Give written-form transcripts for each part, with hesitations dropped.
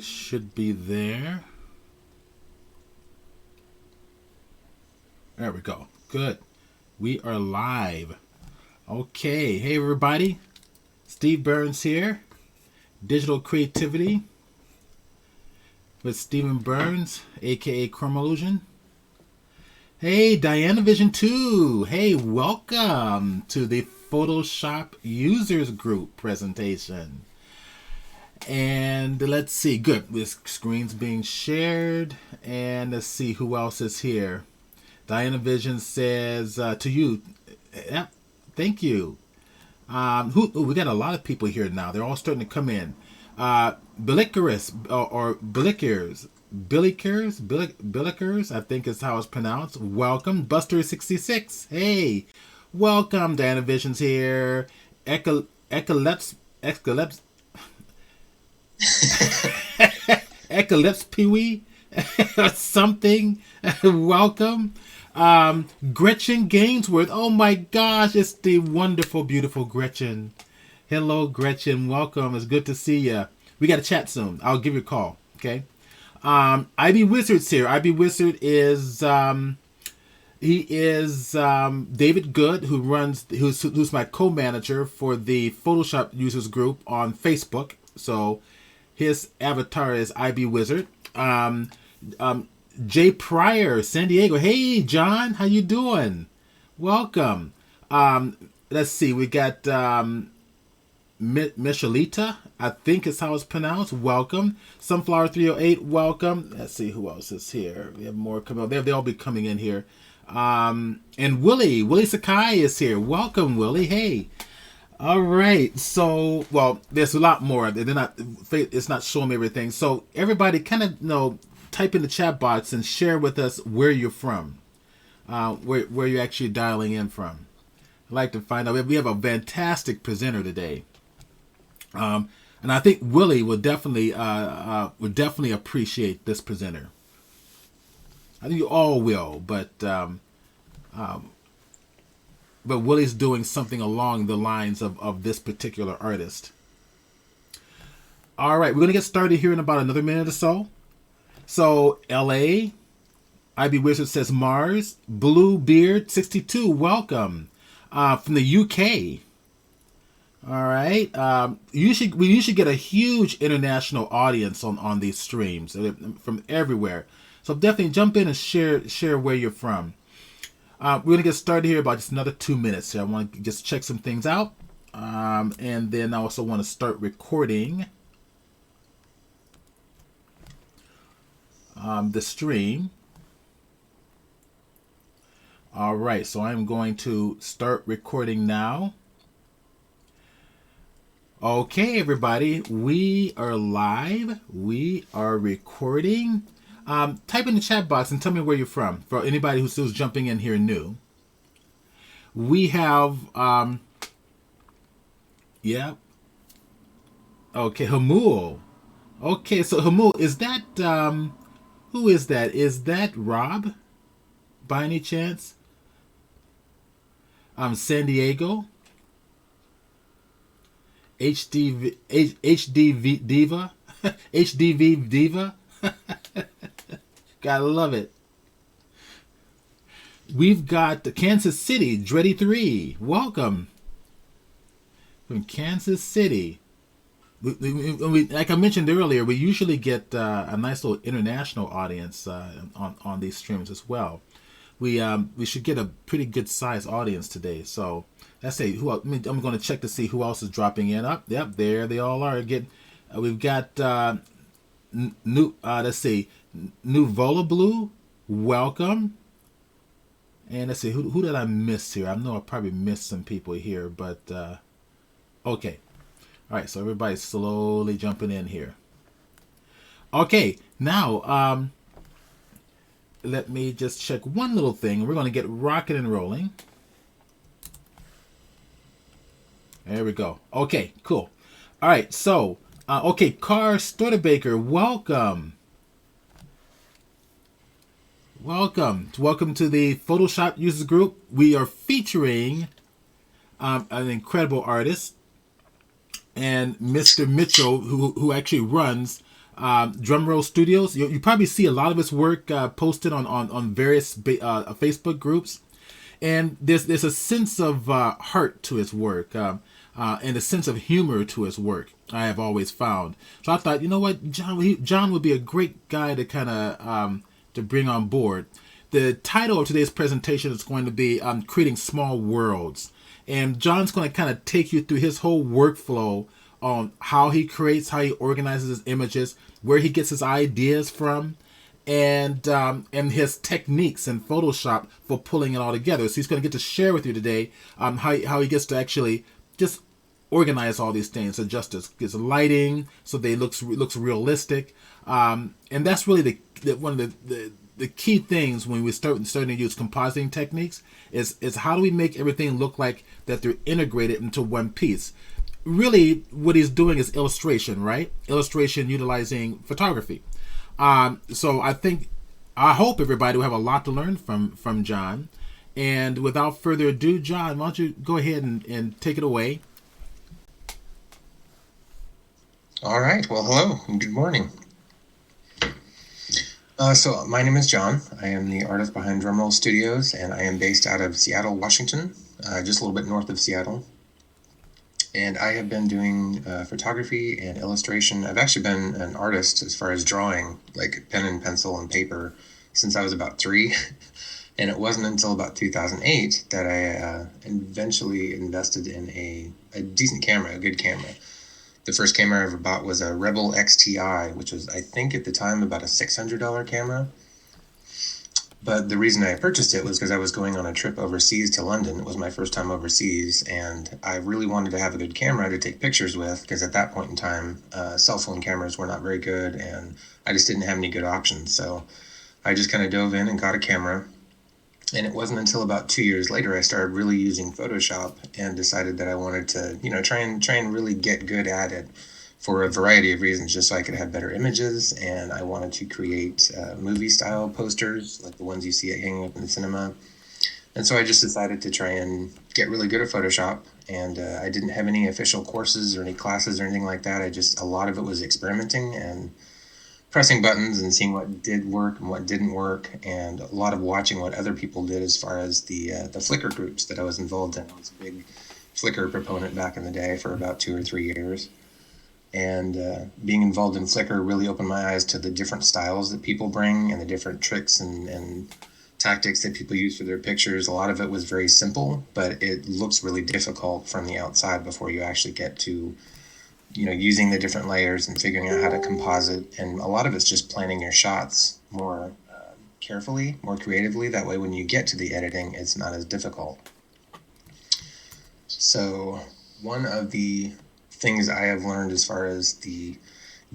should be there. There we go. Good. We are live. Okay. Hey, everybody. Steve Burns here. Digital Creativity with Stephen Burns, a.k.a. Chromillusion. Hey, Diana Vision 2. Hey, welcome to the Photoshop Users Group presentation. And let's see. Good. This screen's being shared. And let's see who else is here. Diana Vision says to you, yep, thank you. We got a lot of people here now. They're all starting to come in. Billickers, or Billickers, I think is how it's pronounced. Welcome. Buster66. Hey, welcome. Diana Vision's here. Eclipse Pee-wee something. Welcome. Gretchen Gainsworth. Oh my gosh, it's the wonderful, beautiful Gretchen. Hello, Gretchen. Welcome. It's good to see you. We got to chat soon. I'll give you a call. Okay. IB Wizard's here. IB Wizard is David Good, who's my co-manager for the Photoshop users group on Facebook. So his avatar is IB Wizard. Jay Pryor, San Diego. Hey, John, how you doing? Welcome. Let's see. We got Michelita, I think is how it's pronounced. Welcome. Sunflower 308. Welcome. Let's see who else is here. We have more coming. They'll all be coming in here. And Willie Sakai is here. Welcome, Willie. Hey. All right. So, well, there's a lot more. It's not showing me everything. So everybody kind of type in the chat box and share with us where you're from, where you're actually dialing in from. I'd like to find out. We have a fantastic presenter today, and I think Willie would definitely appreciate this presenter. I think you all will, but Willie's doing something along the lines of this particular artist. All right, we're gonna get started here in about another minute or so. So, LA, IB Wizard says Mars, Bluebeard 62, welcome. From the UK. All right. We usually get a huge international audience on these streams from everywhere. So definitely jump in and share where you're from. We're going to get started here about just another 2 minutes. I want to just check some things out. And then I also want to start recording the stream. All right, so I'm going to start recording now. Okay, everybody, we are live. We are recording. Type in the chat box and tell me where you're from. For anybody who's still jumping in here new, we have, yeah. Okay, Hamul. Okay, so Hamul, is that who is that? Is that Rob, by any chance? San Diego. HDV Diva. HDV Diva. Gotta love it. We've got Kansas City, Dreddy 3. Welcome. From Kansas City. We, like I mentioned earlier, we usually get a nice little international audience on these streams as well. We should get a pretty good sized audience today. So let's see who else. I'm going to check to see who else is dropping in. Up, yep, there they all are. We've got let's see, Nuvola Blue. Welcome. And let's see who did I miss here. I know I probably missed some people here, but okay. All right, so everybody's slowly jumping in here. Okay, now let me just check one little thing. We're going to get rocking and rolling. There we go. Okay, cool. All right, so, okay, Carr Stortebaker, welcome. Welcome to the Photoshop Users Group. We are featuring an incredible artist and Mr. Mitchell, who actually runs Drumroll Studios. You probably see a lot of his work posted on various Facebook groups, and there's a sense of heart to his work, and a sense of humor to his work. I have always found. So I thought, you know what, John would be a great guy to kind of to bring on board. The title of today's presentation is going to be creating small worlds, and John's going to kind of take you through his whole workflow on how he creates, how he organizes his images, where he gets his ideas from, and his techniques in Photoshop for pulling it all together. So he's going to get to share with you today how he gets to actually just organize all these things, adjust his lighting so they looks realistic, and that's really one of the key things when we starting to use compositing techniques is how do we make everything look like that they're integrated into one piece. Really, what he's doing is illustration, right? Illustration utilizing photography. So I hope everybody will have a lot to learn from John. And without further ado, John, why don't you go ahead and take it away? All right. Well, hello and good morning. So my name is John. I am the artist behind Drumroll Studios, and I am based out of Seattle, Washington, just a little bit north of Seattle. And I have been doing photography and illustration. I've actually been an artist as far as drawing, like pen and pencil and paper, since I was about 3. And it wasn't until about 2008 that I eventually invested in a decent camera, a good camera. The first camera I ever bought was a Rebel XTI, which was, I think at the time, about a $600 camera. But the reason I purchased it was because I was going on a trip overseas to London. It was my first time overseas, and I really wanted to have a good camera to take pictures with, because at that point in time, cell phone cameras were not very good, and I just didn't have any good options. So I just kind of dove in and got a camera. And it wasn't until about 2 years later I started really using Photoshop and decided that I wanted to, try and really get good at it for a variety of reasons, just so I could have better images. And I wanted to create movie style posters like the ones you see hanging up in the cinema. And so I just decided to try and get really good at Photoshop. And I didn't have any official courses or any classes or anything like that. A lot of it was experimenting and pressing buttons and seeing what did work and what didn't work, and a lot of watching what other people did as far as the Flickr groups that I was involved in. I was a big Flickr proponent back in the day for about 2 or 3 years. And being involved in Flickr really opened my eyes to the different styles that people bring and the different tricks and tactics that people use for their pictures. A lot of it was very simple, but it looks really difficult from the outside before you actually get to using the different layers and figuring out how to composite. And a lot of it's just planning your shots more carefully, more creatively. That way, when you get to the editing, it's not as difficult. So one of the things I have learned as far as the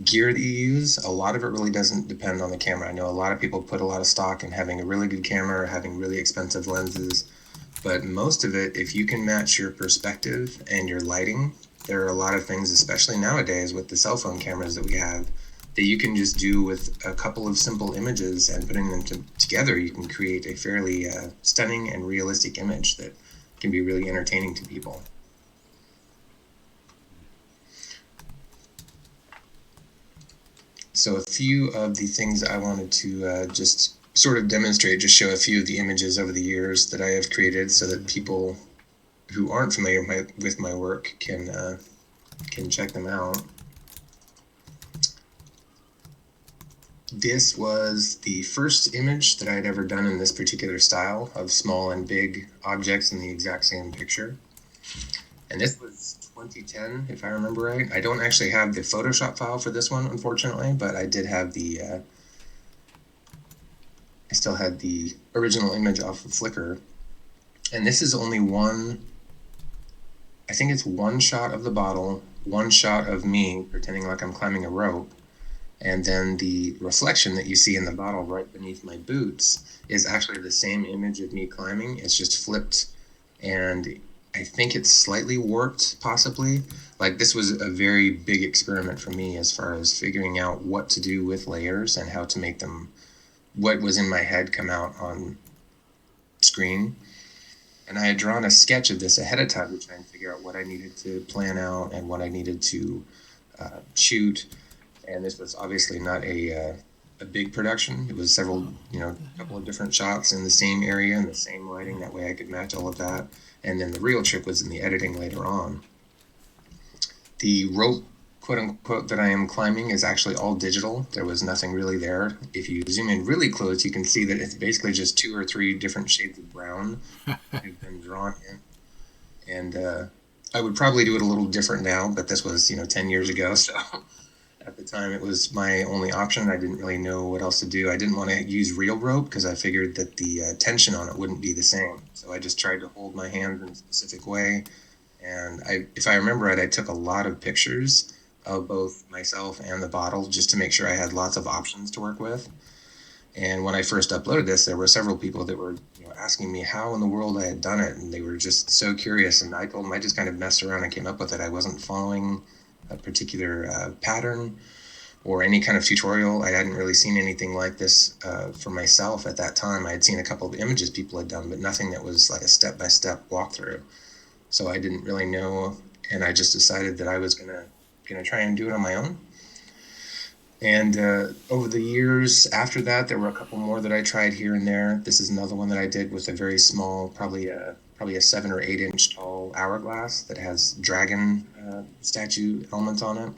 gear that you use, a lot of it really doesn't depend on the camera. I know a lot of people put a lot of stock in having a really good camera or having really expensive lenses, but most of it, if you can match your perspective and your lighting, there are a lot of things, especially nowadays with the cell phone cameras that we have, that you can just do with a couple of simple images, and putting them together, you can create a fairly stunning and realistic image that can be really entertaining to people. So a few of the things I wanted to just sort of demonstrate, just show a few of the images over the years that I have created, so that people who aren't familiar with my work can check them out. This was the first image that I had ever done in this particular style of small and big objects in the exact same picture. And this was 2010, if I remember right. I don't actually have the Photoshop file for this one, unfortunately, but I did have I still had the original image off of Flickr. And this is only I think it's one shot of the bottle, one shot of me pretending like I'm climbing a rope, and then the reflection that you see in the bottle right beneath my boots is actually the same image of me climbing. It's just flipped, and I think it's slightly warped, possibly. Like, this was a very big experiment for me as far as figuring out what to do with layers and how to make them, what was in my head, come out on screen. And I had drawn a sketch of this ahead of time to try and figure out what I needed to plan out and what I needed to shoot. And this was obviously not a big production. It was several, a couple of different shots in the same area and the same lighting. That way I could match all of that. And then the real trick was in the editing later on. The rope, quote unquote, that I am climbing is actually all digital. There was nothing really there. If you zoom in really close, you can see that it's basically just 2 or 3 different shades of brown that have been drawn in. And I would probably do it a little different now, but this was, 10 years ago. So at the time, it was my only option. I didn't really know what else to do. I didn't want to use real rope because I figured that the tension on it wouldn't be the same. So I just tried to hold my hand in a specific way. And if I remember right, I took a lot of pictures of both myself and the bottle just to make sure I had lots of options to work with. And when I first uploaded this, there were several people that were asking me how in the world I had done it. And they were just so curious. And I told them I just kind of messed around and came up with it. I wasn't following a particular pattern or any kind of tutorial. I hadn't really seen anything like this for myself at that time. I had seen a couple of images people had done, but nothing that was like a step-by-step walkthrough. So I didn't really know, and I just decided that I was gonna try and do it on my own. And over the years after that, there were a couple more that I tried here and there. This is another one that I did with a very small, probably a 7 or 8 inch tall hourglass that has dragon statue elements on it.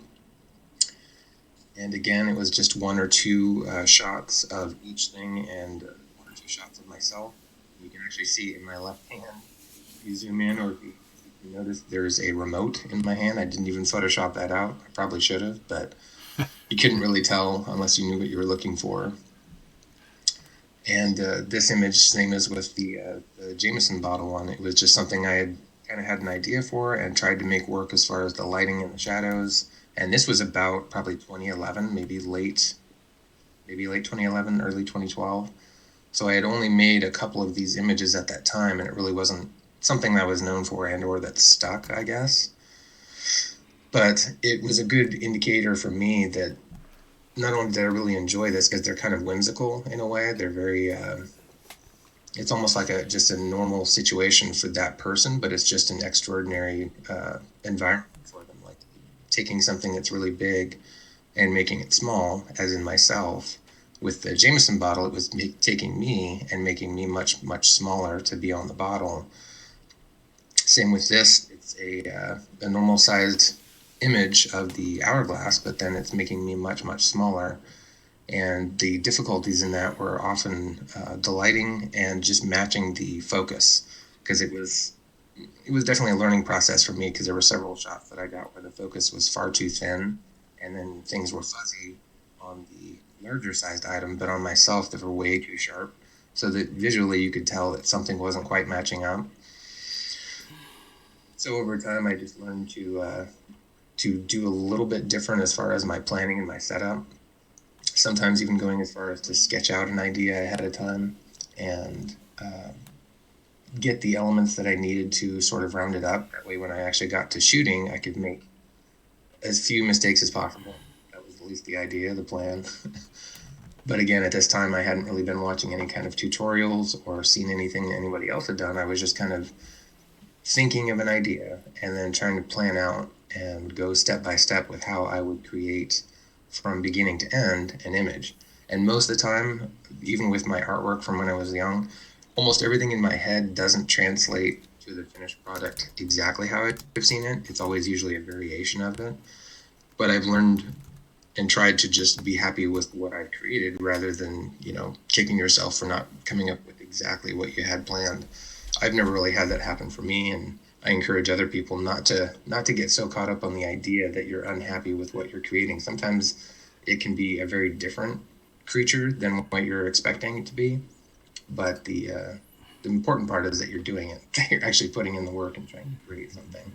And again, it was just 1 or 2 shots of each thing and 1 or 2 shots of myself. You can actually see in my left hand, if you zoom in or if you notice, there's a remote in my hand. I didn't even Photoshop that out. I probably should have, but you couldn't really tell unless you knew what you were looking for. And this image, same as with the Jameson bottle one, it was just something I had kind of had an idea for and tried to make work as far as the lighting and the shadows. And this was about probably 2011, maybe late 2011, early 2012. So I had only made a couple of these images at that time, and it really wasn't something that I was known for and or that stuck, I guess. But it was a good indicator for me that not only did I really enjoy this because they're kind of whimsical in a way, they're very, it's almost like just a normal situation for that person, but it's just an extraordinary environment for them. Like taking something that's really big and making it small, as in myself. With the Jameson bottle, it was taking me and making me much, much smaller to be on the bottle. Same with this, it's a normal sized image of the hourglass, but then it's making me much, much smaller. And the difficulties in that were often the lighting and just matching the focus, because it was definitely a learning process for me, because there were several shots that I got where the focus was far too thin, and then things were fuzzy on the larger sized item, but on myself they were way too sharp, so that visually you could tell that something wasn't quite matching up. So over time I just learned to do a little bit different as far as my planning and my setup. Sometimes even going as far as to sketch out an idea ahead of time and get the elements that I needed to sort of round it up. That way when I actually got to shooting, I could make as few mistakes as possible. That was at least the idea, the plan. But again, at this time, I hadn't really been watching any kind of tutorials or seen anything that anybody else had done. I was just kind of thinking of an idea and then trying to plan out and go step by step with how I would create from beginning to end an image. And most of the time, even with my artwork from when I was young, almost everything in my head doesn't translate to the finished product exactly how I've seen it. It's always usually a variation of it. But I've learned and tried to just be happy with what I've created rather than, kicking yourself for not coming up with exactly what you had planned. I've never really had that happen for me, and I encourage other people not to get so caught up on the idea that you're unhappy with what you're creating. Sometimes it can be a very different creature than what you're expecting it to be. But the important part is that you're doing it, that you're actually putting in the work and trying to create something.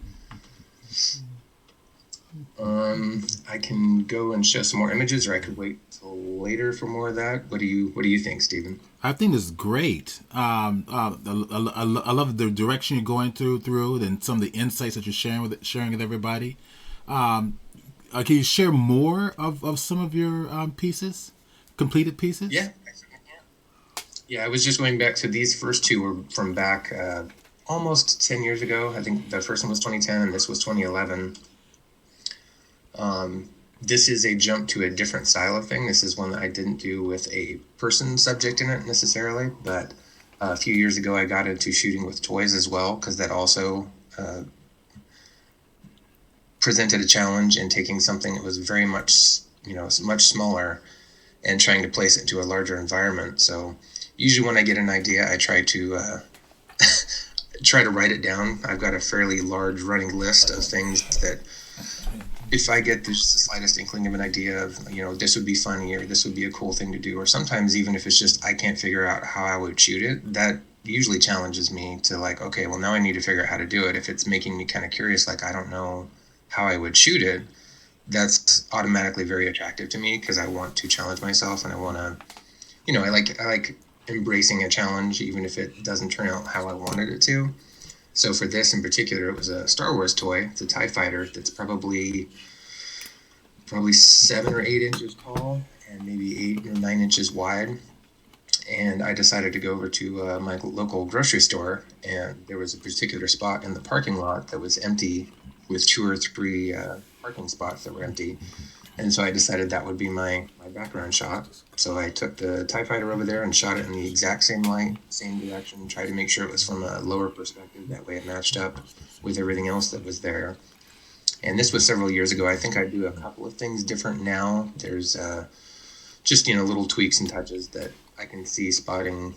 I can go and show some more images, or I could wait till later for more of that. What do you think, Stephen? I think it's great. I love the direction you're going through, and some of the insights that you're sharing with everybody. Can you share more of some of your pieces, completed pieces? Yeah, I certainly can. Yeah, I was just going back to these first two were from back almost 10 years ago. I think the first one was 2010 and this was 2011. this is a jump to a different style of thing. This is one that I didn't do with a person subject in it necessarily, but a few years ago I got into shooting with toys as well, because that also presented a challenge in taking something that was very much, much smaller and trying to place it into a larger environment. So usually when I get an idea, I try to write it down. I've got a fairly large running list of things that if I get just the slightest inkling of an idea of, this would be funny or this would be a cool thing to do, or sometimes even if it's just I can't figure out how I would shoot it, that usually challenges me to like, okay, well, now I need to figure out how to do it. If it's making me kind of curious, like I don't know how I would shoot it, that's automatically very attractive to me because I want to challenge myself and I want to, I like embracing a challenge even if it doesn't turn out how I wanted it to. So for this in particular, it was a Star Wars toy. It's a TIE fighter that's probably 7 or 8 inches tall and maybe 8 or 9 inches wide. And I decided to go over to my local grocery store, and there was a particular spot in the parking lot that was empty with 2 or 3 parking spots that were empty. And so I decided that would be my background shot. So I took the TIE fighter over there and shot it in the exact same light, same direction, tried to make sure it was from a lower perspective. That way it matched up with everything else that was there. And this was several years ago. I think I do a couple of things different now. There's just, little tweaks and touches that I can see spotting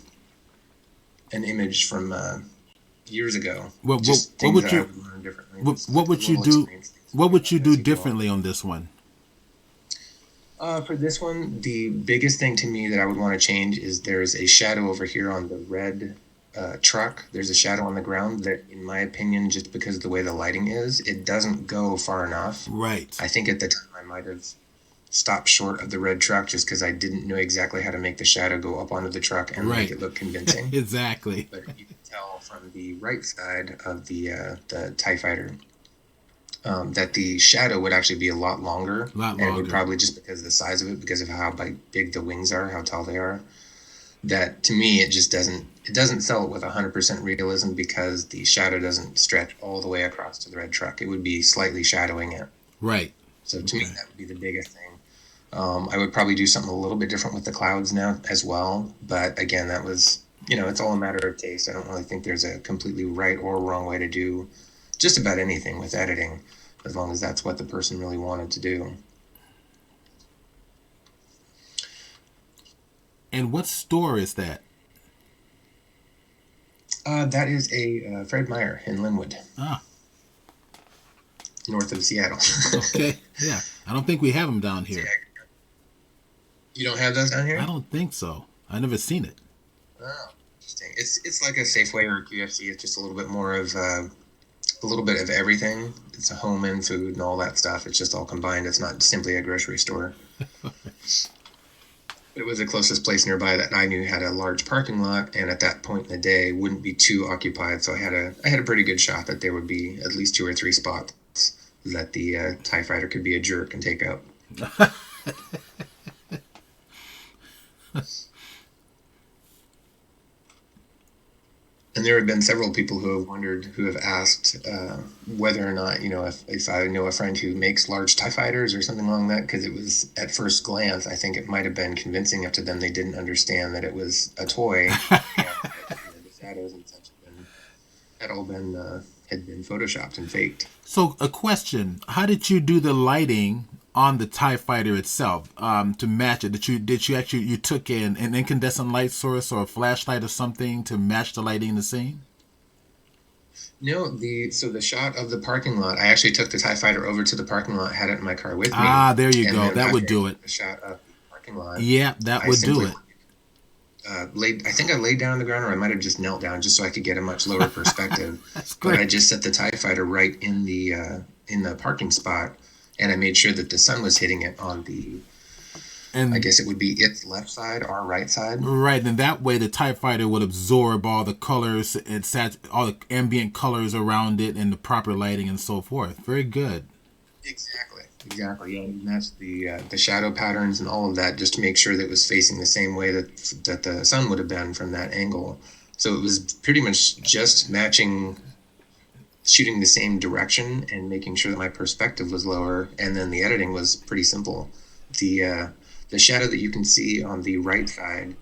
an image from years ago. What would you learn differently. what would you do? What would you do differently on this one? For this one, the biggest thing to me that I would want to change is there's a shadow over here on the red truck. There's a shadow on the ground that, in my opinion, just because of the way the lighting is, it doesn't go far enough. Right. I think at the time I might have stopped short of the red truck just because I didn't know exactly how to make the shadow go up onto the truck and make it look convincing. Exactly. But you can tell from the right side of the TIE fighter that the shadow would actually be a lot longer. And it would probably, just because of the size of it, because of how big the wings are, how tall they are, that to me it just doesn't sell it with 100% realism because the shadow doesn't stretch all the way across to the red truck. It would be slightly shadowing it. Right. So to me that would be the biggest thing. I would probably do something a little bit different with the clouds now as well. But again, that was, it's all a matter of taste. I don't really think there's a completely right or wrong way to do just about anything with editing, as long as that's what the person really wanted to do. And what store is that? That is a Fred Meyer in Linwood. North of Seattle. Okay. Yeah. I don't think we have them down here. You don't have those down here? I don't think so. I've never seen it. Oh, interesting. It's like a Safeway or a QFC. It's just a little bit more of a little bit of everything. It's a home and food and all that stuff. It's just all combined. It's not simply a grocery store. It was the closest place nearby that I knew had a large parking lot, and at that point in the day wouldn't be too occupied. So I had a pretty good shot that there would be at least 2 or 3 spots that the TIE fighter could be a jerk and take out. And there have been several people who have asked whether or not, if I know a friend who makes large TIE fighters or something along that, because it was, at first glance, I think it might have been convincing enough to them they didn't understand that it was a toy. And the shadows and such had been photoshopped and faked. So a question, how did you do the lighting on the TIE fighter itself to match it? Did you took an incandescent light source or a flashlight or something to match the lighting in the scene? No, the shot of the parking lot, I actually took the TIE fighter over to the parking lot, had it in my car with me. There you go. That would do it. The shot of the parking lot. Yeah, that would do it. I think I laid down on the ground, or I might have just knelt down just so I could get a much lower perspective. That's great. But I just set the TIE fighter right in the parking spot, and I made sure that the sun was hitting it on I guess it would be its left side, our right side. Right, and that way the TIE fighter would absorb all the colors and all the ambient colors around it and the proper lighting and so forth. Very good. Exactly. Yeah, and that's the shadow patterns and all of that, just to make sure that it was facing the same way that the sun would have been from that angle. So it was pretty much just matching shooting the same direction and making sure that my perspective was lower, and then the editing was pretty simple. The shadow that you can see on the right side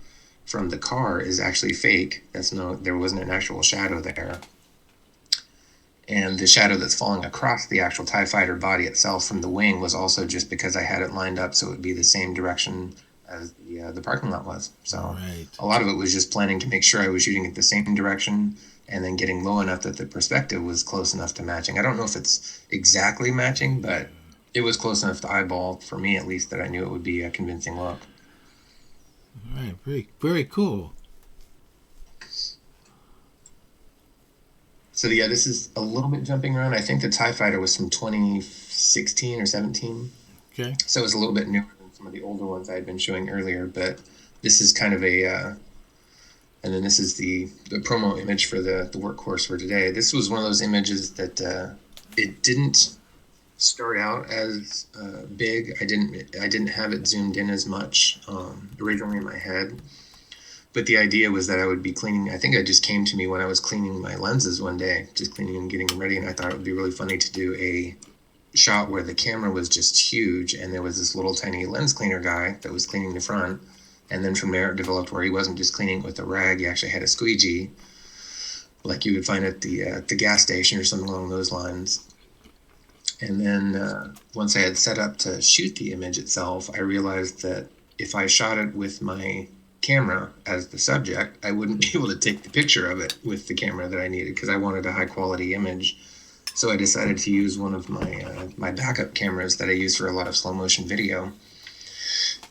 from the car is actually fake. There wasn't an actual shadow there. And the shadow that's falling across the actual TIE fighter body itself from the wing was also just because I had it lined up so it would be the same direction as the parking lot was. So Right. a lot of it was just planning to make sure I was shooting it the same direction and then getting low enough that the perspective was close enough to matching. I don't know if it's exactly matching, but it was close enough to eyeball, for me at least, that I knew it would be a convincing look. All right. Very, very cool. So yeah, this is a little bit jumping around. I think the TIE Fighter was from 2016 or 17. Okay. So it was a little bit newer than some of the older ones I had been showing earlier, but this is kind of and then this is the promo image for the workhorse for today. This was one of those images that it didn't start out as big. I didn't have it zoomed in as much originally in my head. But the idea was that I would be cleaning. I think it just came to me when I was cleaning my lenses one day, just cleaning and getting them ready. And I thought it would be really funny to do a shot where the camera was just huge and there was this little tiny lens cleaner guy that was cleaning the front. And then from there it developed where he wasn't just cleaning it with a rag, he actually had a squeegee, like you would find at the gas station or something along those lines. And then once I had set up to shoot the image itself, I realized that if I shot it with my camera as the subject, I wouldn't be able to take the picture of it with the camera that I needed because I wanted a high quality image. So I decided to use one of my backup cameras that I use for a lot of slow motion video.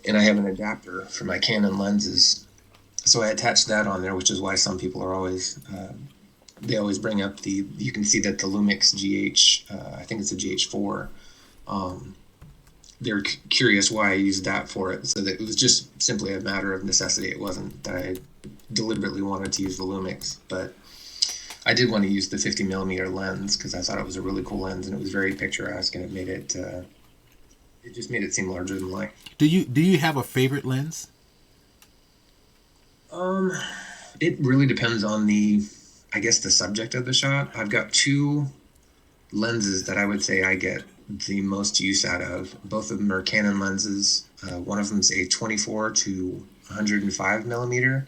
And I have an adapter for my Canon lenses. So I attached that on there, which is why some people are always, they always bring up you can see that the Lumix GH, I think it's a GH4, they're curious why I used that for it. So that it was just simply a matter of necessity. It wasn't that I deliberately wanted to use the Lumix, but I did want to use the 50mm lens because I thought it was a really cool lens and it was very picturesque and it just made it seem larger than life. Do you have a favorite lens? It really depends on the subject of the shot. I've got two lenses that I would say I get the most use out of. Both of them are Canon lenses. One of them is a 24 to 105mm,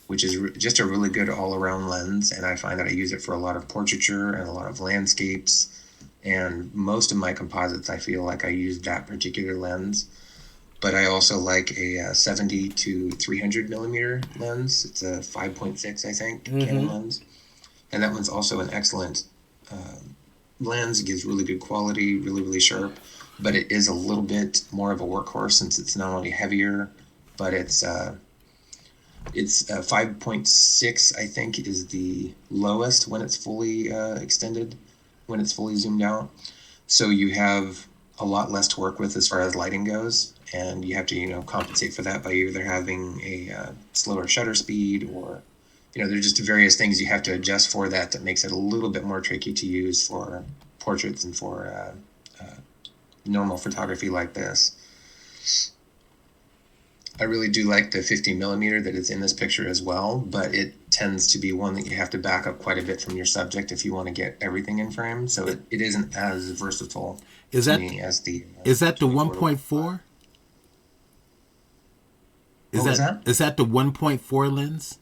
which is just a really good all-around lens, and I find that I use it for a lot of portraiture and a lot of landscapes, and most of my composites I feel like I use that particular lens. But I also like a 70 to 300mm lens. It's a 5.6, I think, Canon lens, and that one's also an excellent lens. It gives really good quality, really, really sharp, but it is a little bit more of a workhorse since it's not only heavier, but it's 5.6, I think, is the lowest when it's fully extended, when it's fully zoomed out. So you have a lot less to work with as far as lighting goes, and you have to, compensate for that by either having a slower shutter speed or there's just various things you have to adjust for that makes it a little bit more tricky to use for portraits and for normal photography like this. I really do like the 50mm that is in this picture as well, but it tends to be one that you have to back up quite a bit from your subject if you want to get everything in frame. So it isn't as versatile Is to that me as the is that the 1.4? What was that? Is that the 1.4 lens?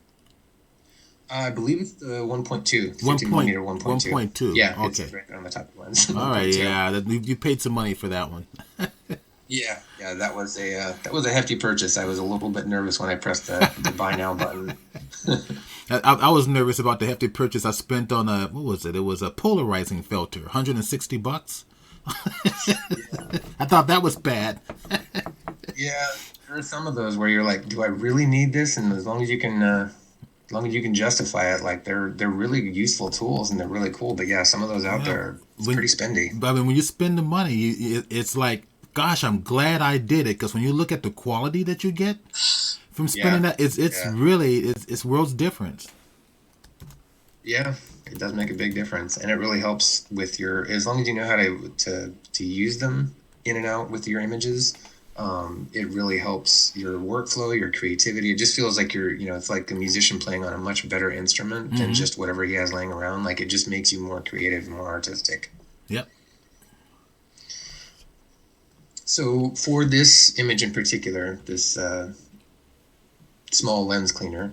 I believe it's the 1.2, 50mm 1.2. 1.2. Yeah, Okay. it's right there on the top of the lens. All right. 1.2. Yeah, you paid some money for that one. Yeah, that was a hefty purchase. I was a little bit nervous when I pressed the buy now button. I was nervous about the hefty purchase I spent on what was it? It was a polarizing filter, $160. I thought that was bad. Yeah, there are some of those where you're like, do I really need this? And as long as you can justify it, like they're really useful tools and they're really cool. But yeah, some of those out there, it's pretty spendy. But I mean, when you spend the money, it's like, gosh, I'm glad I did it, because when you look at the quality that you get from spending that, it's really it's worlds difference. Yeah, it does make a big difference, and it really helps with as long as you know how to use them in and out with your images. It really helps your workflow, your creativity. It just feels like it's like a musician playing on a much better instrument than just whatever he has laying around. Like it just makes you more creative, more artistic. Yep. So for this image in particular, this small lens cleaner,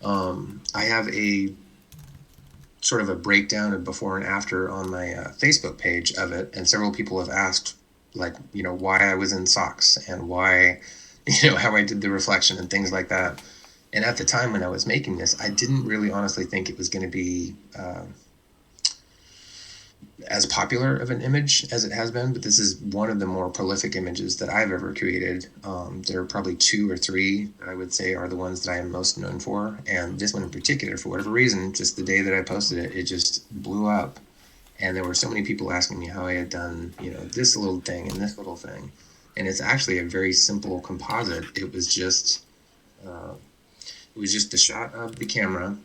I have a sort of a breakdown of before and after on my Facebook page of it, and several people have asked, like, why I was in socks and why, how I did the reflection and things like that. And at the time when I was making this, I didn't really honestly think it was going to be as popular of an image as it has been, but this is one of the more prolific images that I've ever created. There are probably 2 or 3 that I would say are the ones that I am most known for, and this one in particular, for whatever reason, just the day that I posted it, it just blew up, and there were so many people asking me how I had done, this little thing and this little thing, and it's actually a very simple composite. It was just the shot of the camera.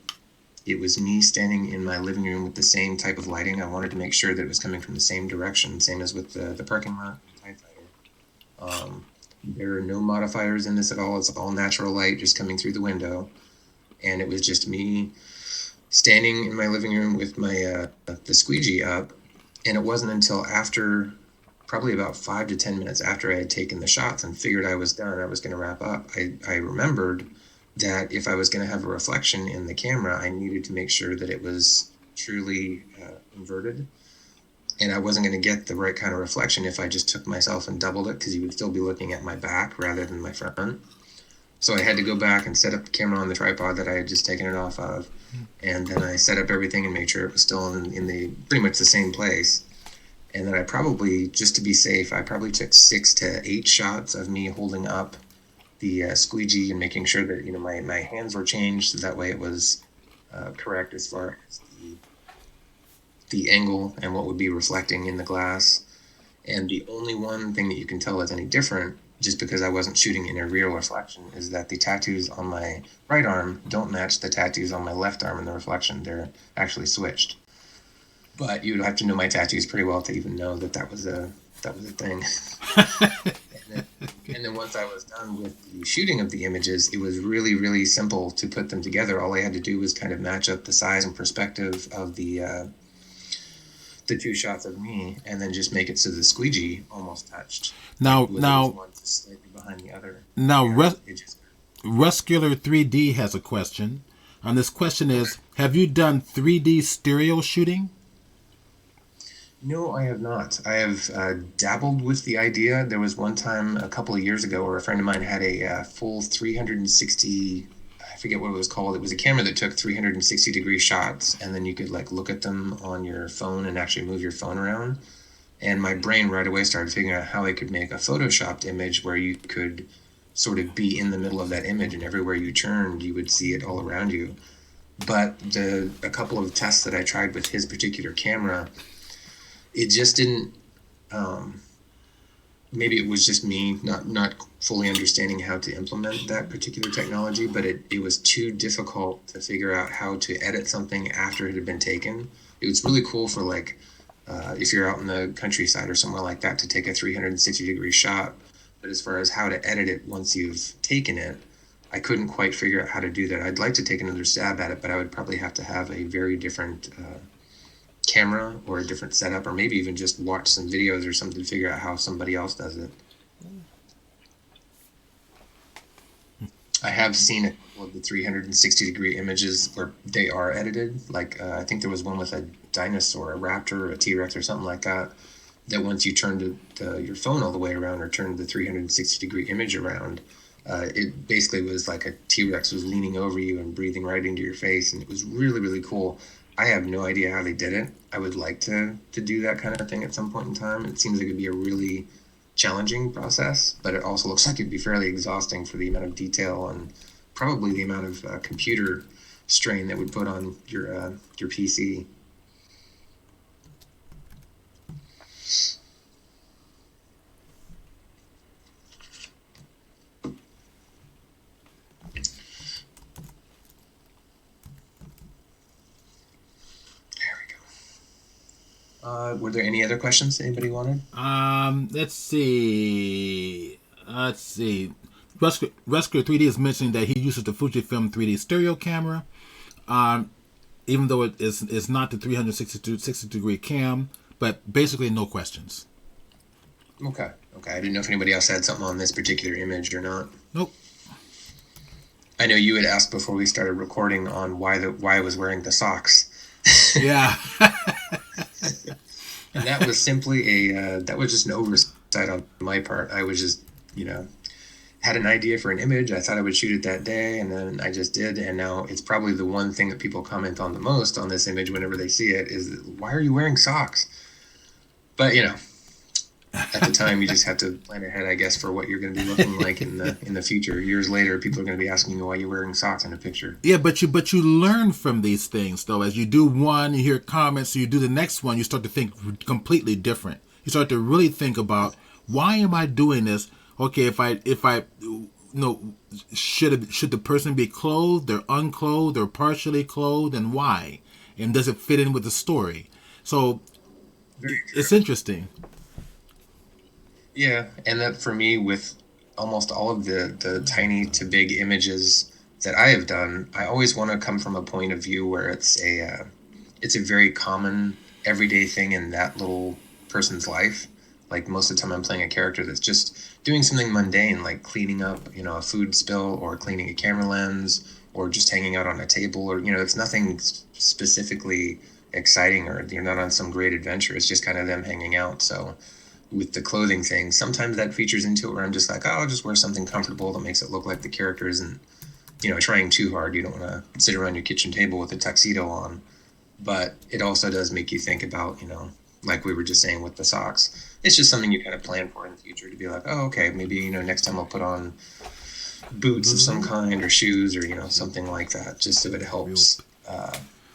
It was me standing in my living room with the same type of lighting. I wanted to make sure that it was coming from the same direction, same as with the parking lot typewriter. There are no modifiers in this at all. It's all natural light just coming through the window. And it was just me standing in my living room with my the squeegee up. And it wasn't until after, probably about 5 to 10 minutes after I had taken the shots and figured I was done, I was going to wrap up, I remembered that if I was going to have a reflection in the camera, I needed to make sure that it was truly inverted. And I wasn't going to get the right kind of reflection if I just took myself and doubled it, because you would still be looking at my back rather than my front. So I had to go back and set up the camera on the tripod that I had just taken it off of. And then I set up everything and made sure it was still in the pretty much the same place. And then I probably, just to be safe, I probably took 6 to 8 shots of me holding up the squeegee and making sure that my hands were changed, so that way it was correct as far as the angle and what would be reflecting in the glass. And the only one thing that you can tell is any different, just because I wasn't shooting in a real reflection, is that the tattoos on my right arm don't match the tattoos on my left arm in the reflection. They're actually switched. But you'd have to know my tattoos pretty well to even know that was a thing. And then once I was done with the shooting of the images, it was really, really simple to put them together. All I had to do was kind of match up the size and perspective of the 2 shots of me, and then just make it so the squeegee almost touched. Now, Like, one just slightly behind the other. now, Just, Ruscular 3D has a question. And this question is, have you done 3D stereo shooting? No, I have not. I have dabbled with the idea. There was one time a couple of years ago where a friend of mine had a full 360, I forget what it was called. It was a camera that took 360-degree shots, and then you could like look at them on your phone and actually move your phone around. And my brain right away started figuring out how I could make a photoshopped image where you could sort of be in the middle of that image, and everywhere you turned, you would see it all around you. But a couple of tests that I tried with his particular camera, it just didn't. Maybe it was just me not fully understanding how to implement that particular technology, but it was too difficult to figure out how to edit something after it had been taken. It was really cool for like if you're out in the countryside or somewhere like that to take a 360-degree shot, but as far as how to edit it once you've taken it, I couldn't quite figure out how to do that. I'd like to take another stab at it, but I would probably have to have a very different camera or a different setup, or maybe even just watch some videos or something to figure out how somebody else does it. I have seen a couple of the 360-degree images where they are edited. Like I think there was one with a dinosaur, a raptor, or a T-Rex or something like that, that once you turned your phone all the way around or turned the 360-degree image around, it basically was like a T-Rex was leaning over you and breathing right into your face, and it was really, really cool. I have no idea how they did it. I would like to do that kind of thing at some point in time. It seems like it'd be a really challenging process, but it also looks like it'd be fairly exhausting for the amount of detail and probably the amount of computer strain that would put on your PC. Were there any other questions anybody wanted? Let's see. Let's see. Rescuer 3D is mentioning that he uses the Fujifilm 3D stereo camera, even though it's not the 360 degree cam, but basically no questions. Okay. Okay. I didn't know if anybody else had something on this particular image or not. Nope. I know you had asked before we started recording on why I was wearing the socks. Yeah. And that was simply that was just an oversight on my part. I was just, had an idea for an image. I thought I would shoot it that day, and then I just did. And now it's probably the one thing that people comment on the most on this image whenever they see it is, why are you wearing socks? But, at the time, you just have to plan ahead, I guess, for what you're going to be looking like in the future. Years later, people are going to be asking you why you're wearing socks in a picture. Yeah, but you learn from these things, though. As you do one, you hear comments, so you do the next one, you start to think completely different. You start to really think about, why am I doing this? Okay, if I should the person be clothed, they're unclothed, or partially clothed, and why? And does it fit in with the story? So it's interesting. Yeah, and that for me, with almost all of the tiny to big images that I have done, I always want to come from a point of view where it's a very common everyday thing in that little person's life. Like most of the time I'm playing a character that's just doing something mundane, like cleaning up, a food spill, or cleaning a camera lens, or just hanging out on a table, or, it's nothing specifically exciting, or you're not on some great adventure. It's just kind of them hanging out. So with the clothing thing, sometimes that features into it where I'm just like, oh, I'll just wear something comfortable that makes it look like the character isn't, trying too hard. You don't want to sit around your kitchen table with a tuxedo on. But it also does make you think about, like we were just saying with the socks. It's just something you kind of plan for in the future to be like, oh, okay, maybe, next time I'll put on boots of some kind, or shoes, or, something like that, just so it helps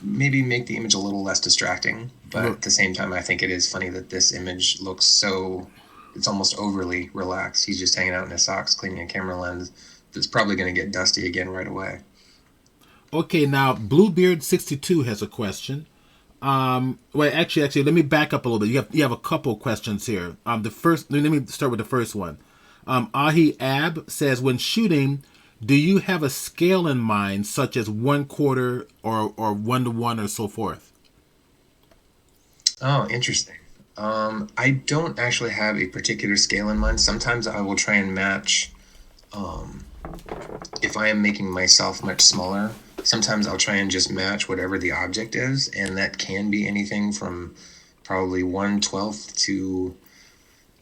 maybe make the image a little less distracting. But at the same time, I think it is funny that this image looks it's almost overly relaxed. He's just hanging out in his socks, cleaning a camera lens that's probably going to get dusty again right away. Okay, now Bluebeard62 has a question. Actually, let me back up a little bit. You have a couple questions here. Let me start with the first one. Ahi Ab says, when shooting, do you have a scale in mind, such as 1/4 or 1:1 or so forth? Oh, interesting. I don't actually have a particular scale in mind. Sometimes I will try and match, if I am making myself much smaller, sometimes I'll try and just match whatever the object is, and that can be anything from probably 1/12 to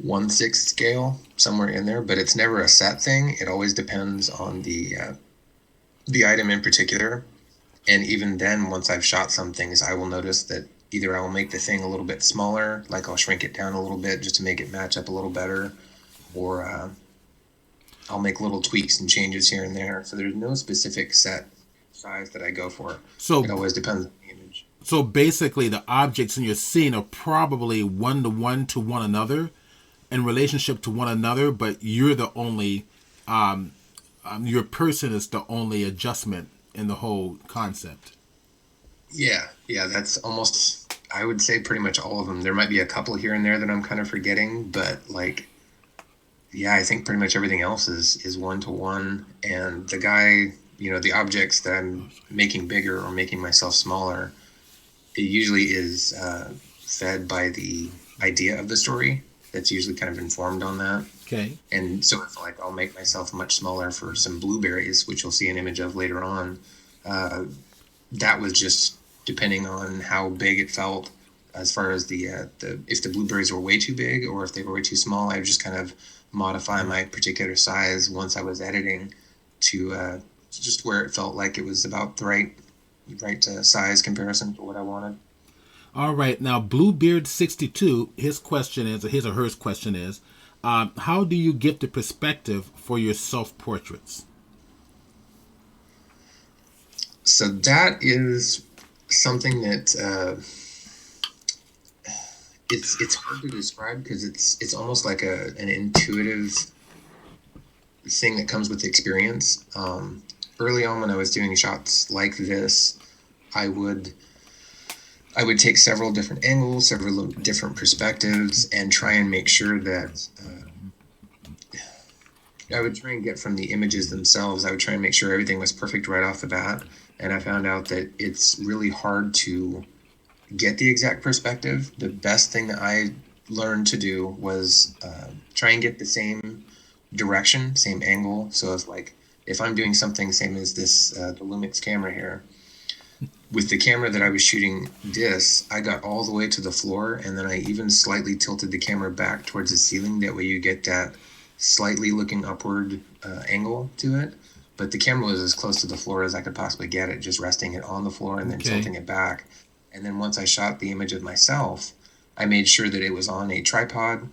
1/6 scale, somewhere in there, but it's never a set thing. It always depends on the item in particular. And even then, once I've shot some things, I will notice that either I will make the thing a little bit smaller, like I'll shrink it down a little bit just to make it match up a little better, or I'll make little tweaks and changes here and there. So there's no specific set size that I go for. So it always depends on the image. So basically, the objects in your scene are probably 1:1 to one another, in relationship to one another, but you're the only, your person is the only adjustment in the whole concept. Yeah, that's almost, I would say, pretty much all of them. There might be a couple here and there that I'm kind of forgetting, but I think pretty much everything else is 1:1. And the guy, the objects that I'm making bigger or making myself smaller, it usually is fed by the idea of the story. That's usually kind of informed on that. Okay. And so if I'll make myself much smaller for some blueberries, which you'll see an image of later on, that was just depending on how big it felt, as far as the if the blueberries were way too big or if they were way too small. I would just kind of modify my particular size once I was editing to just where it felt like it was about the right size comparison to what I wanted. All right, now Bluebeard62, his or her question is, how do you get the perspective for your self-portraits? So that is something that it's hard to describe, because it's almost like an intuitive thing that comes with experience. Early on, when I was doing shots like this, I would take several different angles, several different perspectives, and try and make sure that I would try and get from the images themselves. I would try and make sure everything was perfect right off the bat. And I found out that it's really hard to get the exact perspective. The best thing that I learned to do was try and get the same direction, same angle. So it's like if I'm doing something same as this, the Lumix camera here, with the camera that I was shooting this, I got all the way to the floor, and then I even slightly tilted the camera back towards the ceiling. That way you get that slightly looking upward angle to it. But the camera was as close to the floor as I could possibly get it, just resting it on the floor and then tilting it back. And then once I shot the image of myself, I made sure that it was on a tripod.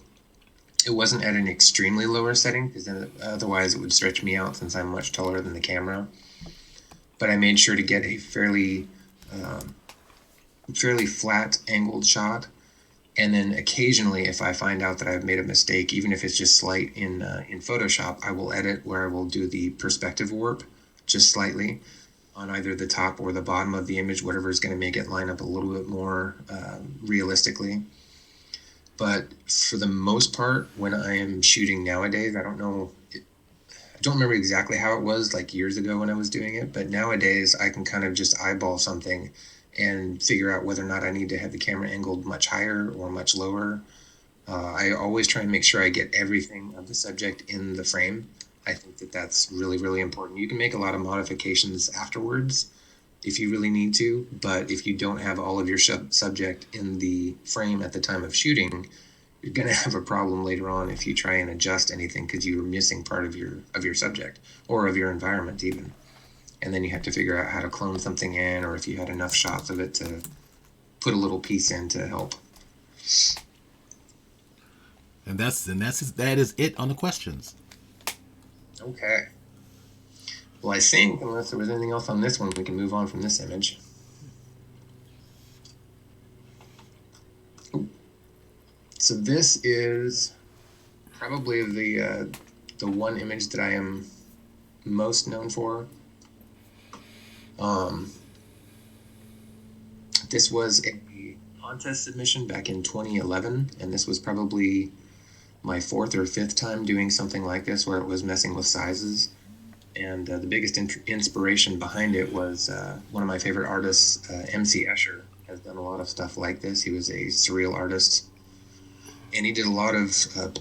It wasn't at an extremely lower setting, because then otherwise it would stretch me out since I'm much taller than the camera. But I made sure to get a fairly flat angled shot. And then occasionally, if I find out that I've made a mistake, even if it's just slight in Photoshop, I will edit where I will do the perspective warp just slightly on either the top or the bottom of the image, whatever is going to make it line up a little bit more realistically. But for the most part, when I am shooting nowadays, I don't remember exactly how it was like years ago when I was doing it, but nowadays I can kind of just eyeball something and figure out whether or not I need to have the camera angled much higher or much lower. I always try and make sure I get everything of the subject in the frame. I think that that's really, really important. You can make a lot of modifications afterwards if you really need to, but if you don't have all of your subject in the frame at the time of shooting, you're going to have a problem later on if you try and adjust anything because you're missing part of your subject or of your environment even. And then you have to figure out how to clone something in, or if you had enough shots of it to put a little piece in to help. And that is it on the questions. Okay. Well, I think unless there was anything else on this one, we can move on from this image. Ooh. So this is probably the one image that I am most known for. This was a contest submission back in 2011, and this was probably my fourth or fifth time doing something like this where it was messing with sizes. And the biggest inspiration behind it was one of my favorite artists, MC Escher, has done a lot of stuff like this. He was a surreal artist, and he did a lot of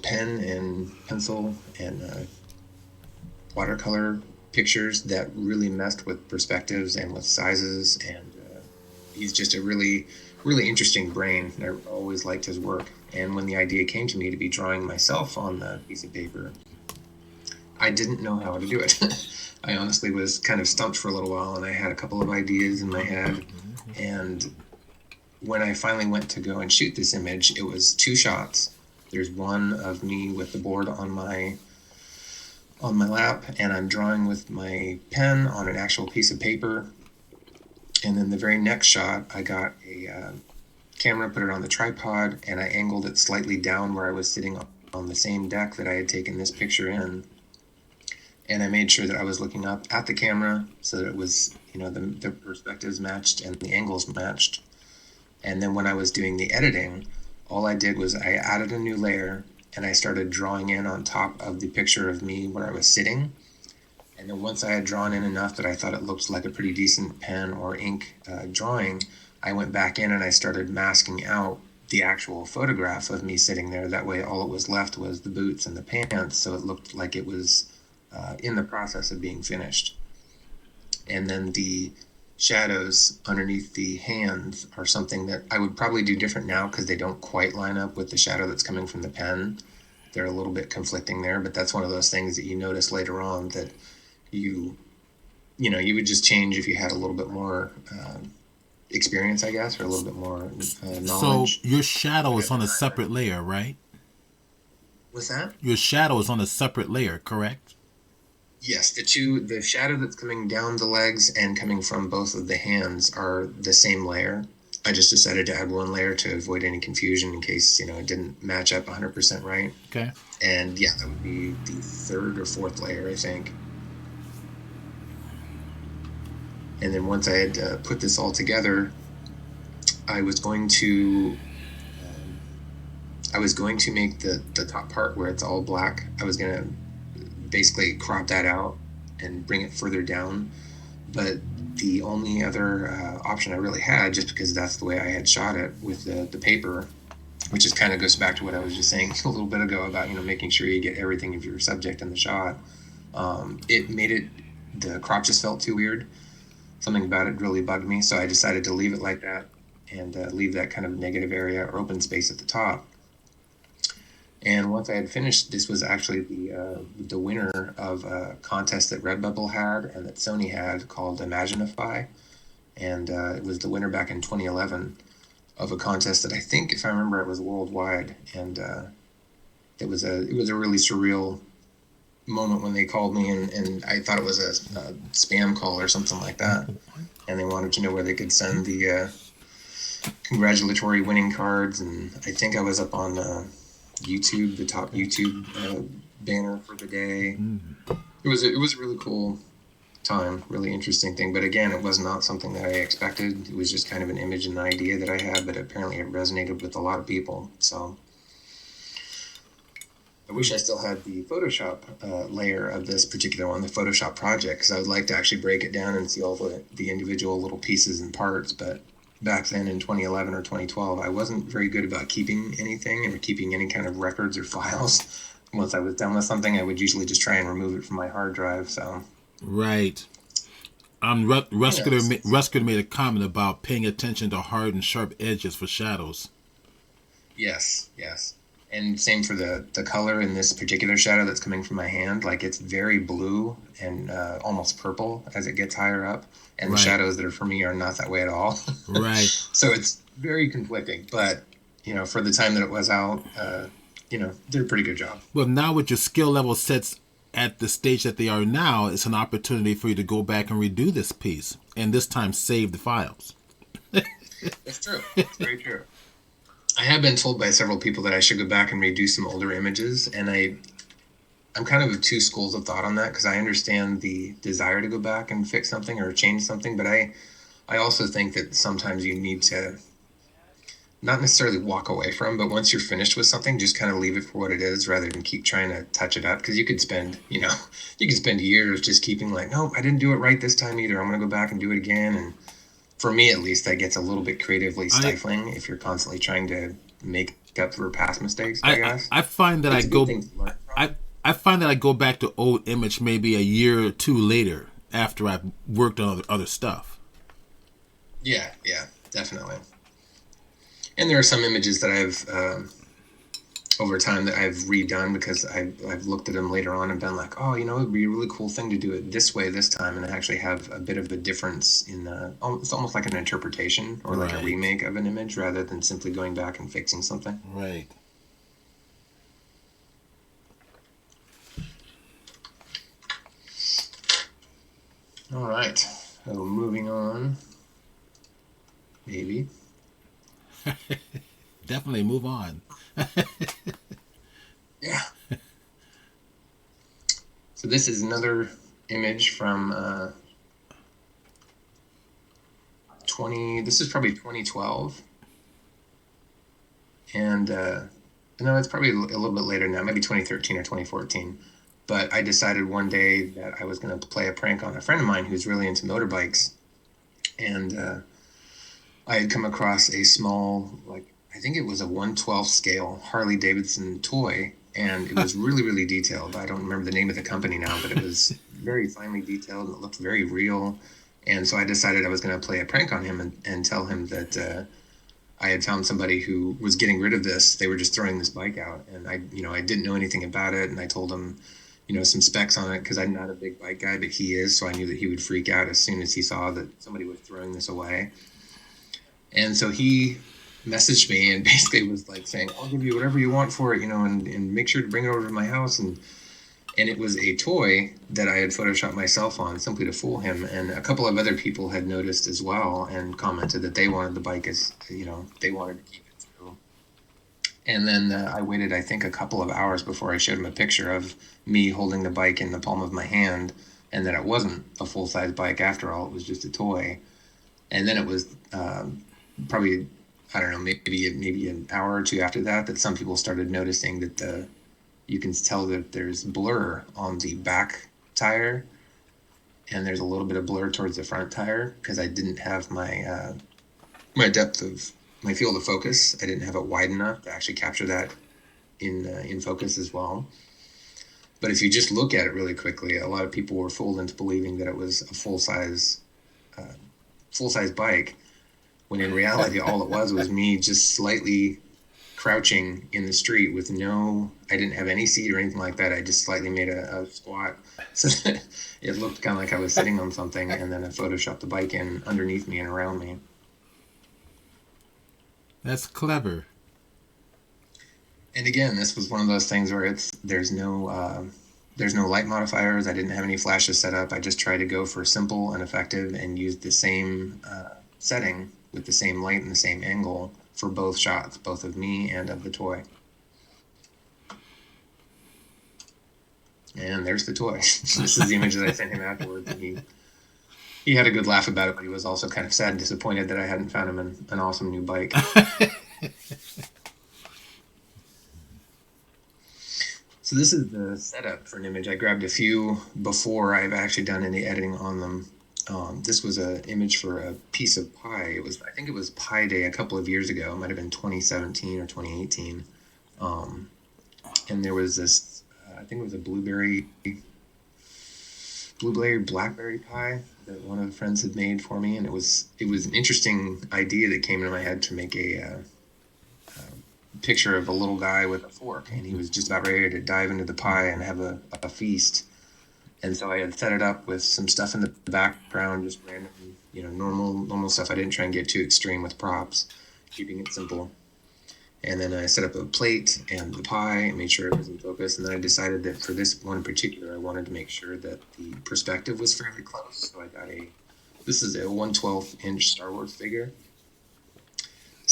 pen and pencil and watercolor pictures that really messed with perspectives and with sizes, and he's just a really, really interesting brain. I always liked his work, and when the idea came to me to be drawing myself on the piece of paper, I didn't know how to do it. I honestly was kind of stumped for a little while, and I had a couple of ideas in my head, and when I finally went to go and shoot this image, it was two shots. There's one of me with the board on my lap, and I'm drawing with my pen on an actual piece of paper. And then the very next shot, I got a camera, put it on the tripod, and I angled it slightly down where I was sitting on the same deck that I had taken this picture in. And I made sure that I was looking up at the camera so that it was, the perspectives matched and the angles matched. And then when I was doing the editing, all I did was I added a new layer, and I started drawing in on top of the picture of me where I was sitting. And then once I had drawn in enough that I thought it looked like a pretty decent pen or ink drawing, I went back in and I started masking out the actual photograph of me sitting there. That way all it was left was the boots and the pants, so it looked like it was in the process of being finished. And then the shadows underneath the hands are something that I would probably do different now because they don't quite line up with the shadow that's coming from the pen. They're a little bit conflicting there, but that's one of those things that you notice later on that you would just change if you had a little bit more experience, I guess, or a little bit more knowledge. So your shadow is on a separate layer, right? What's that? Your shadow is on a separate layer, correct? Yes, the shadow that's coming down the legs and coming from both of the hands are the same layer. I just decided to add one layer to avoid any confusion in case, it didn't match up 100% right. Okay. And yeah, that would be the third or fourth layer, I think. And then once I had put this all together, I was going to make the top part where it's all black. I was going to basically crop that out and bring it further down. But the only other option I really had, just because that's the way I had shot it with the paper, which just kind of goes back to what I was just saying a little bit ago about, making sure you get everything of your subject in the shot. It made it, the crop just felt too weird. Something about it really bugged me, so I decided to leave it like that and leave that kind of negative area or open space at the top. And once I had finished, this was actually the winner of a contest that Redbubble had and that Sony had called Imaginify, and it was the winner back in 2011 of a contest that I think, if I remember, it was worldwide, and it was a really surreal moment when they called me, and I thought it was a spam call or something like that, and they wanted to know where they could send the congratulatory winning cards, and I think I was up on YouTube, the top YouTube banner for the day. It was a really cool time, really interesting thing, but again, it was not something that I expected. It was just kind of an image and an idea that I had, but apparently it resonated with a lot of people. So I wish I still had the Photoshop layer of this particular one, the Photoshop project, because I would like to actually break it down and see all the individual little pieces and parts. But back then in 2011 or 2012, I wasn't very good about keeping anything or keeping any kind of records or files. Once I was done with something, I would usually just try and remove it from my hard drive. So right. Rusker made a comment about paying attention to hard and sharp edges for shadows. Yes. And same for the color in this particular shadow that's coming from my hand. Like, it's very blue and almost purple as it gets higher up. And the shadows that are for me are not that way at all. Right. So it's very conflicting. But, for the time that it was out, did a pretty good job. Well, now with your skill level sets at the stage that they are now, it's an opportunity for you to go back and redo this piece. And this time save the files. That's true. That's very true. I have been told by several people that I should go back and redo some older images, and I'm kind of of two schools of thought on that, because I understand the desire to go back and fix something or change something, but I also think that sometimes you need to not necessarily walk away from, but once you're finished with something, just kind of leave it for what it is rather than keep trying to touch it up, because you could spend years just keeping like, no, I didn't do it right this time either, I'm going to go back and do it again. And for me, at least, that gets a little bit creatively stifling if you're constantly trying to make up for past mistakes, I guess. I find that I find that I go back to old image maybe a year or two later after I've worked on other stuff. Yeah, definitely. And there are some images that I've over time that I've redone because I've looked at them later on and been like, oh, it would be a really cool thing to do it this way this time, and actually have a bit of a difference in it's almost like an interpretation or like a remake of an image rather than simply going back and fixing something. Right. All right. So moving on. Maybe. Definitely move on. Yeah. So this is another image from this is probably 2012. And no, it's probably a little bit later now, maybe 2013 or 2014. But I decided one day that I was going to play a prank on a friend of mine who's really into motorbikes. And I had come across a small, I think it was a 1/12 scale Harley Davidson toy, and it was really, really detailed. I don't remember the name of the company now, but it was very finely detailed and it looked very real. And so I decided I was going to play a prank on him and tell him that I had found somebody who was getting rid of this. They were just throwing this bike out, and I didn't know anything about it, and I told him, some specs on it, because I'm not a big bike guy, but he is, so I knew that he would freak out as soon as he saw that somebody was throwing this away. And so he messaged me and basically was like saying, I'll give you whatever you want for it, and make sure to bring it over to my house. And it was a toy that I had photoshopped myself on simply to fool him. And a couple of other people had noticed as well and commented that they wanted the bike as, they wanted to keep it too. And then I waited, I think, a couple of hours before I showed him a picture of me holding the bike in the palm of my hand, and that it wasn't a full-size bike after all. It was just a toy. And then it was probably, I don't know, maybe an hour or two after that some people started noticing that you can tell that there's blur on the back tire, and there's a little bit of blur towards the front tire because I didn't have my my depth of my field of focus. I didn't have it wide enough to actually capture that in focus as well. But if you just look at it really quickly, a lot of people were fooled into believing that it was a full-size bike, when in reality all it was me just slightly crouching in the street with I didn't have any seat or anything like that. I just slightly made a squat so that it looked kind of like I was sitting on something, and then I photoshopped the bike in underneath me and around me. That's clever. And again, this was one of those things where there's no light modifiers. I didn't have any flashes set up. I just tried to go for simple and effective and use the same setting with the same light and the same angle for both shots, both of me and of the toy. And there's the toy. This is the image that I sent him afterwards. And he had a good laugh about it, but he was also kind of sad and disappointed that I hadn't found him an awesome new bike. So this is the setup for an image. I grabbed a few before I've actually done any editing on them. This was an image for a piece of pie. I think it was Pie Day a couple of years ago. It might have been 2017 or 2018. And there was this, I think it was a blueberry blackberry pie that one of the friends had made for me, and it was an interesting idea that came into my head to make a picture of a little guy with a fork, and he was just about ready to dive into the pie and have a feast. And so I had set it up with some stuff in the background, just random, normal stuff. I didn't try and get too extreme with props, keeping it simple. And then I set up a plate and the pie and made sure it was in focus. And then I decided that for this one in particular, I wanted to make sure that the perspective was fairly close. So I got this is a 1/12 inch Star Wars figure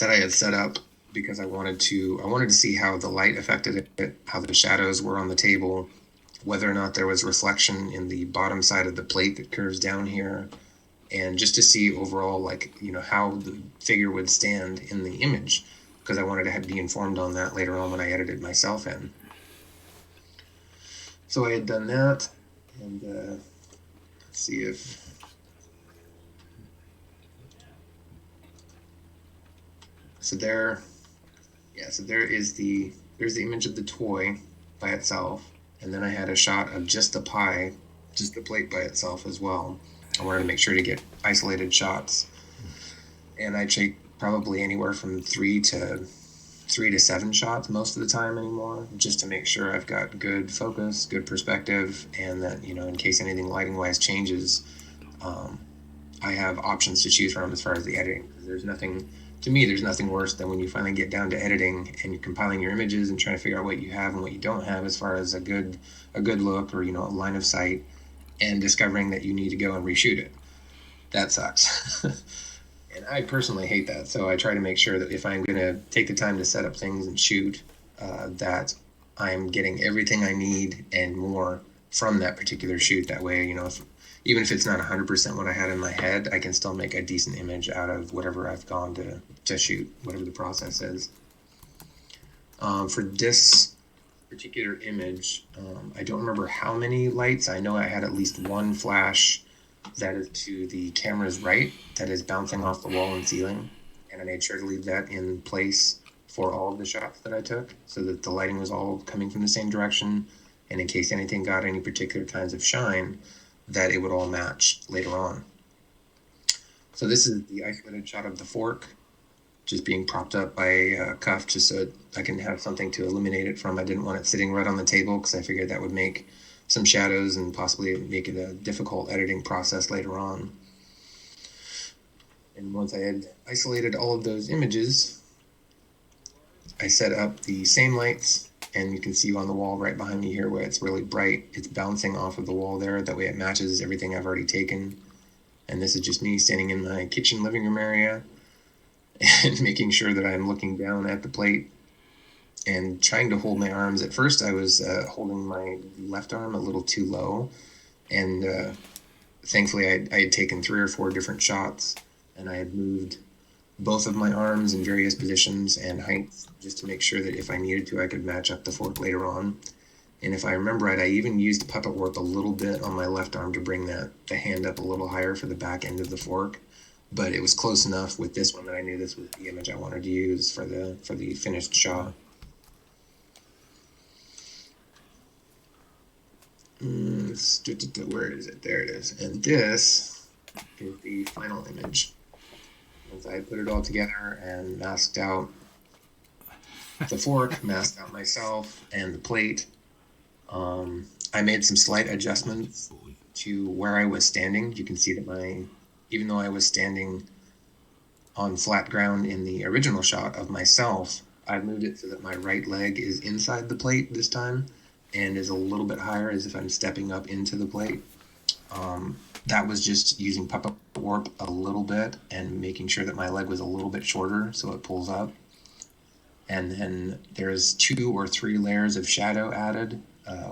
that I had set up because I wanted to see how the light affected it, how the shadows were on the table, whether or not there was reflection in the bottom side of the plate that curves down here, and just to see overall, how the figure would stand in the image, because I wanted to be informed on that later on when I edited myself in. So I had done that, and let's see if... So there is there's the image of the toy by itself, and then I had a shot of just the pie, just the plate by itself as well. I wanted to make sure to get isolated shots, and I take probably anywhere from 3 to 7 shots most of the time anymore, just to make sure I've got good focus, good perspective, and that, in case anything lighting wise changes, I have options to choose from as far as the editing. There's nothing worse than when you finally get down to editing and you're compiling your images and trying to figure out what you have and what you don't have as far as a good look or, a line of sight, and discovering that you need to go and reshoot it. That sucks. And I personally hate that. So I try to make sure that if I'm going to take the time to set up things and shoot, that I'm getting everything I need and more from that particular shoot. That way, even if it's not 100% what I had in my head, I can still make a decent image out of whatever I've gone to shoot, whatever the process is. For this particular image, I don't remember how many lights. I know I had at least one flash that is to the camera's right that is bouncing off the wall and ceiling, and I made sure to leave that in place for all of the shots that I took so that the lighting was all coming from the same direction, and in case anything got any particular kinds of shine, that it would all match later on. So this is the isolated shot of the fork just being propped up by a cuff, just so I can have something to illuminate it from. I didn't want it sitting right on the table because I figured that would make some shadows and possibly make it a difficult editing process later on. And once I had isolated all of those images, I set up the same lights, and you can see on the wall right behind me here where it's really bright, it's bouncing off of the wall there. That way it matches everything I've already taken. And this is just me standing in my kitchen living room area and making sure that I'm looking down at the plate and trying to hold my arms. At first I was holding my left arm a little too low, and thankfully I had taken 3 or 4 different shots, and I had moved both of my arms in various positions and heights just to make sure that if I needed to, I could match up the fork later on. And if I remember right, I even used puppet warp a little bit on my left arm to bring the hand up a little higher for the back end of the fork. But it was close enough with this one that I knew this was the image I wanted to use for the finished shot. Where is it? There it is. And this is the final image. Once I put it all together and masked out the fork, masked out myself and the plate, I made some slight adjustments to where I was standing. You can see that even though I was standing on flat ground in the original shot of myself, I moved it so that my right leg is inside the plate this time and is a little bit higher as if I'm stepping up into the plate. That was just using puppet warp a little bit and making sure that my leg was a little bit shorter so it pulls up. And then there's 2 or 3 layers of shadow added. I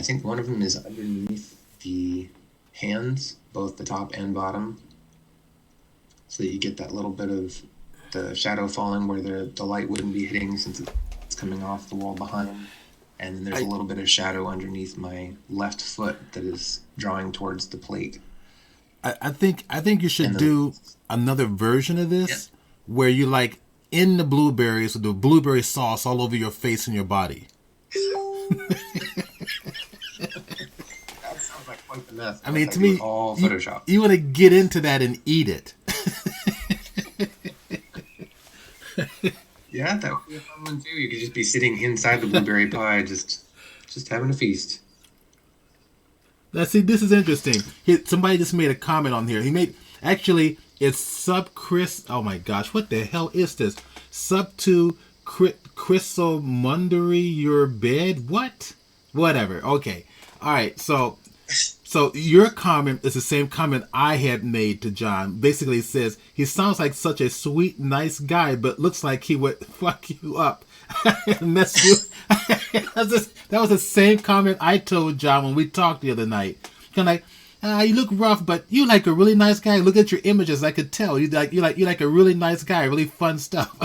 think one of them is underneath the hands, both the top and bottom, so that you get that little bit of the shadow falling where the light wouldn't be hitting since it's coming off the wall behind. And then there's a little bit of shadow underneath my left foot that is drawing towards the plate. I think you should do another version of this where you like in the blueberries with the blueberry sauce all over your face and your body. That sounds like quite the mess. I mean, to me, all Photoshop. You want to get into that and eat it. Yeah, that would be a fun one too. You could just be sitting inside the blueberry pie, just having a feast. Now, see, this is interesting. Somebody just made a comment on here. It's Sub Chris. Oh my gosh, what the hell is this? Sub to Chrisomundary your bed? What? Whatever. Okay. All right. So your comment is the same comment I had made to John. Basically, it says he sounds like such a sweet, nice guy, but looks like he would fuck you up and mess you. That was the same comment I told John when we talked the other night. Kind of like, you look rough, but you like a really nice guy. Look at your images, I could tell you like a really nice guy, really fun stuff.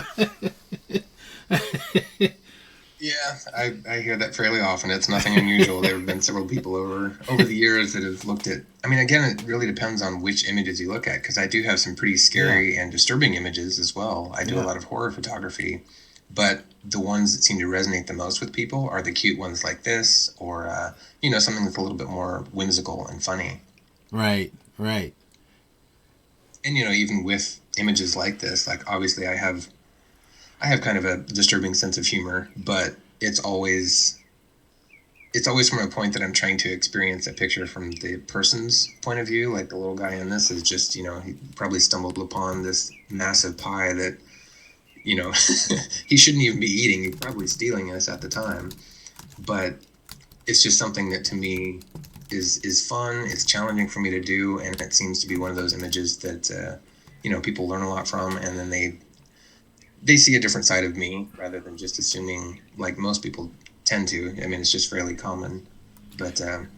Yeah, I hear that fairly often. It's nothing unusual. There have been several people over the years that have looked at... I mean, again, it really depends on which images you look at, because I do have some pretty scary and disturbing images as well. I do a lot of horror photography, but the ones that seem to resonate the most with people are the cute ones like this, or, something that's a little bit more whimsical and funny. Right. And, even with images like this, like, obviously I have kind of a disturbing sense of humor, but it's always from a point that I'm trying to experience a picture from the person's point of view. Like the little guy in this is just, he probably stumbled upon this massive pie that, he shouldn't even be eating. He's probably stealing us at the time. But it's just something that to me is fun. It's challenging for me to do. And it seems to be one of those images that, people learn a lot from, and then they see a different side of me rather than just assuming, like most people tend to. I mean, it's just fairly common. But I'm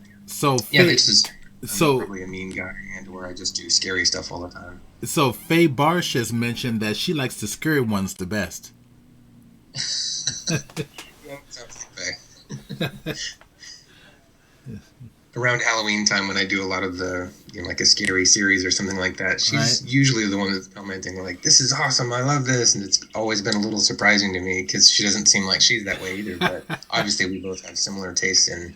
probably a mean guy, and where I just do scary stuff all the time. So Faye Barsh has mentioned that she likes the scary ones the best. Yeah, sounds like Faye. Around Halloween time, when I do a lot of the, like a scary series or something like that, she's usually the one that's commenting like, "This is awesome, I love this," and it's always been a little surprising to me because she doesn't seem like she's that way either. But obviously, we both have similar tastes in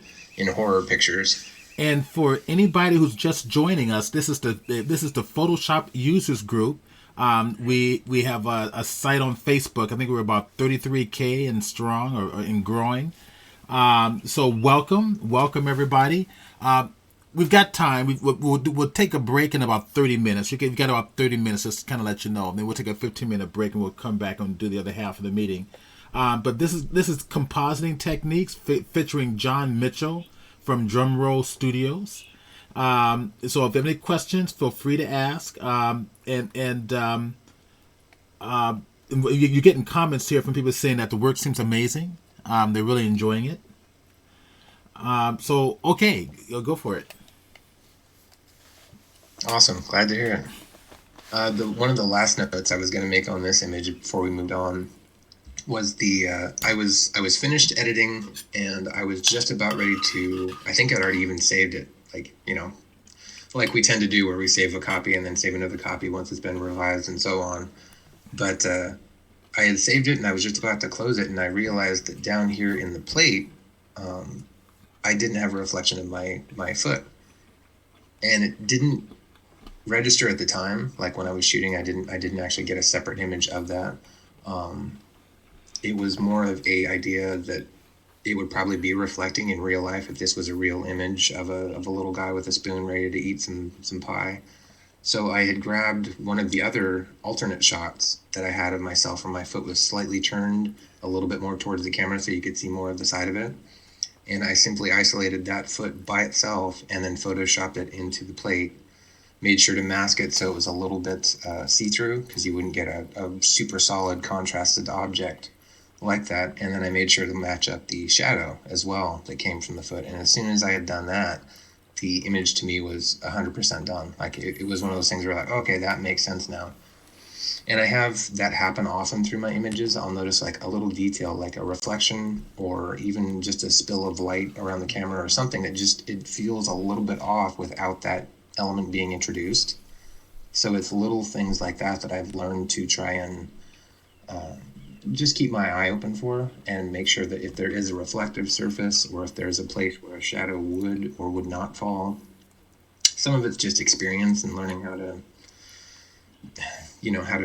horror pictures. And for anybody who's just joining us, this is the Photoshop users group. We have a site on Facebook. I think we're about 33K and strong or and growing. So welcome everybody. We've got time. We'll take a break in about 30 minutes. We've got about 30 minutes just to kind of let you know. Then we'll take a 15-minute break and we'll come back and do the other half of the meeting. But this is compositing techniques featuring John Mitchell from Drumroll Studios. So if you have any questions, feel free to ask. You're getting comments here from people saying that the work seems amazing. They're really enjoying it. So, okay, go for it. Awesome. Glad to hear it. One of the last notes I was going to make on this image before we moved on was the I was finished editing, and I was just about ready to. I think I'd already even saved it, like like we tend to do, where we save a copy and then save another copy once it's been revised and so on. But I had saved it, and I was just about to close it, and I realized that down here in the plate, um, I didn't have a reflection of my foot, and it didn't register at the time. Like when I was shooting, I didn't actually get a separate image of that. Um, it was more of a idea that it would probably be reflecting in real life if this was a real image of a little guy with a spoon ready to eat some pie. So I had grabbed one of the other alternate shots that I had of myself where my foot was slightly turned a little bit more towards the camera so you could see more of the side of it. And I simply isolated that foot by itself and then photoshopped it into the plate. Made sure to mask it so it was a little bit see-through, because you wouldn't get a super solid contrasted object like that. And then I made sure to match up the shadow as well that came from the foot. And as soon as I had done that, the image to me was 100% done. Like it was one of those things where like, okay, that makes sense now. And I have that happen often through my images. I'll notice like a little detail, like a reflection or even just a spill of light around the camera or something that just, it feels a little bit off without that element being introduced. So it's little things like that that I've learned to try and uh, just keep my eye open for, and make sure that if there is a reflective surface or if there's a place where a shadow would or would not fall, some of it's just experience and learning how to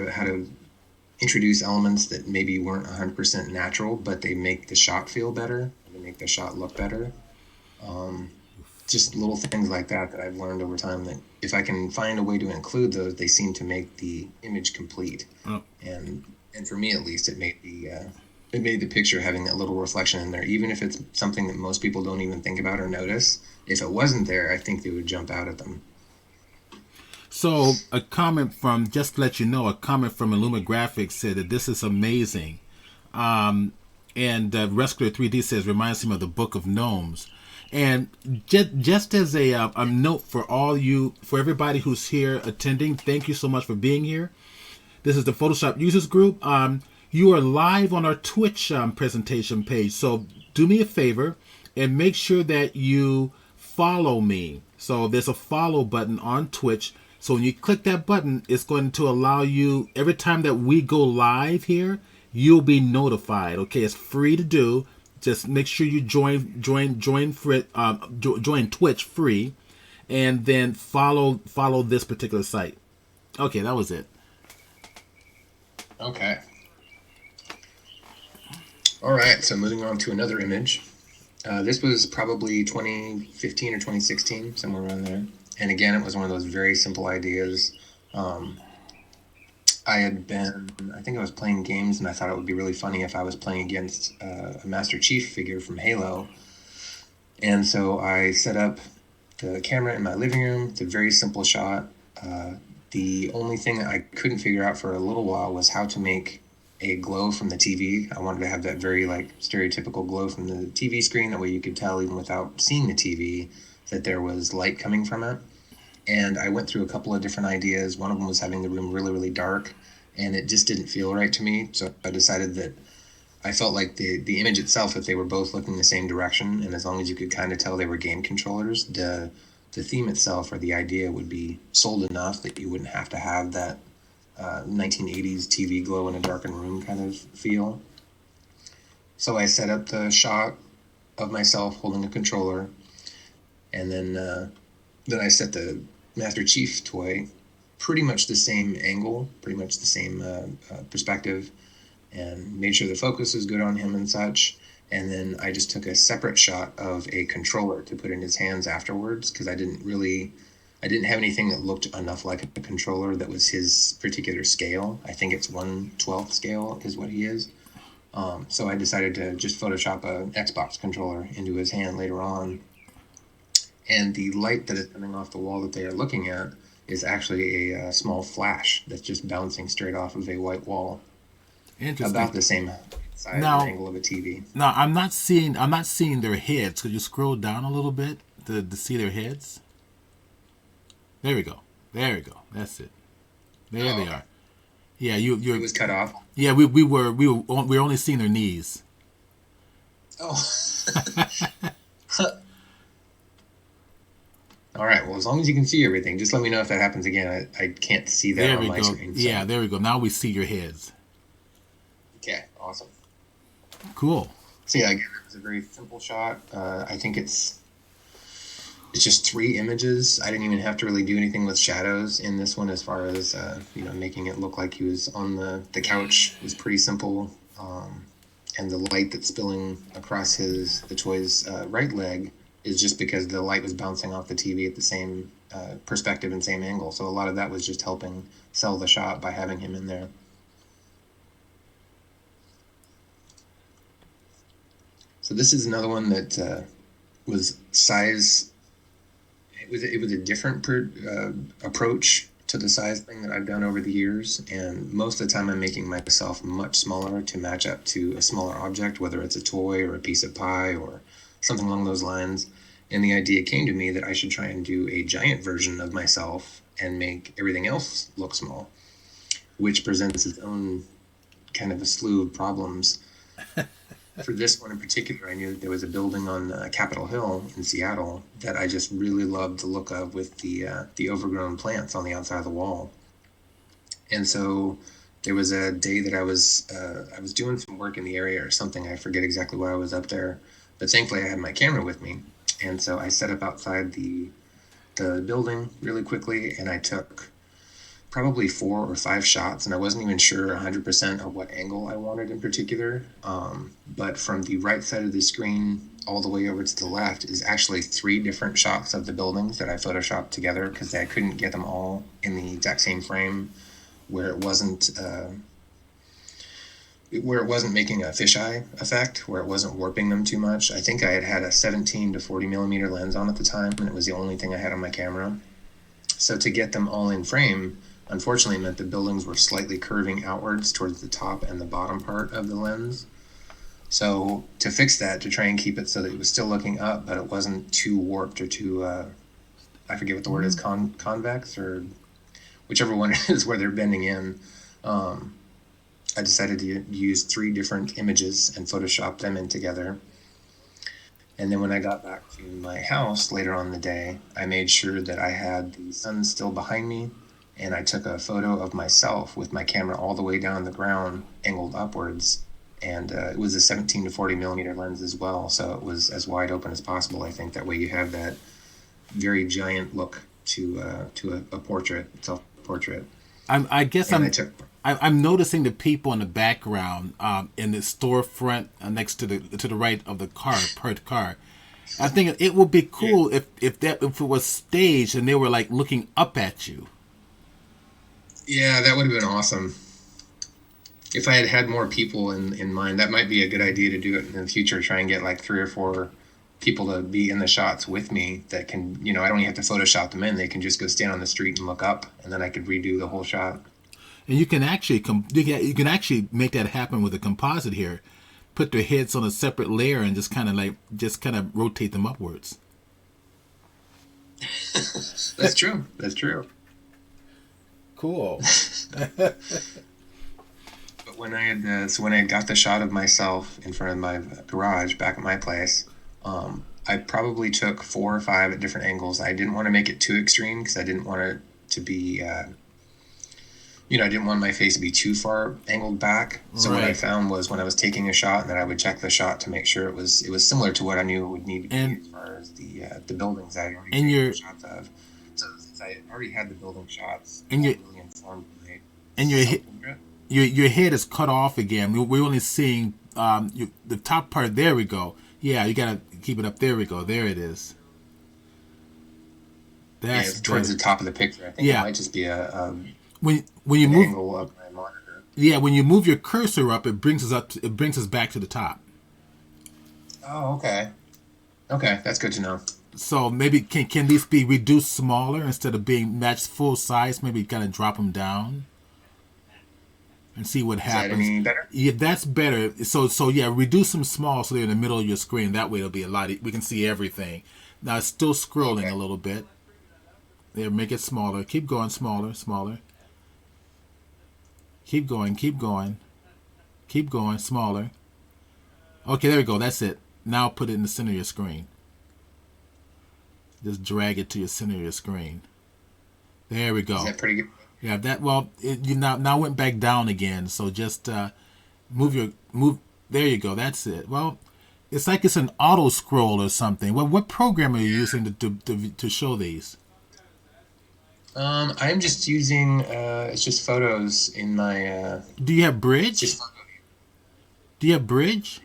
how to introduce elements that maybe weren't 100% natural, but they make the shot feel better, they make the shot look better. um, just little things like that I've learned over time, that if I can find a way to include those, they seem to make the image complete. Oh. And for me at least, it made the picture having that little reflection in there, even if it's something that most people don't even think about or notice. If it wasn't there, I think they would jump out at them. So a comment from, just to let you know, a comment from Illuma Graphics said that this is amazing. And Rescuer 3D says reminds him of the Book of Gnomes. And just as a note for for everybody who's here attending, thank you so much for being here. This is the Photoshop Users Group. You are live on our Twitch presentation page. So do me a favor and make sure that you follow me. So there's a follow button on Twitch. So when you click that button, it's going to allow you, every time that we go live here, you'll be notified. Okay, it's free to do. Just make sure you join Twitch free, and then follow this particular site. Okay, that was it. Okay. All right, so moving on to another image. This was probably 2015 or 2016, somewhere around there. And again, it was one of those very simple ideas. I think I was playing games, and I thought it would be really funny if I was playing against a Master Chief figure from Halo. And so I set up the camera in my living room. It's a very simple shot. The only thing I couldn't figure out for a little while was how to make a glow from the TV. I wanted to have that very like stereotypical glow from the TV screen. That way you could tell, even without seeing the TV, that there was light coming from it. And I went through a couple of different ideas. One of them was having the room really, really dark, and it just didn't feel right to me. So I decided that I felt like the image itself, if they were both looking the same direction, and as long as you could kind of tell they were game controllers, the theme itself or the idea would be sold enough that you wouldn't have to have that 1980s TV glow in a darkened room kind of feel. So I set up the shot of myself holding a controller, and then I set the Master Chief toy pretty much the same angle, pretty much the same perspective, and made sure the focus is good on him and such. And then I just took a separate shot of a controller to put in his hands afterwards, because I didn't have anything that looked enough like a controller that was his particular scale. I think it's 1/12 scale is what he is. So I decided to just Photoshop an Xbox controller into his hand later on. And the light that is coming off the wall that they are looking at is actually a small flash that's just bouncing straight off of a white wall. Interesting. About the same size and angle of a TV. Now I'm not seeing their heads. Could you scroll down a little bit to see their heads? There we go. That's it. There they are. Yeah, It was cut off. Yeah, we were only seeing their knees. Oh. All right. Well, as long as you can see everything, just let me know if that happens again. I can't see that There on we my go. screen. Yeah, So, there we go. Now we see your heads. okay, awesome. Cool. So yeah, again, it was a very simple shot. I think it's just three images. I didn't even have to really do anything with shadows in this one, as far as making it look like he was on the couch was pretty simple. And the light that's spilling across the toy's right leg is just because the light was bouncing off the TV at the same perspective and same angle. So a lot of that was just helping sell the shot by having him in there. So this is another one that was size. It was a different approach to the size thing that I've done over the years, and most of the time I'm making myself much smaller to match up to a smaller object, whether it's a toy or a piece of pie or something along those lines. And the idea came to me that I should try and do a giant version of myself and make everything else look small, which presents its own kind of a slew of problems. For this one in particular, I knew that there was a building on Capitol Hill in Seattle that I just really loved the look of, with the overgrown plants on the outside of the wall. And so there was a day that I was doing some work in the area or something. I forget exactly why I was up there, but thankfully I had my camera with me, and so I set up outside the building really quickly, and I took probably 4 or 5 shots, and I wasn't even sure 100% of what angle I wanted in particular. But from the right side of the screen all the way over to the left is actually 3 different shots of the buildings that I photoshopped together, because I couldn't get them all in the exact same frame where it wasn't making a fisheye effect, where it wasn't warping them too much. I think I had a 17 to 40 millimeter lens on at the time, and it was the only thing I had on my camera. So to get them all in frame, unfortunately, meant the buildings were slightly curving outwards towards the top and the bottom part of the lens. So to fix that, to try and keep it so that it was still looking up, but it wasn't too warped or too, I forget what the word is, convex, or whichever one it is where they're bending in. I decided to use 3 different images and Photoshop them in together. And then when I got back to my house later on in the day, I made sure that I had the sun still behind me, and I took a photo of myself with my camera all the way down the ground, angled upwards. And it was a 17 to 40 millimeter lens as well, so it was as wide open as possible. I think that way you have that very giant look to a portrait, self-portrait. I guess And I'm noticing the people in the background in the storefront next to the right of the car, parked car. I think it would be cool if it was staged and they were like looking up at you. Yeah, that would have been awesome. If I had had more people in mind, that might be a good idea to do it in the future. Try and get like 3 or 4 people to be in the shots with me that can, I don't even have to Photoshop them in. They can just go stand on the street and look up, and then I could redo the whole shot. And you can actually you can actually make that happen with a composite here. Put their heads on a separate layer and just kind of rotate them upwards. That's true. That's true. Cool. But when I had got the shot of myself in front of my garage back at my place, I probably took 4 or 5 at different angles. I didn't want to make it too extreme because I didn't want it to be, I didn't want my face to be too far angled back. So What I found was, when I was taking a shot, and then I would check the shot to make sure it was similar to what I knew it would need to be, as far as the buildings I already taken shots of. So since I already had the building shots, and really informed my your head is cut off again. We're only seeing the top part. There we go. Yeah, you gotta keep it up. There we go. There it is. That's towards the top of the picture. I think it might just be when you move angle of my monitor. Yeah, when you move your cursor up, it brings us up. It brings us back to the top. Oh, okay. Okay, that's good to know. So maybe can these be reduced smaller instead of being matched full size? Maybe kind of drop them down and see what happens. Is that any better? Yeah, that's better. So yeah, reduce them small so they're in the middle of your screen. That way it'll be a lot. We can see everything. Now it's still scrolling a little bit. There, make it smaller. Keep going, smaller. Keep going, keep going, keep going. Smaller. Okay, there we go. That's it. Now put it in the center of your screen. Just drag it to your center of your screen. There we go. Is that pretty good? Yeah, that well, you now went back down again. So just move. There you go. That's it. Well, it's like it's an auto scroll or something. What program are you using to show these? I'm just using it's just photos in my Do you have Bridge? Do you have Bridge?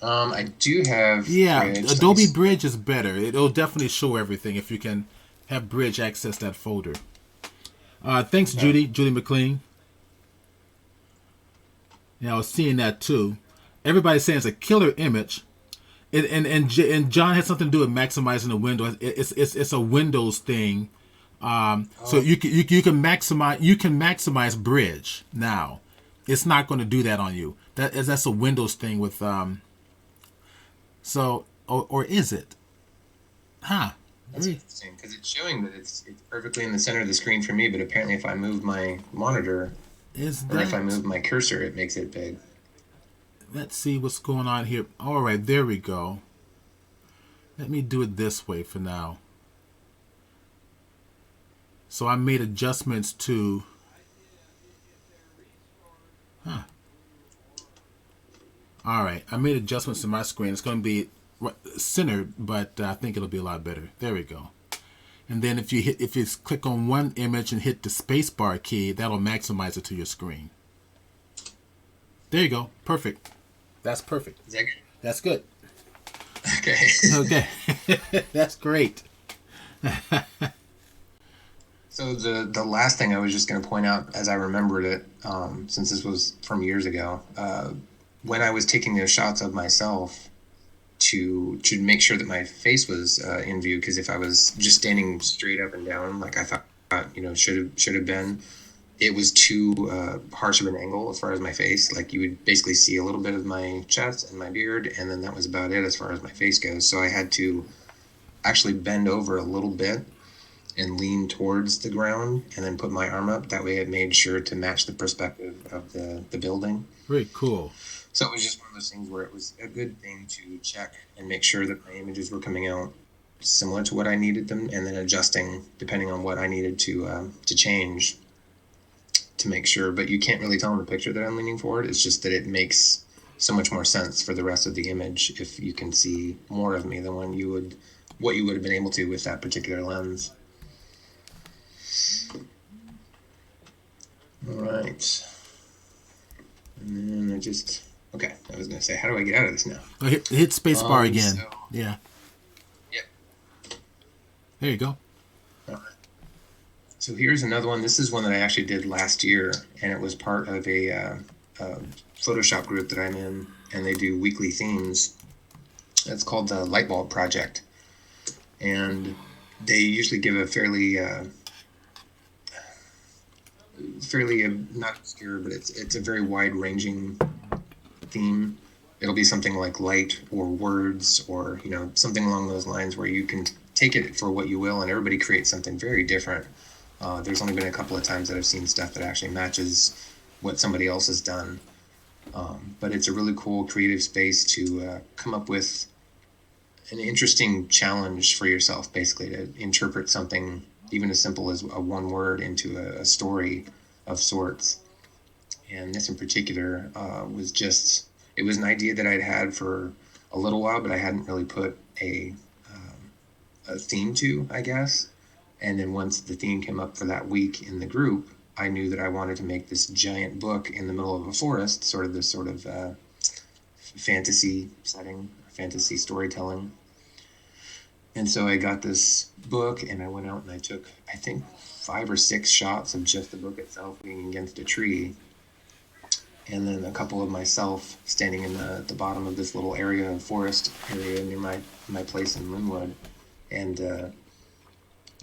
I do have Yeah, Bridge. Adobe Bridge is better. It'll definitely show everything if you can have Bridge access that folder. Thanks, Judy McLean. Yeah, I was seeing that too. Everybody's saying it's a killer image. And John had something to do with maximizing the window. It's a Windows thing. So you can maximize Bridge now. It's not going to do that on you. That's a Windows thing with So or is it? Huh? That's interesting because it's showing that it's perfectly in the center of the screen for me, but apparently if I move my monitor or if I move my cursor, it makes it big. Let's see what's going on here. All right, there we go. Let me do it this way for now. So I made adjustments to... All right, I made adjustments to my screen. It's going to be centered, but I think it'll be a lot better. There we go. And then if you click on one image and hit the spacebar key, that'll maximize it to your screen. There you go. Perfect. That's perfect. Is that good? That's good. Okay. Okay. That's great. So the last thing I was just going to point out as I remembered it, since this was from years ago, when I was taking those shots of myself to make sure that my face was in view, because if I was just standing straight up and down like I thought should have been, it was too harsh of an angle as far as my face. Like you would basically see a little bit of my chest and my beard, and then that was about it as far as my face goes. So I had to actually bend over a little bit and lean towards the ground and then put my arm up. That way it made sure to match the perspective of the building. Very cool. So it was just one of those things where it was a good thing to check and make sure that my images were coming out similar to what I needed them, and then adjusting depending on what I needed to change to make sure. But you can't really tell in the picture that I'm leaning forward. It's just that it makes so much more sense for the rest of the image if you can see more of me than what you would have been able to with that particular lens. All right. And then okay, I was going to say, how do I get out of this now? Hit space bar again. So, yeah. Yep. There you go. All right. So here's another one. This is one that I actually did last year, and it was part of a Photoshop group that I'm in, and they do weekly themes. It's called the Light Bulb Project. And they usually give a fairly not obscure, but it's a very wide-ranging theme. It'll be something like light or words or something along those lines where you can take it for what you will, and everybody creates something very different. There's only been a couple of times that I've seen stuff that actually matches what somebody else has done, but it's a really cool creative space to come up with an interesting challenge for yourself, basically to interpret something even as simple as a one word into a story of sorts. And this in particular it was an idea that I'd had for a little while, but I hadn't really put a theme to, I guess. And then once the theme came up for that week in the group, I knew that I wanted to make this giant book in the middle of a forest, sort of fantasy setting, fantasy storytelling. And so I got this book and I went out and I took, I think, 5 or 6 shots of just the book itself being against a tree. And then a couple of myself standing in the bottom of this little area of forest area near my place in Linwood. And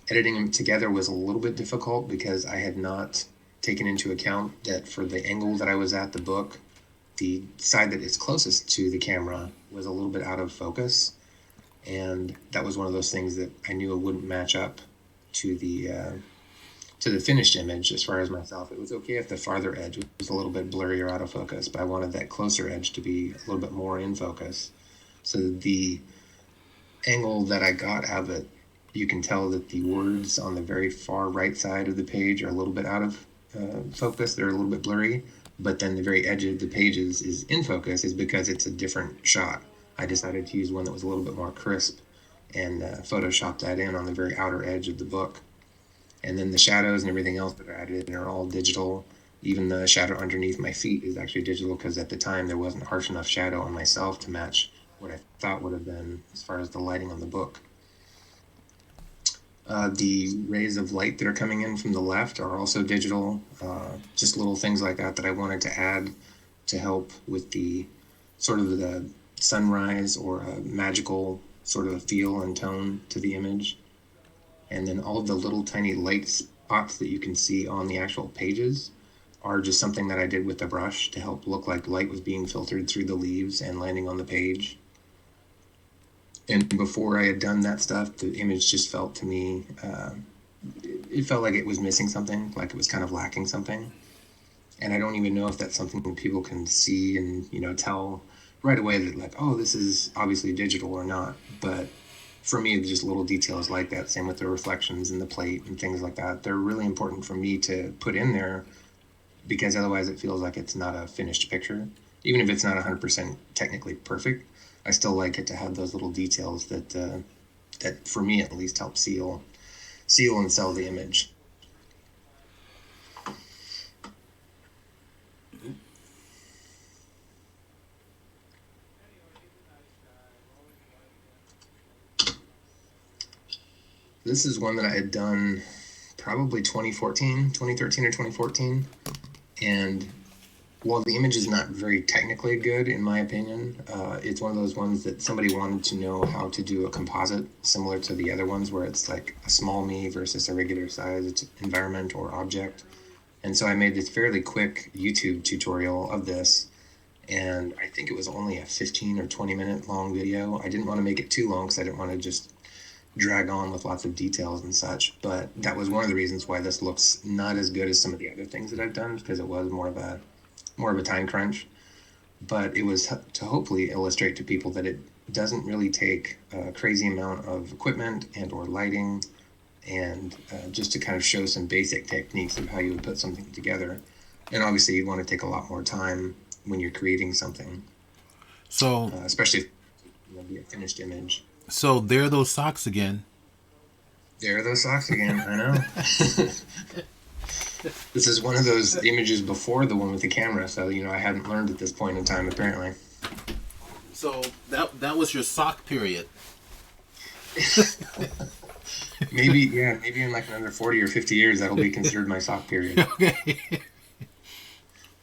editing them together was a little bit difficult because I had not taken into account that for the angle that I was at the book, the side that is closest to the camera was a little bit out of focus. And that was one of those things that I knew it wouldn't match up to the the finished image as far as myself. It was okay if the farther edge was a little bit blurry or out of focus, but I wanted that closer edge to be a little bit more in focus. So the angle that I got out of it, you can tell that the words on the very far right side of the page are a little bit out of focus. They're a little bit blurry, but then the very edge of the pages is in focus is because it's a different shot. I decided to use one that was a little bit more crisp and Photoshop that in on the very outer edge of the book. And then the shadows and everything else that are added in are all digital. Even the shadow underneath my feet is actually digital because at the time there wasn't harsh enough shadow on myself to match what I thought would have been as far as the lighting on the book. The rays of light that are coming in from the left are also digital. Just little things like that I wanted to add to help with the sort of the sunrise or a magical sort of feel and tone to the image. And then all of the little tiny light spots that you can see on the actual pages are just something that I did with the brush to help look like light was being filtered through the leaves and landing on the page. And before I had done that stuff, the image just felt to me, it felt like it was missing something, like it was kind of lacking something. And I don't even know if that's something that people can see and, tell right away that like, oh, this is obviously digital or not. But for me, just little details like that, same with the reflections in the plate and things like that, they're really important for me to put in there because otherwise it feels like it's not a finished picture. Even if it's not 100% technically perfect, I still like it to have those little details that for me at least help seal and sell the image. This is one that I had done probably 2013 or 2014. And while the image is not very technically good, in my opinion, it's one of those ones that somebody wanted to know how to do a composite similar to the other ones where it's like a small me versus a regular size environment or object. And so I made this fairly quick YouTube tutorial of this. And I think it was only a 15 or 20 minute long video. I didn't want to make it too long because I didn't want to just drag on with lots of details and such, but that was one of the reasons why this looks not as good as some of the other things that I've done because it was more of a time crunch. But it was to hopefully illustrate to people that it doesn't really take a crazy amount of equipment and or lighting, and just to kind of show some basic techniques of how you would put something together. And obviously you'd want to take a lot more time when you're creating something, So, especially if it'll be a finished image. so there are those socks again. There are those socks again. I know. This is one of those images before the one with the camera, so I hadn't learned at this point in time apparently. So that was your sock period. Maybe in like another 40 or 50 years that'll be considered my sock period. Okay.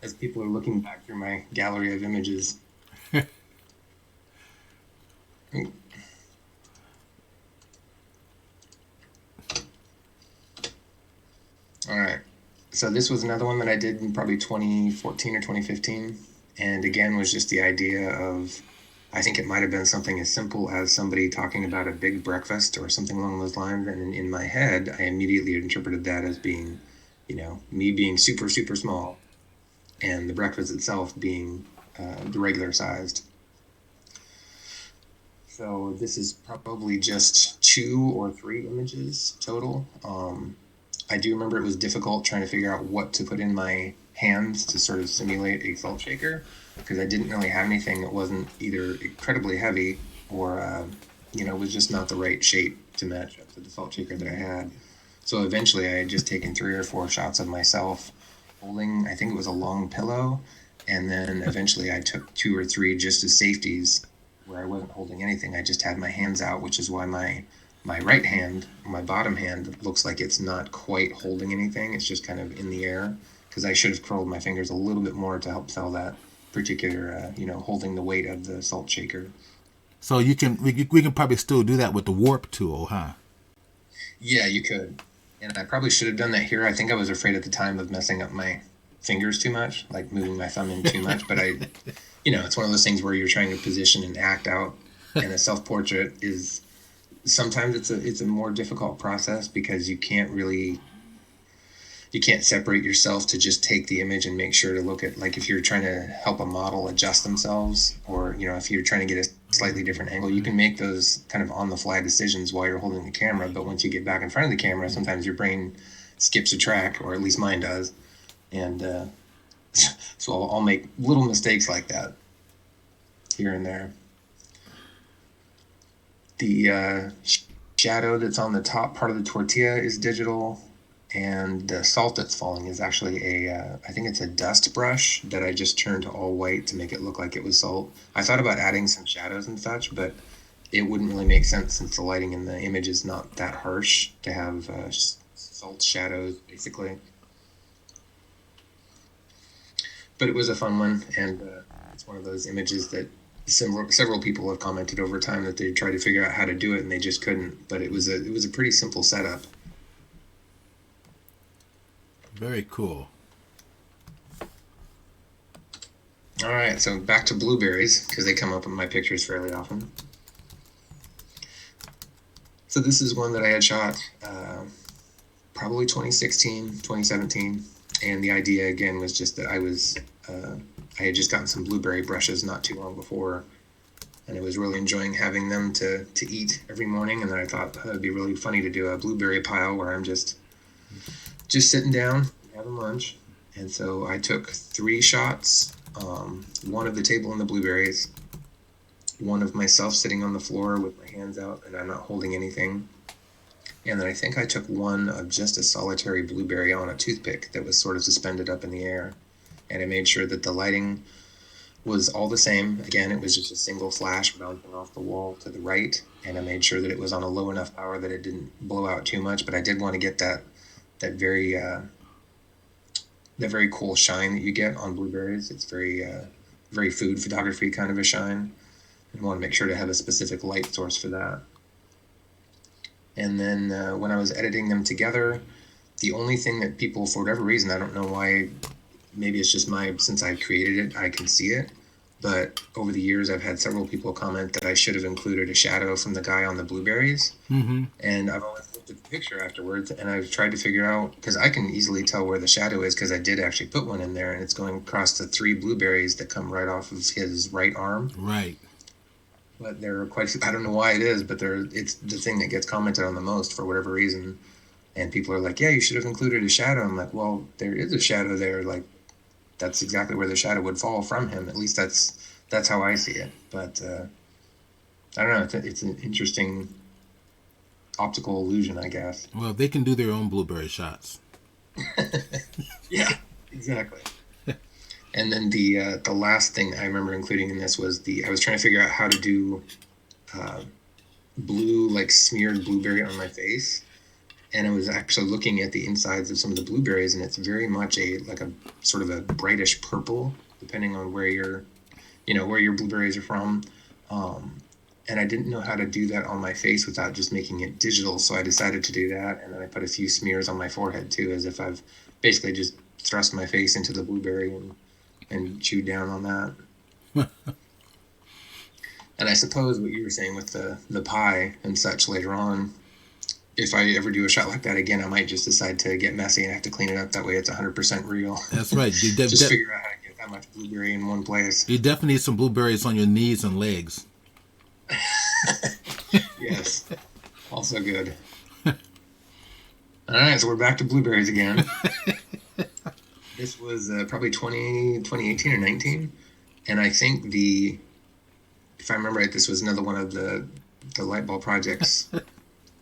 As people are looking back through my gallery of images. All right. So this was another one that I did in probably 2014 or 2015. And again, was just the idea of, I think it might have been something as simple as somebody talking about a big breakfast or something along those lines. And in my head, I immediately interpreted that as being, me being super, super small and the breakfast itself being the regular sized. So this is probably just 2 or 3 images total. I do remember it was difficult trying to figure out what to put in my hands to sort of simulate a salt shaker because I didn't really have anything that wasn't either incredibly heavy or, was just not the right shape to match up to the salt shaker that I had. So eventually I had just taken 3 or 4 shots of myself holding, I think it was a long pillow, and then eventually I took 2 or 3 just as safeties where I wasn't holding anything. I just had my hands out, which is why my right hand, my bottom hand, looks like it's not quite holding anything. It's just kind of in the air because I should have curled my fingers a little bit more to help sell that particular, holding the weight of the salt shaker. So we can probably still do that with the warp tool, huh? Yeah, you could. And I probably should have done that here. I think I was afraid at the time of messing up my fingers too much, like moving my thumb in too much. But it's one of those things where you're trying to position and act out, and a self-portrait is sometimes it's a more difficult process because you can't really you can't separate yourself to just take the image and make sure to look at, like, if you're trying to help a model adjust themselves, or, you know, if you're trying to get a slightly different angle, you can make those kind of on the fly decisions while you're holding the camera. But once you get back in front of the camera, sometimes your brain skips a track, or at least mine does. And so I'll make little mistakes like that here and there. The shadow that's on the top part of the tortilla is digital, and the salt that's falling is actually I think it's a dust brush that I just turned to all white to make it look like it was salt. I thought about adding some shadows and such, but it wouldn't really make sense since the lighting in the image is not that harsh to have salt shadows, basically. But it was a fun one, and it's one of those images that several people have commented over time that they tried to figure out how to do it and they just couldn't. But it was a pretty simple setup. Very cool. All right, so back to blueberries, because they come up in my pictures fairly often. So this is one that I had shot probably 2016, 2017. And the idea, again, was just that I had just gotten some blueberry brushes not too long before, and I was really enjoying having them to eat every morning. And then I thought that would be really funny to do a blueberry pile where I'm just sitting down, having lunch. And so I took 3 shots, one of the table and the blueberries, one of myself sitting on the floor with my hands out and I'm not holding anything. And then I think I took one of just a solitary blueberry on a toothpick that was sort of suspended up in the air. And I made sure that the lighting was all the same. Again, it was just a single flash bouncing off the wall to the right. And I made sure that it was on a low enough power that it didn't blow out too much. But I did want to get that very cool shine that you get on blueberries. It's very food photography kind of a shine. And I want to make sure to have a specific light source for that. And then when I was editing them together, the only thing that people, for whatever reason, I don't know why, maybe it's just since I created it, I can see it. But over the years, I've had several people comment that I should have included a shadow from the guy on the blueberries. Mm-hmm. And I've always looked at the picture afterwards, and I've tried to figure out, because I can easily tell where the shadow is, because I did actually put one in there, and it's going across the 3 blueberries that come right off of his right arm. Right. But there are quite a few, I don't know why it is, but it's the thing that gets commented on the most for whatever reason. And people are like, yeah, you should have included a shadow. I'm like, well, there is a shadow there. Like, that's exactly where the shadow would fall from him. At least that's how I see it. But I don't know. It's an interesting optical illusion, I guess. Well, they can do their own blueberry shots. Yeah, exactly. And then the last thing I remember including in this was I was trying to figure out how to do blue, like smeared blueberry on my face. And I was actually looking at the insides of some of the blueberries, and it's very much a sort of a brightish purple, depending on where your blueberries are from. And I didn't know how to do that on my face without just making it digital. So I decided to do that. And then I put a few smears on my forehead too, as if I've basically just thrust my face into the blueberry and chewed down on that. And I suppose what you were saying with the pie and such later on, if I ever do a shot like that again, I might just decide to get messy and have to clean it up. That way it's 100% real. That's right. Just figure out how to get that much blueberry in one place. You definitely need some blueberries on your knees and legs. Yes. Also good. All right, so we're back to blueberries again. This was probably 2018 or 19. And I think if I remember right, this was another one of the Lightbulb Project's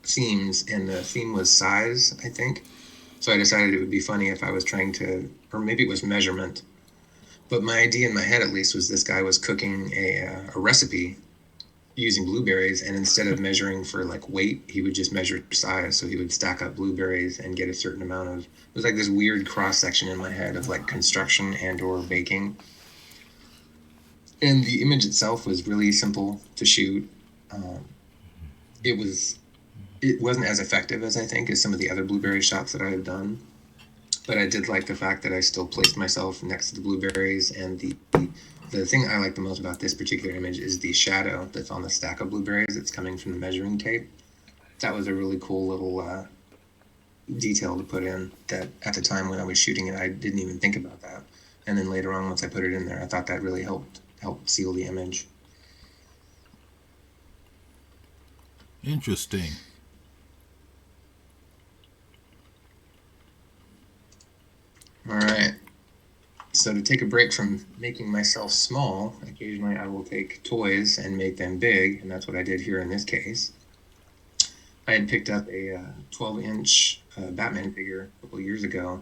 themes, and the theme was size, I think. So I decided it would be funny if I was trying to, or maybe it was measurement. But my idea in my head, at least, was this guy was cooking a recipe using blueberries, and instead of measuring for like weight, he would just measure size. So he would stack up blueberries and get a certain amount of, it was like this weird cross section in my head of like construction and or baking. And the image itself was really simple to shoot. It wasn't as effective as I think as some of the other blueberry shots that I have done. But I did like the fact that I still placed myself next to the blueberries, and the thing I like the most about this particular image is the shadow that's on the stack of blueberries that's coming from the measuring tape. That was a really cool little detail to put in that at the time when I was shooting it, I didn't even think about that. And then later on, once I put it in there, I thought that really helped seal the image. Interesting. All right. So to take a break from making myself small, occasionally I will take toys and make them big, and that's what I did here in this case. I had picked up a 12-inch Batman figure a couple years ago,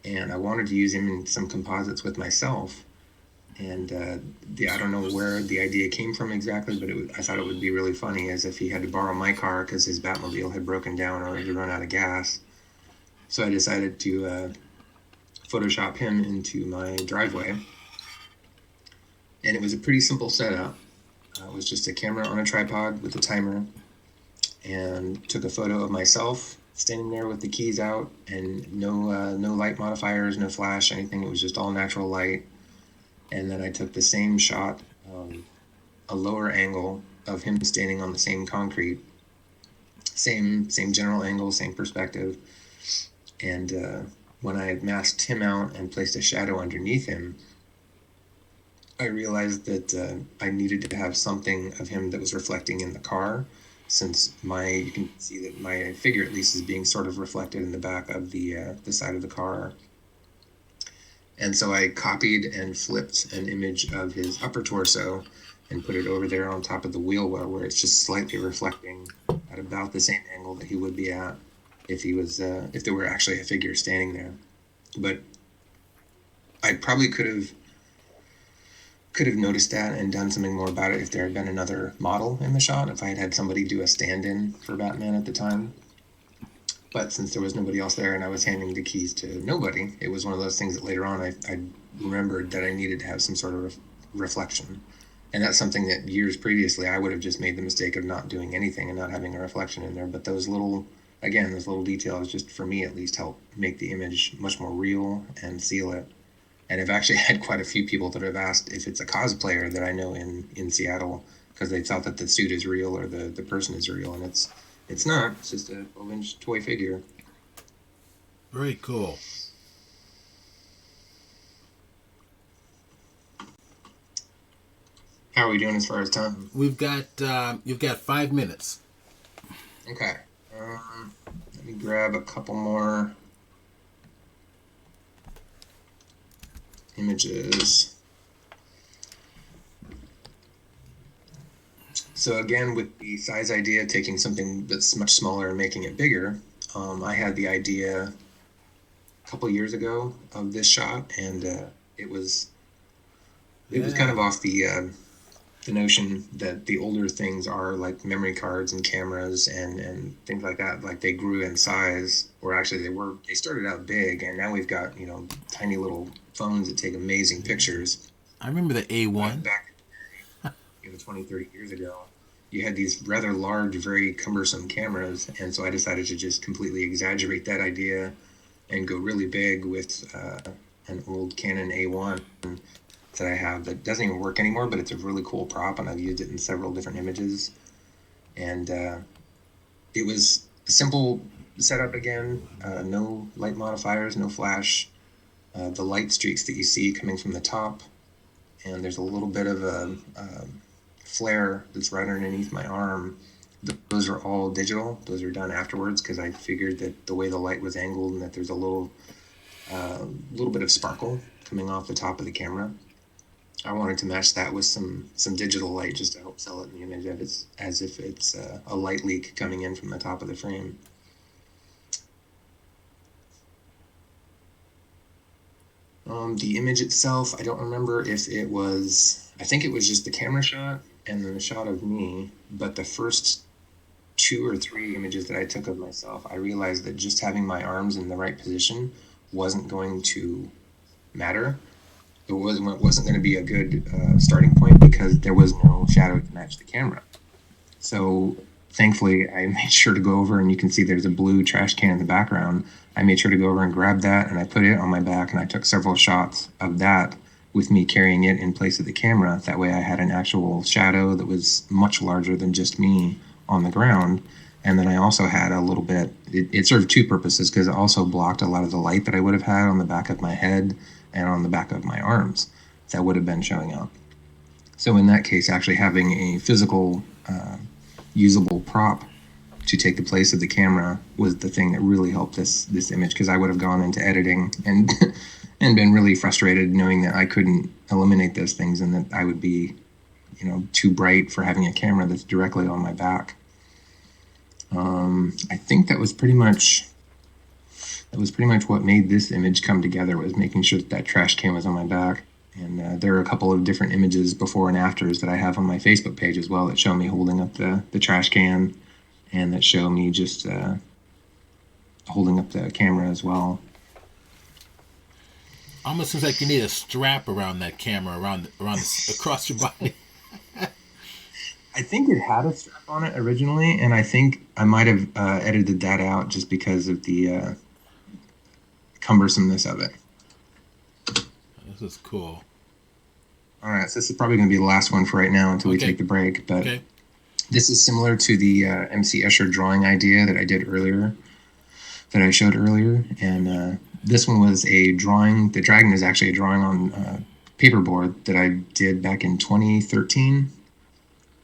and I wanted to use him in some composites with myself. And I don't know where the idea came from exactly, but I thought it would be really funny, as if he had to borrow my car because his Batmobile had broken down or had run out of gas. So I decided to Photoshop him into my driveway. And it was a pretty simple setup. It was just a camera on a tripod with a timer, and took a photo of myself standing there with the keys out, and no light modifiers, no flash, anything. It was just all natural light. And then I took the same shot, a lower angle of him standing on the same concrete, same general angle, same perspective. And when I had masked him out and placed a shadow underneath him, I realized that I needed to have something of him that was reflecting in the car, since you can see that my figure at least is being sort of reflected in the back of the side of the car. And so I copied and flipped an image of his upper torso and put it over there on top of the wheel well, where it's just slightly reflecting at about the same angle that he would be at if there were actually a figure standing there. But I probably could have noticed that and done something more about it if there had been another model in the shot, if I had had somebody do a stand-in for Batman at the time. But since there was nobody else there and I was handing the keys to nobody, it was one of those things that later on I remembered that I needed to have some sort of reflection. And that's something that years previously I would have just made the mistake of not doing anything and not having a reflection in there. But those little details, just for me at least, help make the image much more real and seal it. And I've actually had quite a few people that have asked if it's a cosplayer that I know in Seattle, because they thought that the suit is real or the person is real, and it's not. It's just a 12-inch toy figure. Very cool. How are we doing as far as time? You've got 5 minutes. Okay. Let me grab a couple more images. So again, with the size idea, taking something that's much smaller and making it bigger, I had the idea a couple years ago of this shot, and it was kind of off the notion that the older things are like memory cards and cameras and things like that, like they grew in size, or actually they started out big, and now we've got tiny little phones that take amazing pictures. I remember the A1 back 20, 30 years ago. You had these rather large, very cumbersome cameras, and so I decided to just completely exaggerate that idea and go really big with an old Canon A1 that I have that doesn't even work anymore, but it's a really cool prop, and I've used it in several different images. And it was a simple setup again, no light modifiers, no flash. The light streaks that you see coming from the top, and there's a little bit of a flare that's right underneath my arm. Those are all digital. Those are done afterwards because I figured that the way the light was angled and that there's a little bit of sparkle coming off the top of the camera, I wanted to match that with some digital light just to help sell it in the image as if it's a light leak coming in from the top of the frame. The image itself, I don't remember if it was, I think it was just the camera shot and then the shot of me, but the first 2 or 3 images that I took of myself, I realized that just having my arms in the right position wasn't going to matter. It wasn't going to be a good starting point because there was no shadow to match the camera. So thankfully, I made sure to go over, and you can see there's a blue trash can in the background. I made sure to go over and grab that, and I put it on my back, and I took several shots of that with me carrying it in place of the camera. That way I had an actual shadow that was much larger than just me on the ground. And then I also had a little bit, it served two purposes because it also blocked a lot of the light that I would have had on the back of my head and on the back of my arms that would have been showing up. So in that case, actually having a physical, usable prop to take the place of the camera was the thing that really helped this image, because I would have gone into editing and and been really frustrated knowing that I couldn't eliminate those things and that I would be, too bright for having a camera that's directly on my back. I think that was pretty much what made this image come together, was making sure that trash can was on my back. And there are a couple of different images before and afters that I have on my Facebook page as well that show me holding up the trash can, and that show me just holding up the camera as well. Almost seems like you need a strap around that camera, across your body. I think it had a strap on it originally, and I think I might have edited that out just because of the cumbersomeness of it. This is cool. All right, so this is probably going to be the last one for right now until we take the break. But this is similar to the MC Escher drawing idea that I did earlier, that I showed earlier. And this one was a drawing. The dragon is actually a drawing on paperboard that I did back in 2013.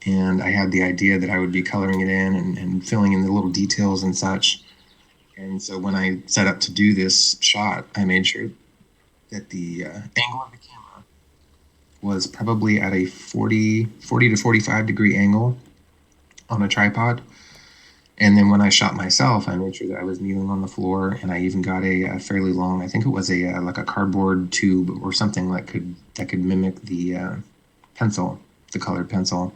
And I had the idea that I would be coloring it in and filling in the little details and such. And so when I set up to do this shot, I made sure that the angle of the camera was probably at a 40 to 45 degree angle on a tripod. And then when I shot myself, I made sure that I was kneeling on the floor, and I even got a fairly long, I think it was like a cardboard tube or something that could mimic the pencil, the colored pencil.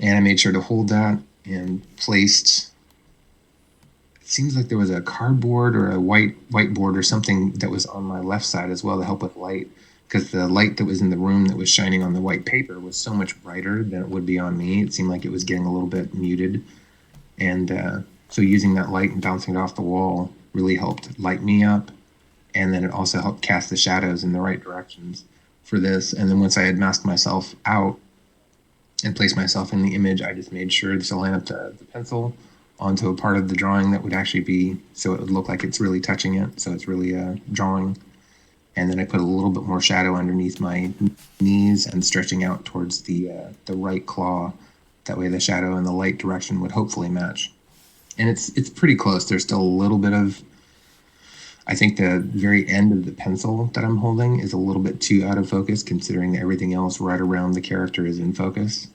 And I made sure to hold that and placed, it seems like there was a cardboard or a whiteboard or something that was on my left side as well to help with light, because the light that was in the room that was shining on the white paper was so much brighter than it would be on me. It seemed like it was getting a little bit muted. And so using that light and bouncing it off the wall really helped light me up. And then it also helped cast the shadows in the right directions for this. And then once I had masked myself out and placed myself in the image, I just made sure to line up the pencil onto a part of the drawing that would actually be, so it would look like it's really touching it. So it's really drawing. And then I put a little bit more shadow underneath my knees and stretching out towards the right claw. That way the shadow and the light direction would hopefully match. And it's pretty close. There's still a little bit of, I think the very end of the pencil that I'm holding is a little bit too out of focus, considering that everything else right around the character is in focus.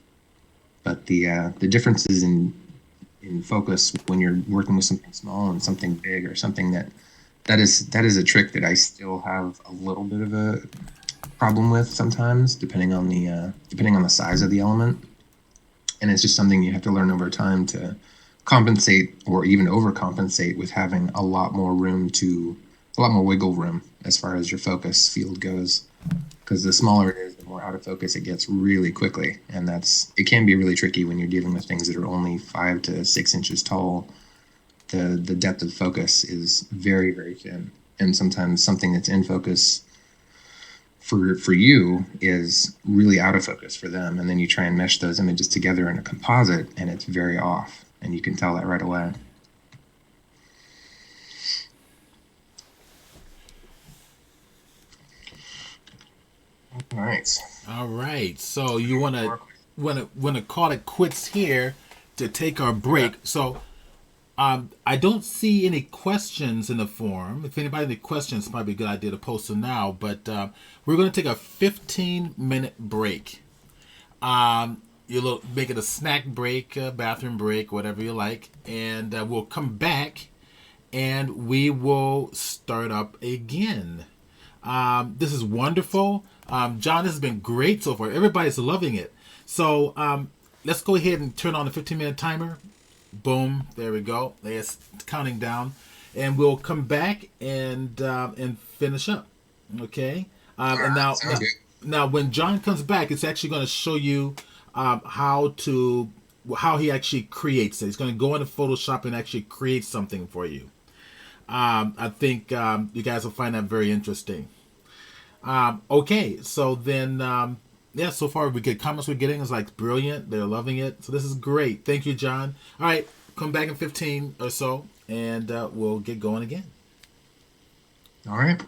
But the differences in focus when you're working with something small and something big, or something that is a trick that I still have a little bit of a problem with sometimes, depending on the size of the element. And it's just something you have to learn over time to compensate or even overcompensate with having a lot more wiggle room as far as your focus field goes. Because the smaller it is, the more out of focus it gets really quickly. And it can be really tricky when you're dealing with things that are only 5 to 6 inches tall. The depth of focus is very, very thin. And sometimes something that's in focus for you is really out of focus for them. And then you try and mesh those images together in a composite, and it's very off. And you can tell that right away. All right. So you wanna call it quits here to take our break. So I don't see any questions in the forum. If anybody has any questions, it might be a good idea to post them now. But we're going to take a 15-minute break. You'll make it a snack break, a bathroom break, whatever you like. And we'll come back and we will start up again. This is wonderful. John, this has been great so far. Everybody's loving it. So let's go ahead and turn on the 15-minute timer. Boom. There we go. It's counting down. And we'll come back and finish up. Okay? And now, when John comes back, it's actually going to show you how he actually creates it. He's going to go into Photoshop and actually create something for you. I think you guys will find that very interesting. Okay, so then yeah, so far we get comments we're getting is like brilliant. They're loving it. So this is great. Thank you, John. All right, come back in 15 or so, and we'll get going again. All right.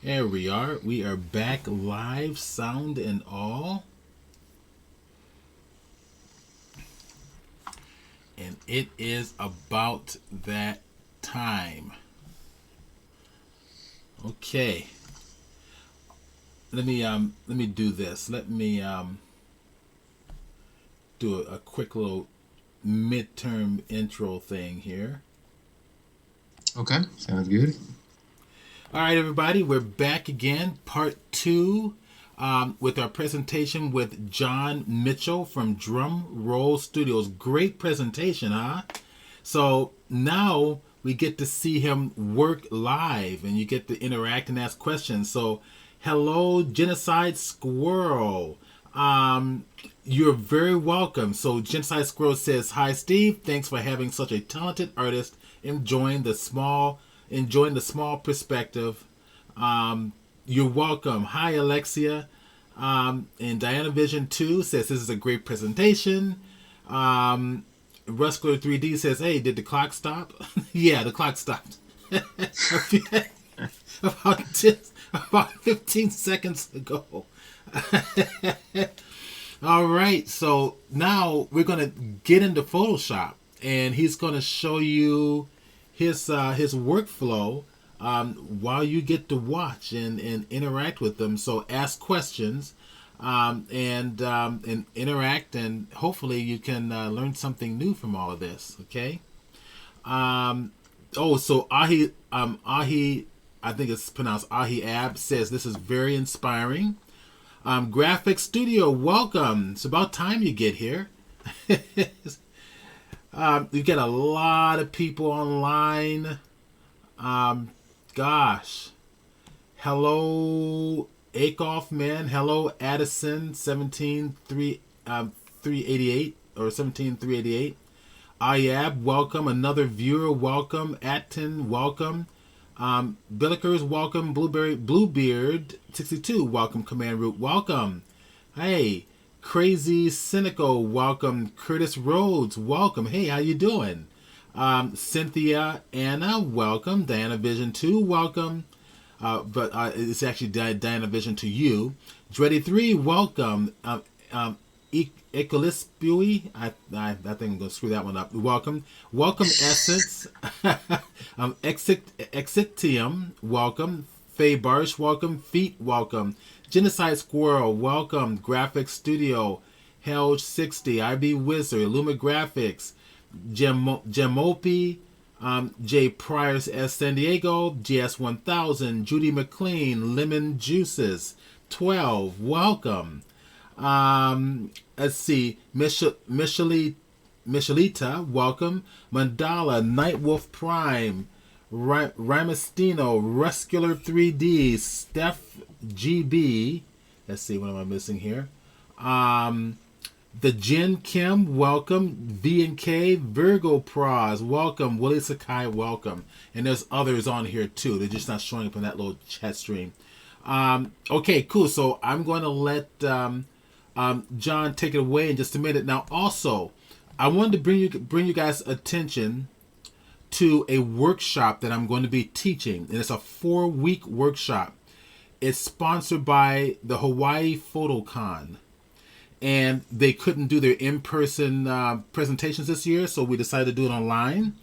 There we are. We are back live, sound and all. And it is about that time. Okay. Let me do this. Let me do a quick little midterm intro thing here. Okay, sounds good. All right, everybody, we're back again, part 2, with our presentation with John Mitchell from Drum Roll Studios. Great presentation, huh? So now we get to see him work live, and you get to interact and ask questions. So, hello, Genocide Squirrel. You're very welcome. So, Genocide Squirrel says, "Hi, Steve. Thanks for having such a talented artist enjoying the small perspective. You're welcome. Hi, Alexia." And Diana Vision 2 says, "This is a great presentation." Ruscular 3D says, "Hey, did the clock stop?" Yeah, the clock stopped. about 15 seconds ago. All right, so now we're going to get into Photoshop, and he's going to show you his workflow while you get to watch and interact with them. So ask questions and interact, and hopefully you can learn something new from all of this. Okay. So Ahi, I think it's pronounced Ahi Ab, says this is very inspiring. Graphic Studio, welcome. It's about time you get here. You get a lot of people online. Gosh. Hello, Akoff, man. Hello, Addison, 17388 or 17388. Ayab, welcome. Another viewer, welcome. Atten, welcome. Billikers, welcome. Bluebeard 62, welcome. Command Root, welcome. Hey, Crazy Cynical, welcome. Curtis Rhodes, welcome. Hey, how you doing? Cynthia Anna, welcome. Diana Vision 2, welcome. But it's actually Diana Vision to you. Dreddy 3, welcome. Equilispui, I think I'm going to screw that one up. Welcome. Welcome, Essence. Exitium, welcome. Faye Barsh, welcome. Feet, welcome. Genocide Squirrel, welcome. Graphic Studio, Helge 60, IB Wizard, Luma Graphics, Gemopi, J. Priors S. San Diego, GS 1000, Judy McLean, Lemon Juices, 12, welcome. Let's see, Michelita, welcome. Mandala, Nightwolf Prime, Ramastino, Ruscular 3D, Steph GB. Let's see, what am I missing here? The Jin Kim, welcome. V and K, Virgo Praz, welcome. Willie Sakai, welcome. And there's others on here too. They're just not showing up in that little chat stream. Okay, cool. So I'm going to let John take it away in just a minute. Now, also, I wanted to bring you guys attention to a workshop that I'm going to be teaching, and it's a 4-week workshop. It's sponsored by the Hawaii PhotoCon, and they couldn't do their in-person presentations this year, so we decided to do it online.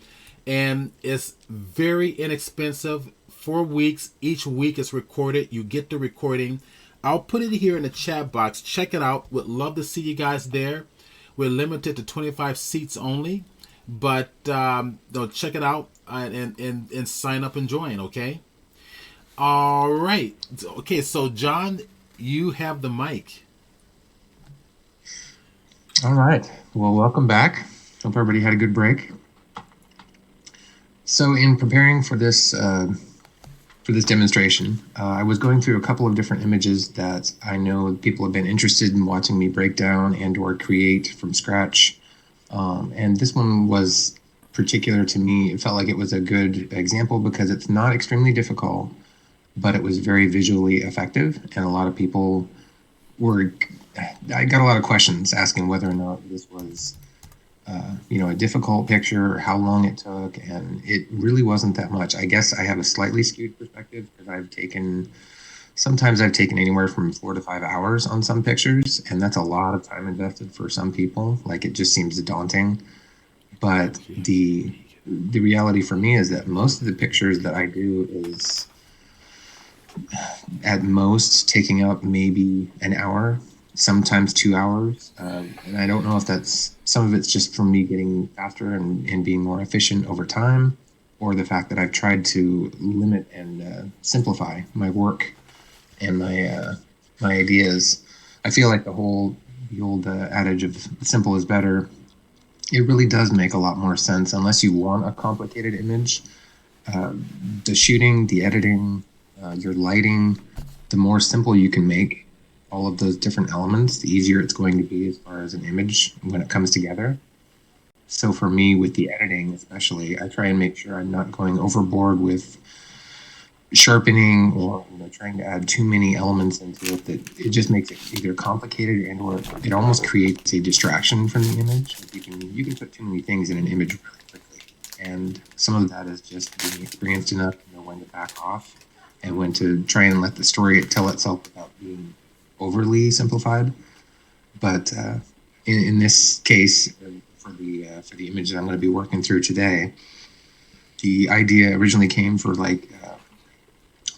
And it's very inexpensive. 4 weeks. Each week is recorded. You get the recording. I'll put it here in the chat box. Check it out. Would love to see you guys there. We're limited to 25 seats only, but check it out and sign up and join. Okay. All right. Okay. So John, you have the mic. All right. Well, welcome back. Hope everybody had a good break. So, in preparing for this demonstration, I was going through a couple of different images that I know people have been interested in watching me break down and or create from scratch. And this one was particular to me. It felt like it was a good example because it's not extremely difficult, but it was very visually effective. And a lot of people I got a lot of questions asking whether or not this was a difficult picture or how long it took, and it really wasn't that much. I guess I have a slightly skewed perspective because sometimes I've taken anywhere from 4 to 5 hours on some pictures, and that's a lot of time invested for some people. Like, it just seems daunting. But the reality for me is that most of the pictures that I do is at most taking up maybe an hour, sometimes 2 hours. And I don't know if some of it's just from me getting faster and being more efficient over time, or the fact that I've tried to limit and simplify my work and my ideas. I feel like the old adage of simple is better. It really does make a lot more sense unless you want a complicated image. The shooting, the editing, your lighting, the more simple you can make all of those different elements, the easier it's going to be as far as an image when it comes together. So for me, with the editing especially, I try and make sure I'm not going overboard with sharpening or trying to add too many elements into it that it just makes it either complicated and or it almost creates a distraction from the image. You can put too many things in an image really quickly, and some of that is just being experienced enough to know when to back off and when to try and let the story tell itself without being overly simplified. But in this case, for the image that I'm going to be working through today, the idea originally came for like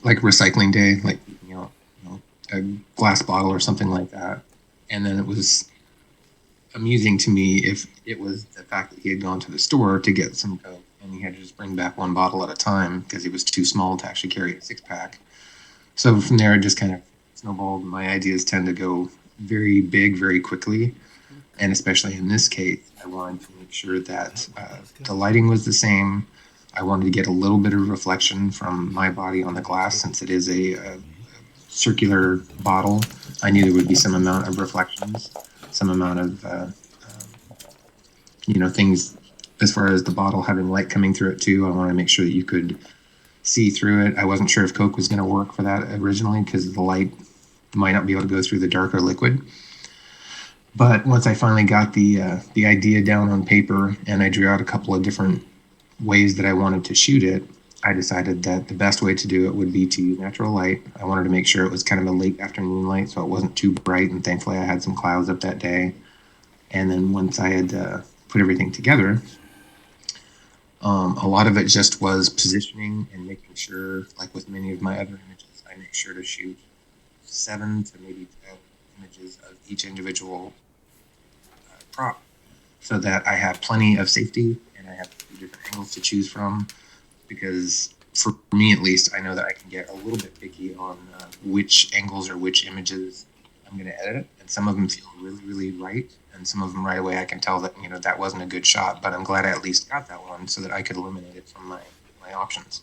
recycling day, like a glass bottle or something like that. And then it was amusing to me if it was the fact that he had gone to the store to get some Coke and he had to just bring back one bottle at a time because he was too small to actually carry a 6-pack. So from there, it just kind of snowballed. My ideas tend to go very big, very quickly. And especially in this case, I wanted to make sure that the lighting was the same. I wanted to get a little bit of reflection from my body on the glass since it is a circular bottle. I knew there would be some amount of reflections, some amount of, things as far as the bottle having light coming through it too. I wanted to make sure that you could see through it. I wasn't sure if Coke was going to work for that originally because the light might not be able to go through the darker liquid. But once I finally got the idea down on paper and I drew out a couple of different ways that I wanted to shoot it, I decided that the best way to do it would be to use natural light. I wanted to make sure it was kind of a late afternoon light so it wasn't too bright, and thankfully I had some clouds up that day. And then once I had put everything together, a lot of it just was positioning and making sure, like with many of my other images, I make sure to shoot 7 to maybe 10 images of each individual prop so that I have plenty of safety and I have different angles to choose from, because for me at least, I know that I can get a little bit picky on which angles or which images I'm going to edit, and some of them feel really, really right, and some of them right away I can tell that that wasn't a good shot, but I'm glad I at least got that one so that I could eliminate it from my options.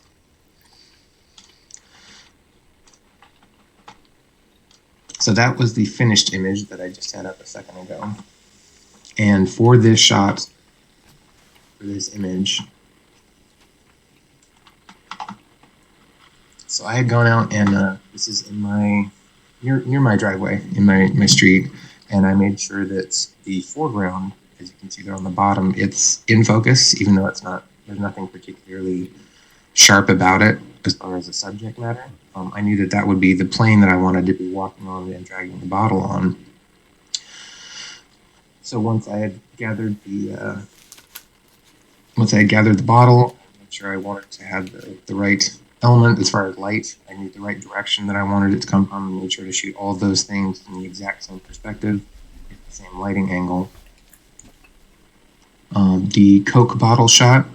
So that was the finished image that I just had up a second ago. And for this shot, for this image, so I had gone out and this is in near my driveway, in my street, and I made sure that the foreground, as you can see there on the bottom, it's in focus, even though there's nothing particularly sharp about it as far as the subject matter. I knew that would be the plane that I wanted to be walking on and dragging the bottle on. So once I had gathered the bottle, I made sure I wanted to have the right element as far as light. I knew the right direction that I wanted it to come from, and made sure to shoot all of those things from the exact same perspective, the same lighting angle. The Coke bottle shot,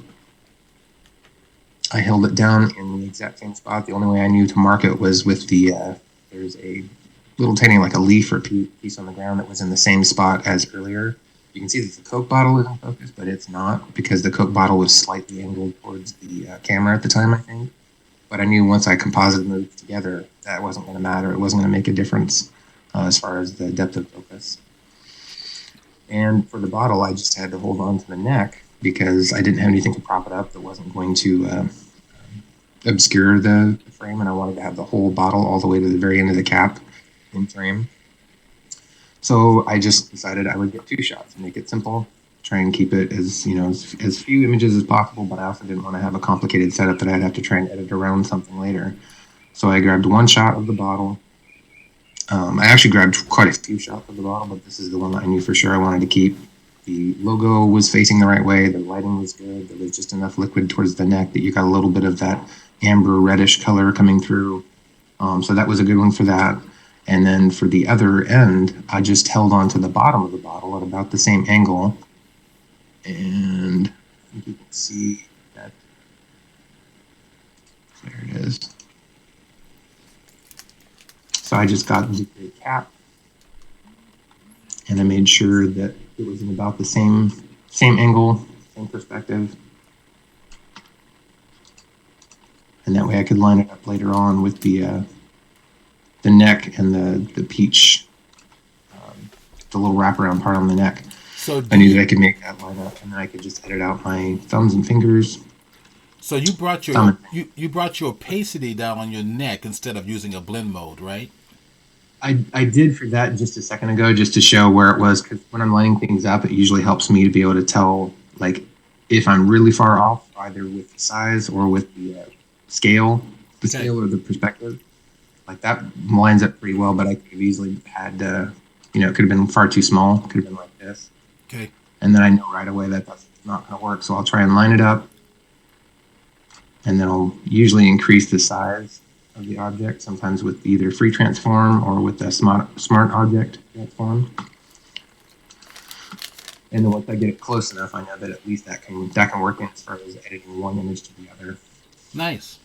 I held it down in the exact same spot. The only way I knew to mark it was with there's a little tiny, like a leaf or piece on the ground that was in the same spot as earlier. You can see that the Coke bottle is in focus, but it's not, because the Coke bottle was slightly angled towards the camera at the time, I think. But I knew once I composited them together, that wasn't going to matter. It wasn't going to make a difference as far as the depth of focus. And for the bottle, I just had to hold on to the neck because I didn't have anything to prop it up that wasn't going to obscure the frame, and I wanted to have the whole bottle all the way to the very end of the cap in frame. So I just decided I would get 2 shots and make it simple. try and keep it as, as few images as possible, but I also didn't want to have a complicated setup that I'd have to try and edit around something later. So I grabbed one shot of the bottle. I actually grabbed quite a few shots of the bottle, but this is the one that I knew for sure I wanted to keep. The logo was facing the right way. The lighting was good. There was just enough liquid towards the neck that you got a little bit of that amber reddish color coming through. So that was a good one for that. And then for the other end, I just held on to the bottom of the bottle at about the same angle. And I think you can see that. There it is. So I just got the cap, and I made sure that it was in about the same angle, same perspective. And that way I could line it up later on with the neck and the peach, the little wraparound part on the neck. So I knew that I could make that line up, and then I could just edit out my thumbs and fingers. So you brought your you brought your opacity down on your neck instead of using a blend mode, right? I did for that just a second ago, just to show where it was, because when I'm lining things up, it usually helps me to be able to tell, like, if I'm really far off, either with the size or with the scale, scale or the perspective. Like, that lines up pretty well, but I could have easily had, it could have been far too small. It could have been like this. Okay. And then I know right away that that's not going to work, so I'll try and line it up, and then I'll usually increase the size of the object, sometimes with either free transform or with the smart object transform. And then once I get it close enough, I know that at least that can work in as far as editing one image to the other. Nice.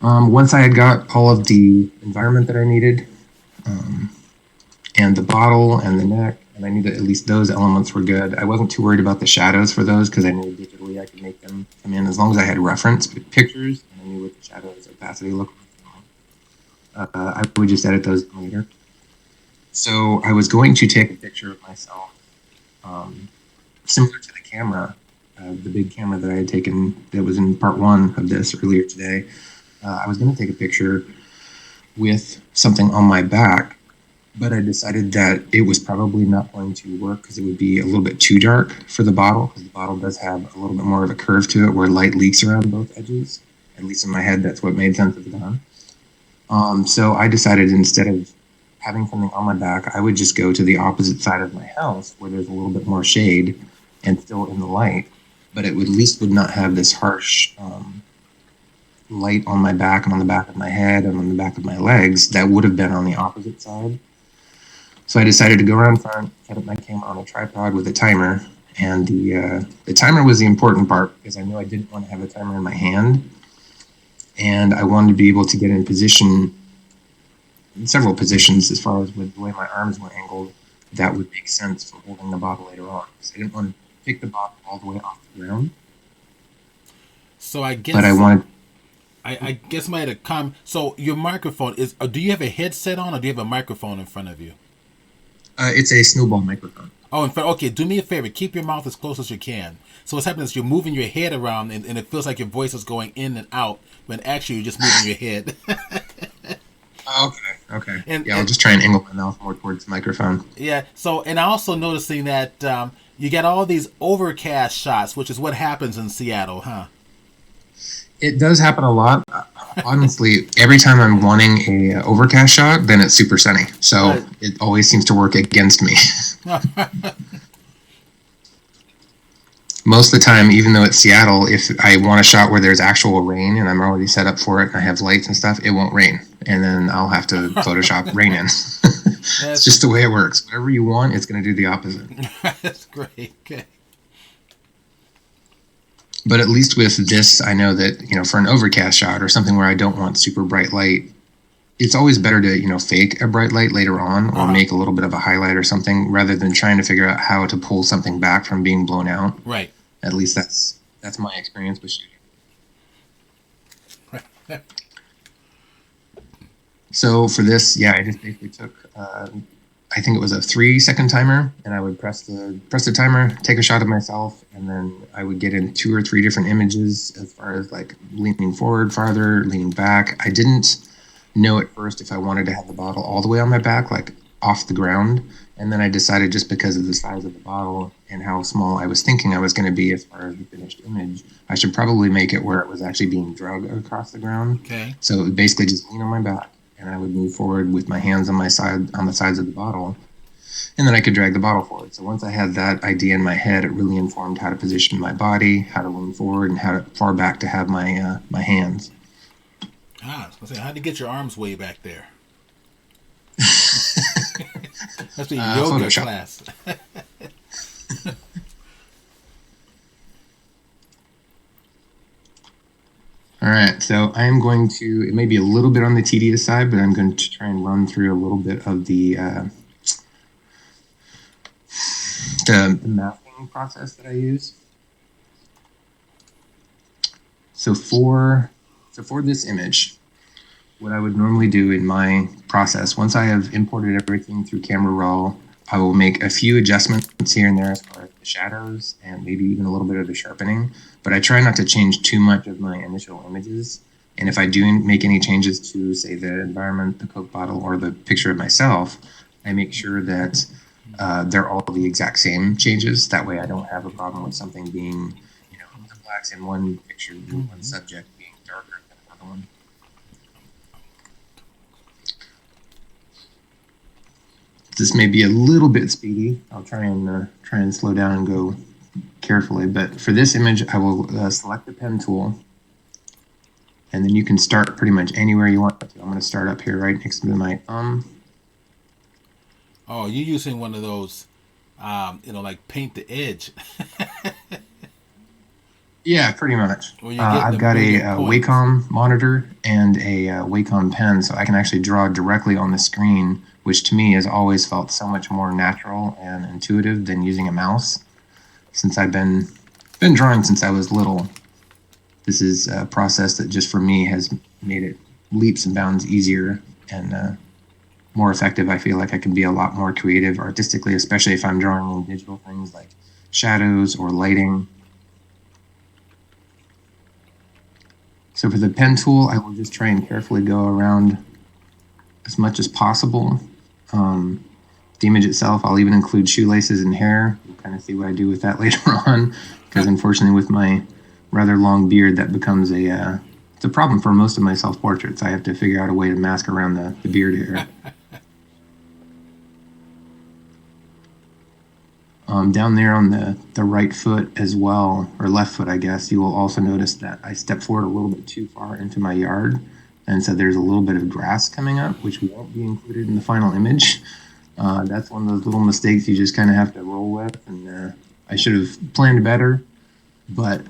Once I had got all of the environment that I needed, and the bottle and the neck, and I knew that at least those elements were good. I wasn't too worried about the shadows for those, because I knew digitally I could make them come in as long as I had reference pictures and I knew what the shadows opacity looked like. I would just edit those later. So I was going to take a picture of myself, similar to the camera, the big camera that I had taken that was in part one of this earlier today. I was going to take a picture with something on my back, but I decided that it was probably not going to work because it would be a little bit too dark for the bottle, because the bottle does have a little bit more of a curve to it where light leaks around both edges. At least in my head, that's what made sense at the time. So I decided, instead of having something on my back, I would just go to the opposite side of my house where there's a little bit more shade and still in the light, but it would, at least would not have this harsh light on my back and on the back of my head and on the back of my legs that would have been on the opposite side. So I decided to go around front, set up my camera on a tripod with a timer, and the timer was the important part, because I knew I didn't want to have a timer in my hand, and I wanted to be able to get in position, in several positions, as far as with the way my arms were angled, that would make sense for holding the bottle later on. So I didn't want to pick the bottle all the way off the ground. So I guess, but I wanted. I guess I had a comment. So your microphone is. Do you have a headset on, or do you have a microphone in front of you? It's a snowball microphone. Oh, in fact, okay. Do me a favor. Keep your mouth as close as you can. So what's happening is you're moving your head around, and it feels like your voice is going in and out, when actually you're just moving your head. Okay. I'll just try and angle my mouth more towards the microphone. Yeah. So, and I also noticing that you got all these overcast shots, which is what happens in Seattle, huh? It does happen a lot. Honestly, every time I'm wanting a overcast shot, then it's super sunny. So it always seems to work against me. Most of the time, even though it's Seattle, if I want a shot where there's actual rain and I'm already set up for it and I have lights and stuff, it won't rain. And then I'll have to Photoshop rain in. It's just the way it works. Whatever you want, it's going to do the opposite. That's great. Okay. But at least with this, I know that, for an overcast shot or something where I don't want super bright light, it's always better to, fake a bright light later on, or make a little bit of a highlight or something, rather than trying to figure out how to pull something back from being blown out. Right. At least that's my experience with shooting. So for this, I just basically took, I think it was a 3-second timer, and I would press the timer, take a shot of myself, and then I would get in 2 or 3 different images as far as like leaning forward farther, leaning back. I didn't know at first if I wanted to have the bottle all the way on my back, like off the ground. And then I decided, just because of the size of the bottle and how small I was thinking I was going to be as far as the finished image, I should probably make it where it was actually being drug across the ground. Okay. So it would basically just lean on my back, and I would move forward with my hands on the sides of the bottle, and then I could drag the bottle forward. So once I had that idea in my head, it really informed how to position my body, how to lean forward, and how far back to have my my hands. I was gonna say, how'd you get your arms way back there? That's a yoga Photoshop class. All right, so I am going to, it may be a little bit on the tedious side, but I'm going to try and run through a little bit of the masking process that I use. So for this image, what I would normally do in my process, once I have imported everything through Camera Raw, I will make a few adjustments here and there as far as the shadows and maybe even a little bit of the sharpening, but I try not to change too much of my initial images. And if I do make any changes to, say, the environment, the Coke bottle, or the picture of myself, I make sure that they're all the exact same changes. That way I don't have a problem with something being, the blacks in one picture, one subject being darker than another one. This may be a little bit speedy. I'll try and slow down and go carefully. But for this image, I will select the pen tool, and then you can start pretty much anywhere you want to. I'm going to start up here right next to my thumb. Oh, you're using one of those, like paint the edge. Yeah, pretty much. I've the got a brilliant points. Wacom monitor and a Wacom pen, so I can actually draw directly on the screen, which to me has always felt so much more natural and intuitive than using a mouse. Since I've been drawing since I was little, this is a process that just for me has made it leaps and bounds easier and more effective. I feel like I can be a lot more creative artistically, especially if I'm drawing on digital things like shadows or lighting. So for the pen tool, I will just try and carefully go around as much as possible. The image itself, I'll even include shoelaces and hair. You'll kind of see what I do with that later on, because unfortunately with my rather long beard, that becomes it's a problem for most of my self-portraits. I have to figure out a way to mask around the beard hair. Down there on the right foot as well, or left foot, I guess, you will also notice that I stepped forward a little bit too far into my yard, and so there's a little bit of grass coming up, which won't be included in the final image. That's one of those little mistakes you just kind of have to roll with, and I should have planned better, but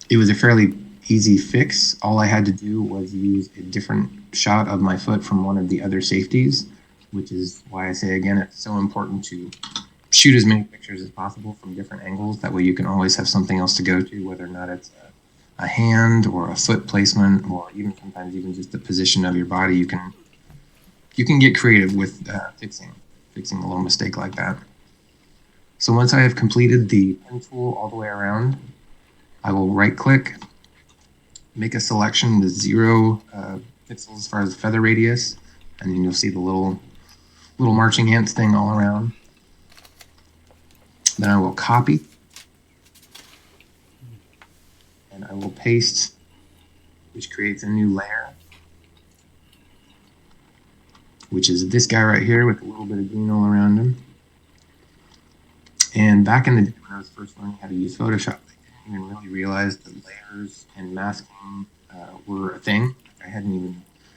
it was a fairly easy fix. All I had to do was use a different shot of my foot from one of the other safeties, which is why I say, again, it's so important to shoot as many pictures as possible from different angles. That way you can always have something else to go to, whether or not it's a hand or a foot placement, or even sometimes even just the position of your body. You can get creative with fixing a little mistake like that. So once I have completed the pen tool all the way around, I will right click, make a selection with 0 pixels as far as feather radius, and then you'll see the little marching ants thing all around. Then I will copy, and I will paste, which creates a new layer, which is this guy right here with a little bit of green all around him. And back in the day when I was first learning how to use Photoshop, I didn't even really realize that layers and masking were a thing.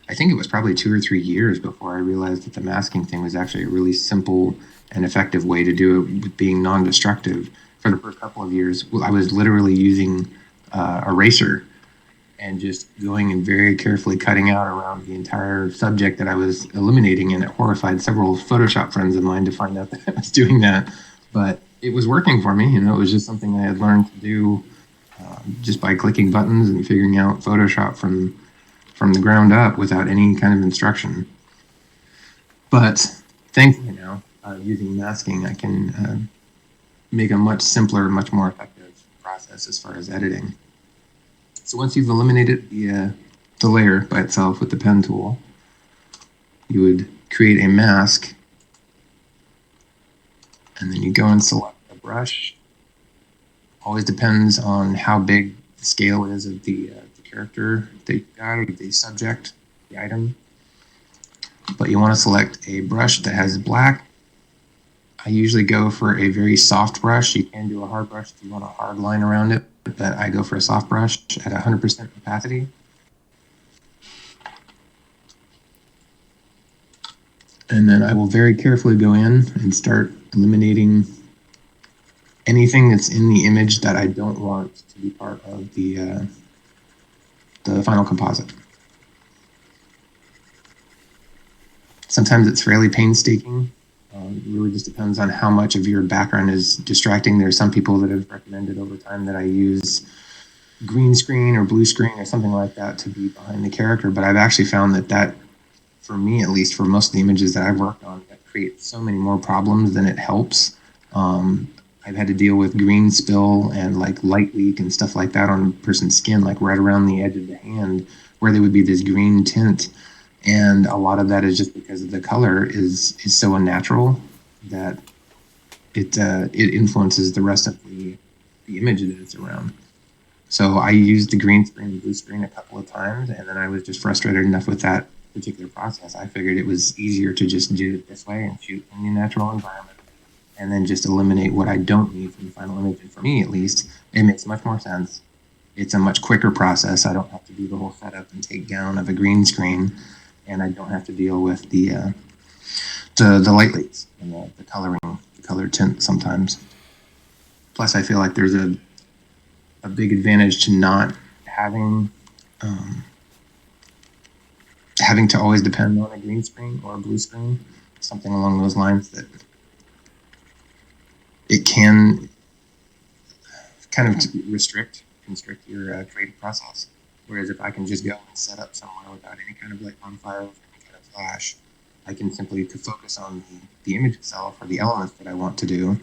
I think it was probably 2 or 3 years before I realized that the masking thing was actually a really simple and effective way to do it with being non-destructive. For the first couple of years, I was literally using eraser and just going and very carefully cutting out around the entire subject that I was eliminating, and it horrified several Photoshop friends of mine to find out that I was doing that. But it was working for me. It was just something I had learned to do just by clicking buttons and figuring out Photoshop from the ground up without any kind of instruction. But thankfully now, using masking, I can make a much simpler, much more effective process as far as editing. So once you've eliminated the layer by itself with the pen tool, you would create a mask And then you go and select a brush. Always depends on how big the scale is of the character that you got, or the subject, the item. But you want to select a brush that has black. I usually go for a very soft brush. You can do a hard brush if you want a hard line around it, but I go for a soft brush at 100% opacity. And then I will very carefully go in and start eliminating anything that's in the image that I don't want to be part of the final composite. Sometimes it's fairly painstaking. It really just depends on how much of your background is distracting. There are some people that have recommended over time that I use green screen or blue screen or something like that to be behind the character, but I've actually found that for me, at least for most of the images that I've worked on, that creates so many more problems than it helps. I've had to deal with green spill and like light leak and stuff like that on a person's skin, like right around the edge of the hand, where there would be this green tint. And a lot of that is just because of the color is so unnatural that it influences the rest of the image that it's around. So I used the green screen and blue screen a couple of times, and then I was just frustrated enough with that particular process. I figured it was easier to just do it this way and shoot in the natural environment, and then just eliminate what I don't need from the final image. And for me, at least, it makes much more sense. It's a much quicker process. I don't have to do the whole setup and take down of a green screen, and I don't have to deal with the light leaks and the coloring, the color tint sometimes. Plus, I feel like there's a big advantage to not having to always depend on a green screen or a blue screen, something along those lines, that it can kind of constrict your creative process. Whereas if I can just go and set up somewhere without any kind of light modifier or any kind of flash, I can simply focus on the image itself or the elements that I want to do,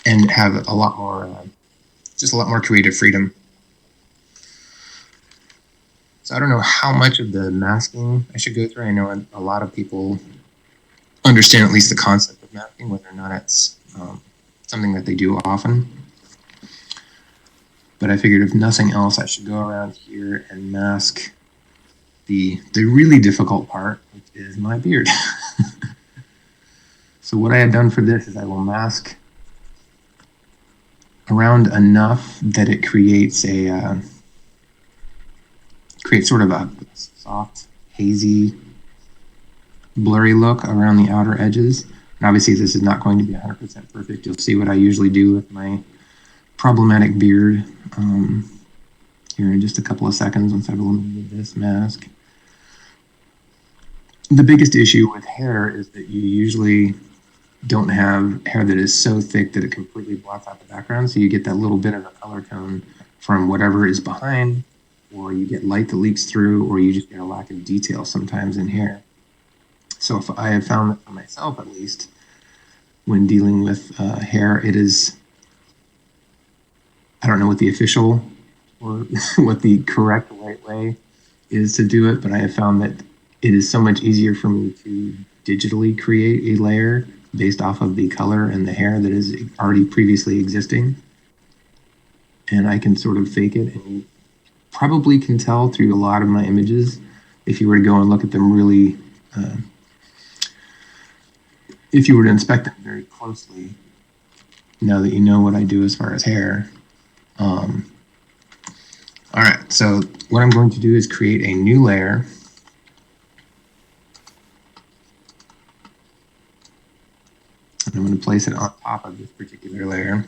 and have a lot more creative freedom. So I don't know how much of the masking I should go through. I know a lot of people understand at least the concept of masking, whether or not it's something that they do often. But I figured if nothing else, I should go around here and mask the really difficult part, which is my beard. So what I have done for this is I will mask around enough that it creates sort of a soft, hazy, blurry look around the outer edges. And obviously this is not going to be 100% perfect. You'll see what I usually do with my problematic beard here in just a couple of seconds once I've eliminated this mask. The biggest issue with hair is that you usually don't have hair that is so thick that it completely blocks out the background, so you get that little bit of a color tone from whatever is behind, or you get light that leaks through, or you just get a lack of detail sometimes in hair. So if I have found that for myself, at least, when dealing with hair, it is, I don't know what the official or what the correct right way is to do it, but I have found that it is so much easier for me to digitally create a layer based off of the color and the hair that is already previously existing. And I can sort of fake it, and you probably can tell through a lot of my images if you were to go and look at them really, if you were to inspect them very closely, now that you know what I do as far as hair. All right, so what I'm going to do is create a new layer. And I'm going to place it on top of this particular layer.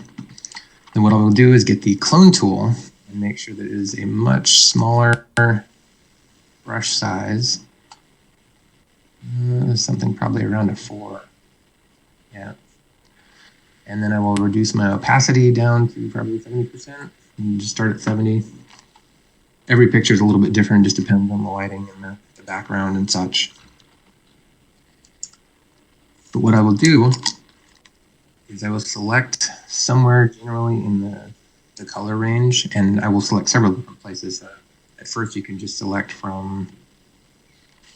Then what I will do is get the clone tool and make sure that it is a much smaller brush size. Something probably around a 4. Yeah. And then I will reduce my opacity down to probably 70% and just start at 70. Every picture is a little bit different, just depends on the lighting and the background and such. But what I will do is I will select somewhere generally in the color range, and I will select several different places. At first you can just select from,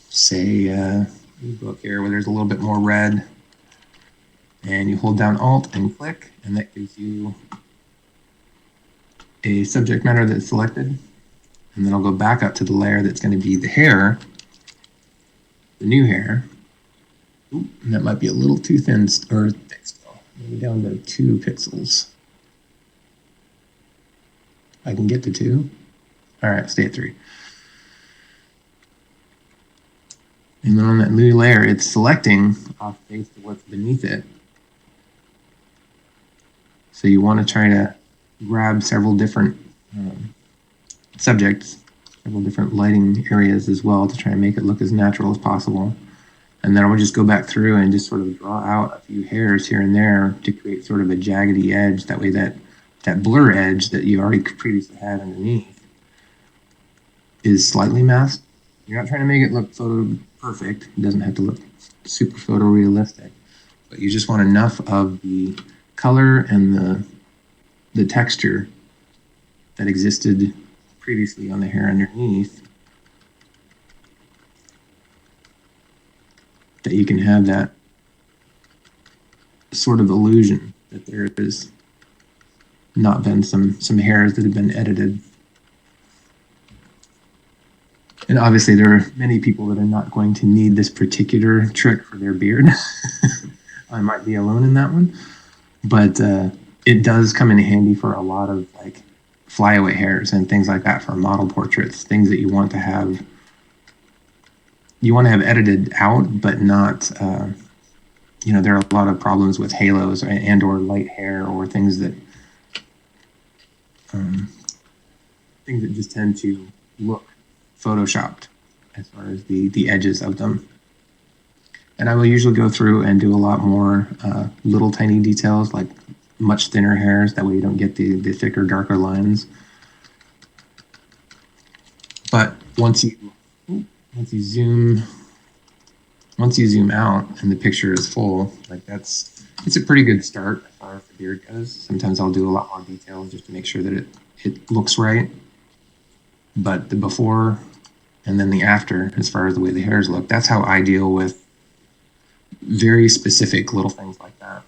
say, book here where there's a little bit more red. and you hold down Alt and click, and that gives you a subject matter that's selected. And then I'll go back up to the layer that's going to be the hair, the new hair. Ooh, and that might be a little too thin or thick still. Maybe down to 2 pixels. I can get to 2. All right, stay at 3. And then on that new layer, it's selecting off base to what's beneath it. So you want to try to grab several different subjects, several different lighting areas as well to try and make it look as natural as possible. And then I will just go back through and just sort of draw out a few hairs here and there to create sort of a jaggedy edge. That way that blur edge that you already previously had underneath is slightly masked. You're not trying to make it look photo perfect. It doesn't have to look super photorealistic, but you just want enough of the color and the texture that existed previously on the hair underneath that you can have that sort of illusion that there has not been some hairs that have been edited. And obviously there are many people that are not going to need this particular trick for their beard. I might be alone in that one, but it does come in handy for a lot of like flyaway hairs and things like that for model portraits, things that you want to have edited out, but not, there are a lot of problems with halos and or light hair or things that just tend to look photoshopped as far as the edges of them. And I will usually go through and do a lot more little tiny details, like much thinner hairs. That way you don't get the thicker, darker lines. But once you zoom out and the picture is full, like it's a pretty good start as far as the beard goes. Sometimes I'll do a lot more details just to make sure that it looks right. But the before and then the after, as far as the way the hairs look, that's how I deal with very specific little things like that.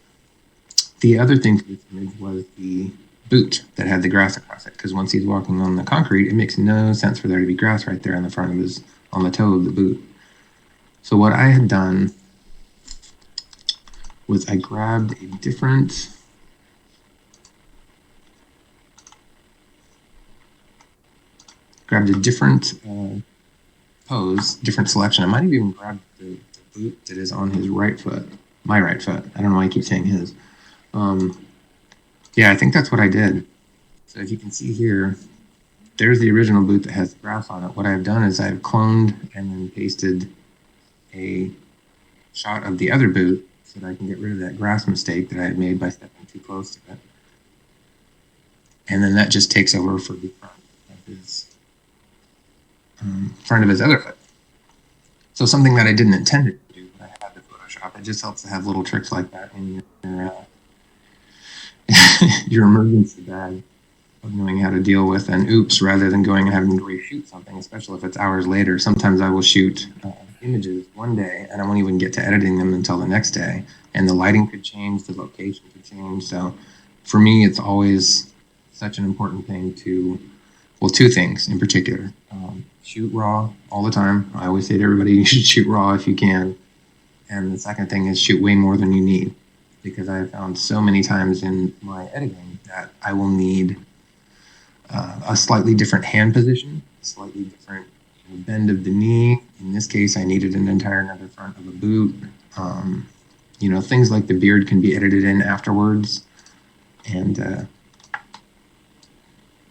The other thing for this image was the boot that had the grass across it, because once he's walking on the concrete, it makes no sense for there to be grass right there on the front of on the toe of the boot. So what I had done was I grabbed a different pose, different selection. I might have even grabbed the boot that is on his right foot, my right foot. I don't know why I keep saying his. Yeah, I think that's what I did. So if you can see here, there's the original boot that has grass on it. What I've done is I've cloned and then pasted a shot of the other boot so that I can get rid of that grass mistake that I had made by stepping too close to it. And then that just takes over for the front of his other foot. So something that I didn't intend to do, but I had to Photoshop. It just helps to have little tricks like that in your emergency bag of knowing how to deal with an oops rather than going and having to reshoot something, especially if it's hours later. Sometimes I will shoot images one day and I won't even get to editing them until the next day, and the lighting could change, the location could change. So for me, it's always such an important thing to, well, two things in particular. Shoot raw all the time. I always say to everybody, you should shoot raw if you can. And the second thing is shoot way more than you need, because I have found so many times in my editing that I will need a slightly different hand position, a slightly different bend of the knee. In this case, I needed an entire another front of a boot. Things like the beard can be edited in afterwards, and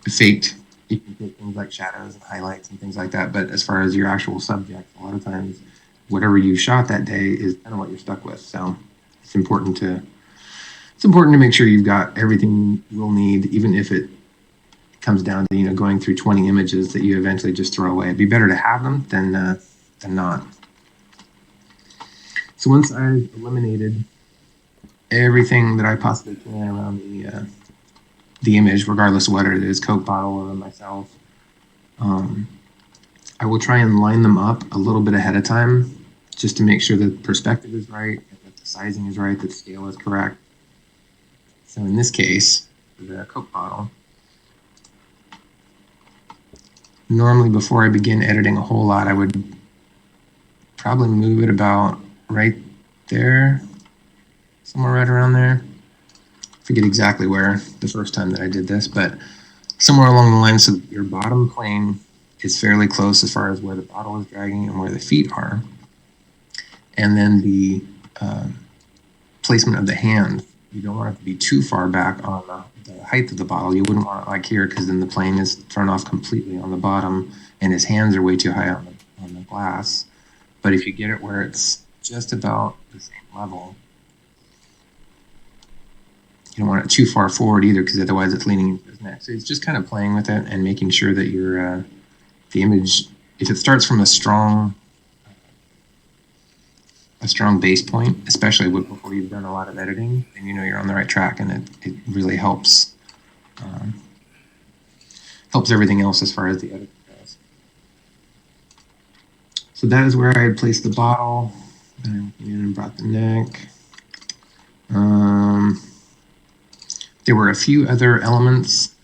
faked. You can take things like shadows and highlights and things like that. But as far as your actual subject, a lot of times, whatever you shot that day is kind of what you're stuck with. So it's important to make sure you've got everything you'll need, even if it comes down to going through 20 images that you eventually just throw away. It'd be better to have them than not. So once I've eliminated everything that I possibly can around the image, regardless of whether it is Coke bottle or myself, I will try and line them up a little bit ahead of time just to make sure that the perspective is right and that the sizing is right, that the scale is correct. So in this case, the Coke bottle, normally before I begin editing a whole lot, I would probably move it about right there, somewhere right around there. I forget exactly where the first time that I did this, but somewhere along the line, so your bottom plane is fairly close as far as where the bottle is dragging and where the feet are. And then the placement of the hand, you don't want it to be too far back on the height of the bottle. You wouldn't want it like here, because then the plane is thrown off completely on the bottom and his hands are way too high on the glass. But if you get it where it's just about the same level, you don't want it too far forward either, because otherwise it's leaning into his neck. So it's just kind of playing with it and making sure that your the image, if it starts from a strong base point, especially before you've done a lot of editing, then you know you're on the right track, and it really helps everything else as far as the editing goes. So that is where I had placed the bottle, and brought the neck. There were a few other elements.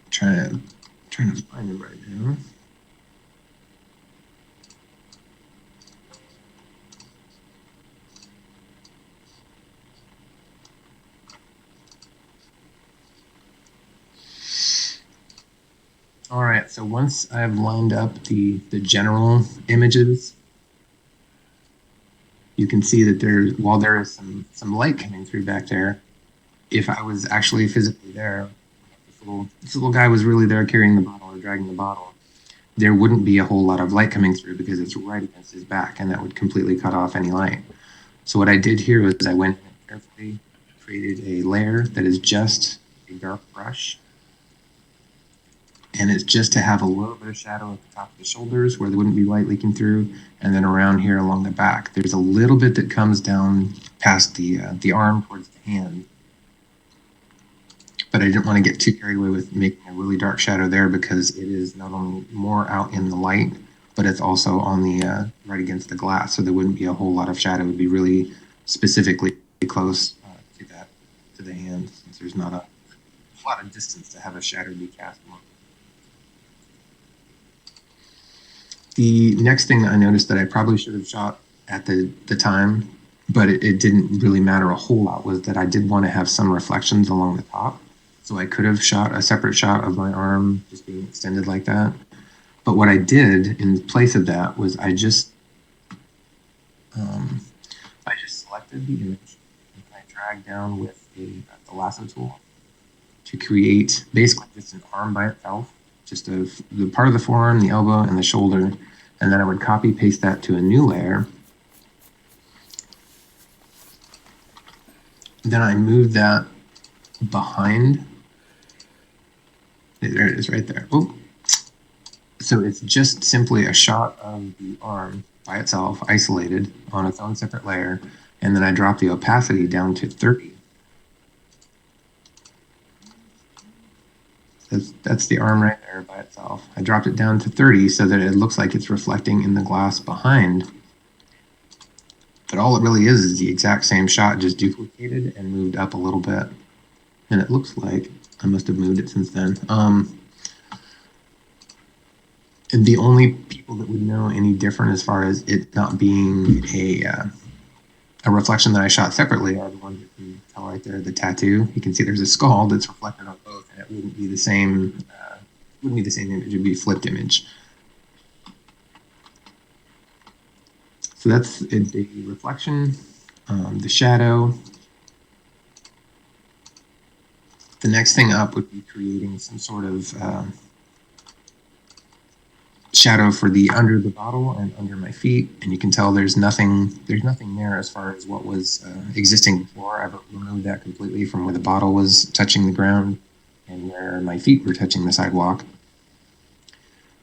Trying to find them right now. All right, so once I've lined up the general images, you can see that while there is some light coming through back there, if I was actually physically there, this little guy was really there carrying the bottle or dragging the bottle, there wouldn't be a whole lot of light coming through because it's right against his back, and that would completely cut off any light. So what I did here was I went and carefully created a layer that is just a dark brush, and it's just to have a little bit of shadow at the top of the shoulders where there wouldn't be light leaking through, and then around here along the back. There's a little bit that comes down past the arm towards the hand, but I didn't want to get too carried away with making a really dark shadow there, because it is not only more out in the light, but it's also on the right against the glass, so there wouldn't be a whole lot of shadow. It would be really specifically close to the hand, since there's not a lot of distance to have a shadow be cast on. The next thing that I noticed that I probably should have shot at the time, but it didn't really matter a whole lot, was that I did want to have some reflections along the top. So I could have shot a separate shot of my arm just being extended like that. But what I did in place of that was I just selected the image and I dragged down with the lasso tool to create basically just an arm by itself, just the part of the forearm, the elbow, and the shoulder, and then I would copy paste that to a new layer. Then I moved that behind. There it is right there. Oh, so it's just simply a shot of the arm by itself, isolated on its own separate layer, and then I drop the opacity down to 30. That's the arm right there by itself. I dropped it down to 30 so that it looks like it's reflecting in the glass behind. But all it really is the exact same shot, just duplicated and moved up a little bit. And it looks like I must have moved it since then. And the only people that would know any different as far as it not being a reflection that I shot separately are the ones that can tell right there, the tattoo. You can see there's a skull that's reflected on both, and it wouldn't be the same. Wouldn't be the same image. It'd be a flipped image. So that's the reflection, the shadow. The next thing up would be creating some sort of shadow for the under the bottle and under my feet, and you can tell there's nothing there as far as what was existing before. I've removed that completely from where the bottle was touching the ground and where my feet were touching the sidewalk.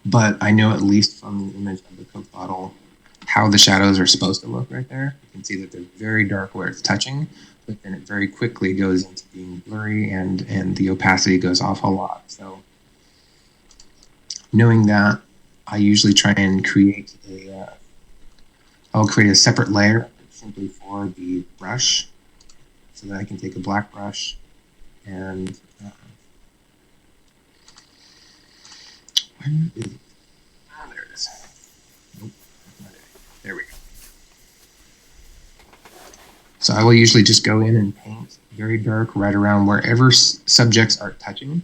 But I know, at least from the image of the Coke bottle, how the shadows are supposed to look right there. You can see that they're very dark where it's touching, but then it very quickly goes into being blurry, and the opacity goes off a lot. So knowing that, I usually try and create I'll create a separate layer simply for the brush so that I can take a black brush and where is it? Oh, there it is. Nope, that's not it. There we go. So I will usually just go in and paint very dark right around wherever subjects are touching.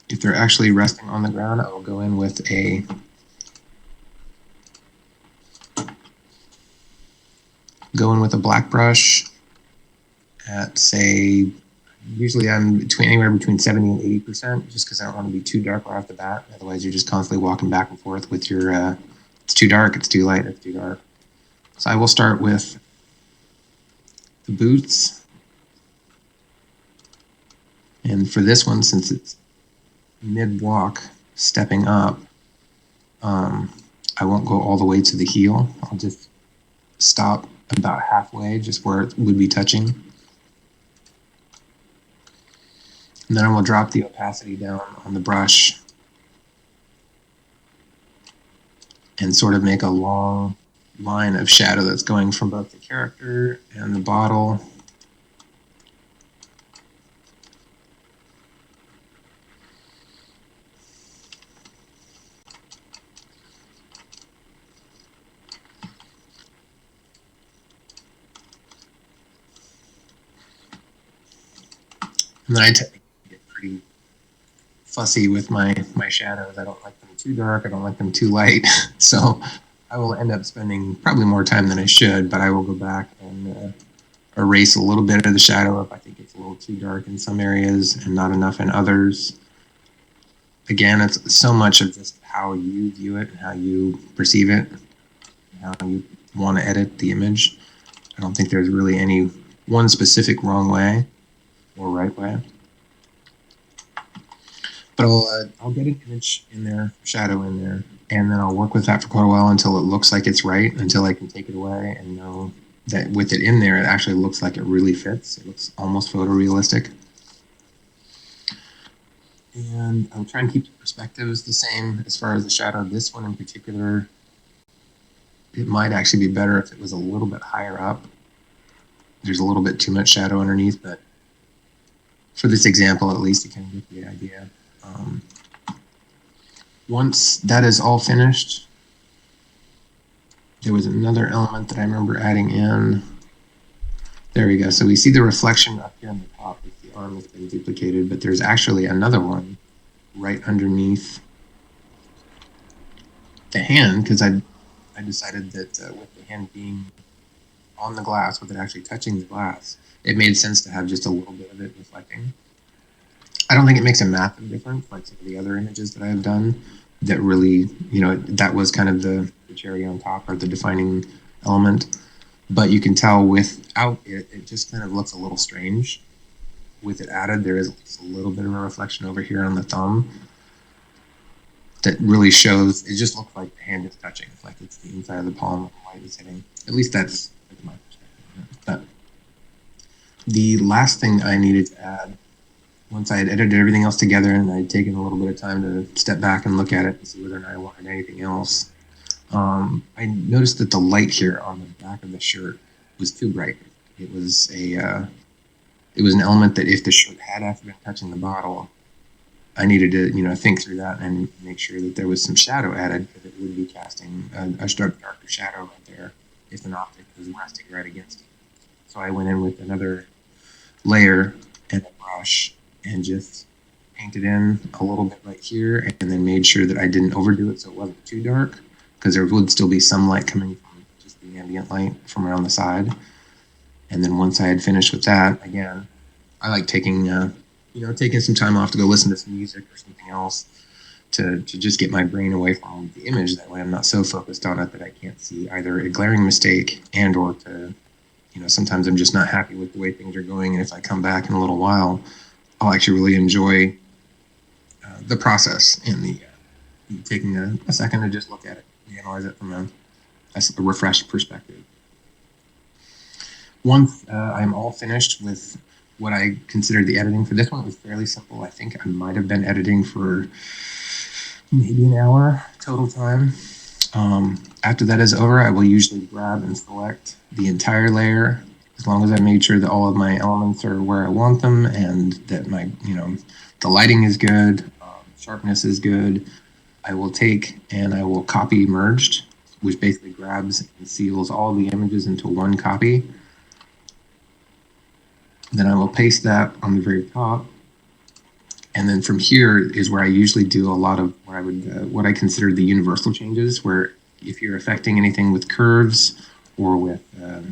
If they're actually resting on the ground, I will go in with a black brush at, say, usually I'm anywhere between 70 and 80%, just because I don't want to be too dark right off the bat. Otherwise, you're just constantly walking back and forth with your, it's too dark, it's too light, it's too dark. So I will start with the boots. And for this one, since it's mid-walk, stepping up, I won't go all the way to the heel. I'll just stop about halfway, just where it would be touching. And then I will drop the opacity down on the brush and sort of make a long line of shadow that's going from both the character and the bottle. And then I tend to get pretty fussy with my shadows. I don't like them too dark. I don't like them too light. So I will end up spending probably more time than I should, but I will go back and erase a little bit of the shadow if I think it's a little too dark in some areas and not enough in others. Again, it's so much of just how you view it and how you perceive it, and how you want to edit the image. I don't think there's really any one specific wrong way or right way. But I'll get an image in there, shadow in there, and then I'll work with that for quite a while until it looks like it's right, until I can take it away and know that with it in there, it actually looks like it really fits. It looks almost photorealistic. And I'll try and keep the perspectives the same as far as the shadow. This one in particular, it might actually be better if it was a little bit higher up. There's a little bit too much shadow underneath, but for this example, at least you can get the idea. Once that is all finished, there was another element that I remember adding in. There we go. So we see the reflection up here on the top with the arm that's been duplicated, but there's actually another one right underneath the hand, because I decided that with the hand being on the glass, with it actually touching the glass, it made sense to have just a little bit of it reflecting. I don't think it makes a massive difference like some of the other images that I have done that really, that was kind of the cherry on top, or the defining element. But you can tell without it, it just kind of looks a little strange. With it added, there is a little bit of a reflection over here on the thumb that really shows, it just looks like the hand is touching, like it's the inside of the palm where the light is hitting. At least that's my perspective. But the last thing I needed to add, once I had edited everything else together and I'd taken a little bit of time to step back and look at it and see whether or not I wanted anything else, I noticed that the light here on the back of the shirt was too bright. It was an element that if the shirt had actually been touching the bottle, I needed to, think through that and make sure that there was some shadow added, because it would be casting a darker shadow right there if an object was resting right against it. So I went in with another layer and a brush and just painted in a little bit right here, and then made sure that I didn't overdo it so it wasn't too dark, because there would still be some light coming from just the ambient light from around the side. And then once I had finished with that, again, I like taking some time off to go listen to some music or something else to just get my brain away from the image. That way I'm not so focused on it that I can't see either a glaring mistake and or to, sometimes I'm just not happy with the way things are going. And if I come back in a little while, I'll actually really enjoy the process and the taking a second to just look at it and analyze it from a refreshed perspective. Once I'm all finished with what I considered the editing for this one, it was fairly simple. I think I might have been editing for maybe an hour total time. After that is over, I will usually grab and select the entire layer, as long as I made sure that all of my elements are where I want them and that the lighting is good, sharpness is good. I will take and I will copy merged, which basically grabs and seals all the images into one copy. Then I will paste that on the very top. And then from here is where I usually do a lot of what I consider the universal changes, where if you're affecting anything with curves or with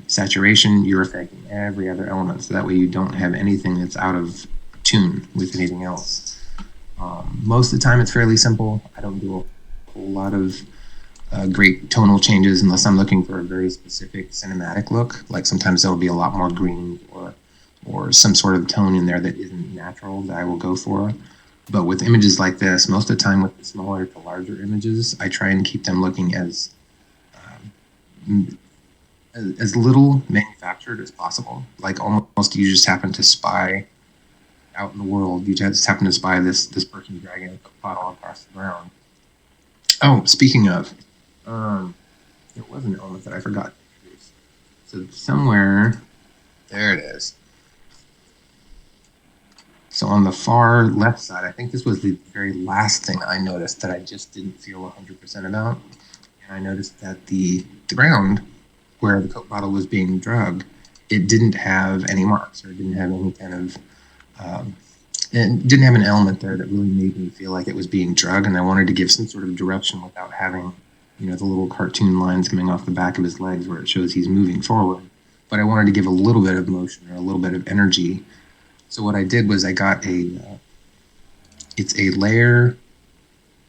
saturation, you're affecting every other element. So that way you don't have anything that's out of tune with anything else. Most of the time it's fairly simple. I don't do a whole lot of great tonal changes unless I'm looking for a very specific cinematic look. Like sometimes there'll be a lot more green or some sort of tone in there that isn't natural that I will go for. But with images like this, most of the time with the smaller to larger images, I try and keep them looking as little manufactured as possible. Like almost you just happen to spy out in the world, you just happen to spy this person dragging a bottle across the ground. Oh, speaking of, there was an element that I forgot to introduce. So somewhere, there it is. So on the far left side, I think this was the very last thing I noticed that I just didn't feel 100% about. And I noticed that the ground where the Coke bottle was being drugged, it didn't have any marks, or it didn't have any kind of, it didn't have an element there that really made me feel like it was being drugged. And I wanted to give some sort of direction without having, the little cartoon lines coming off the back of his legs where it shows he's moving forward. But I wanted to give a little bit of motion or a little bit of energy. So what I did was I got it's a layer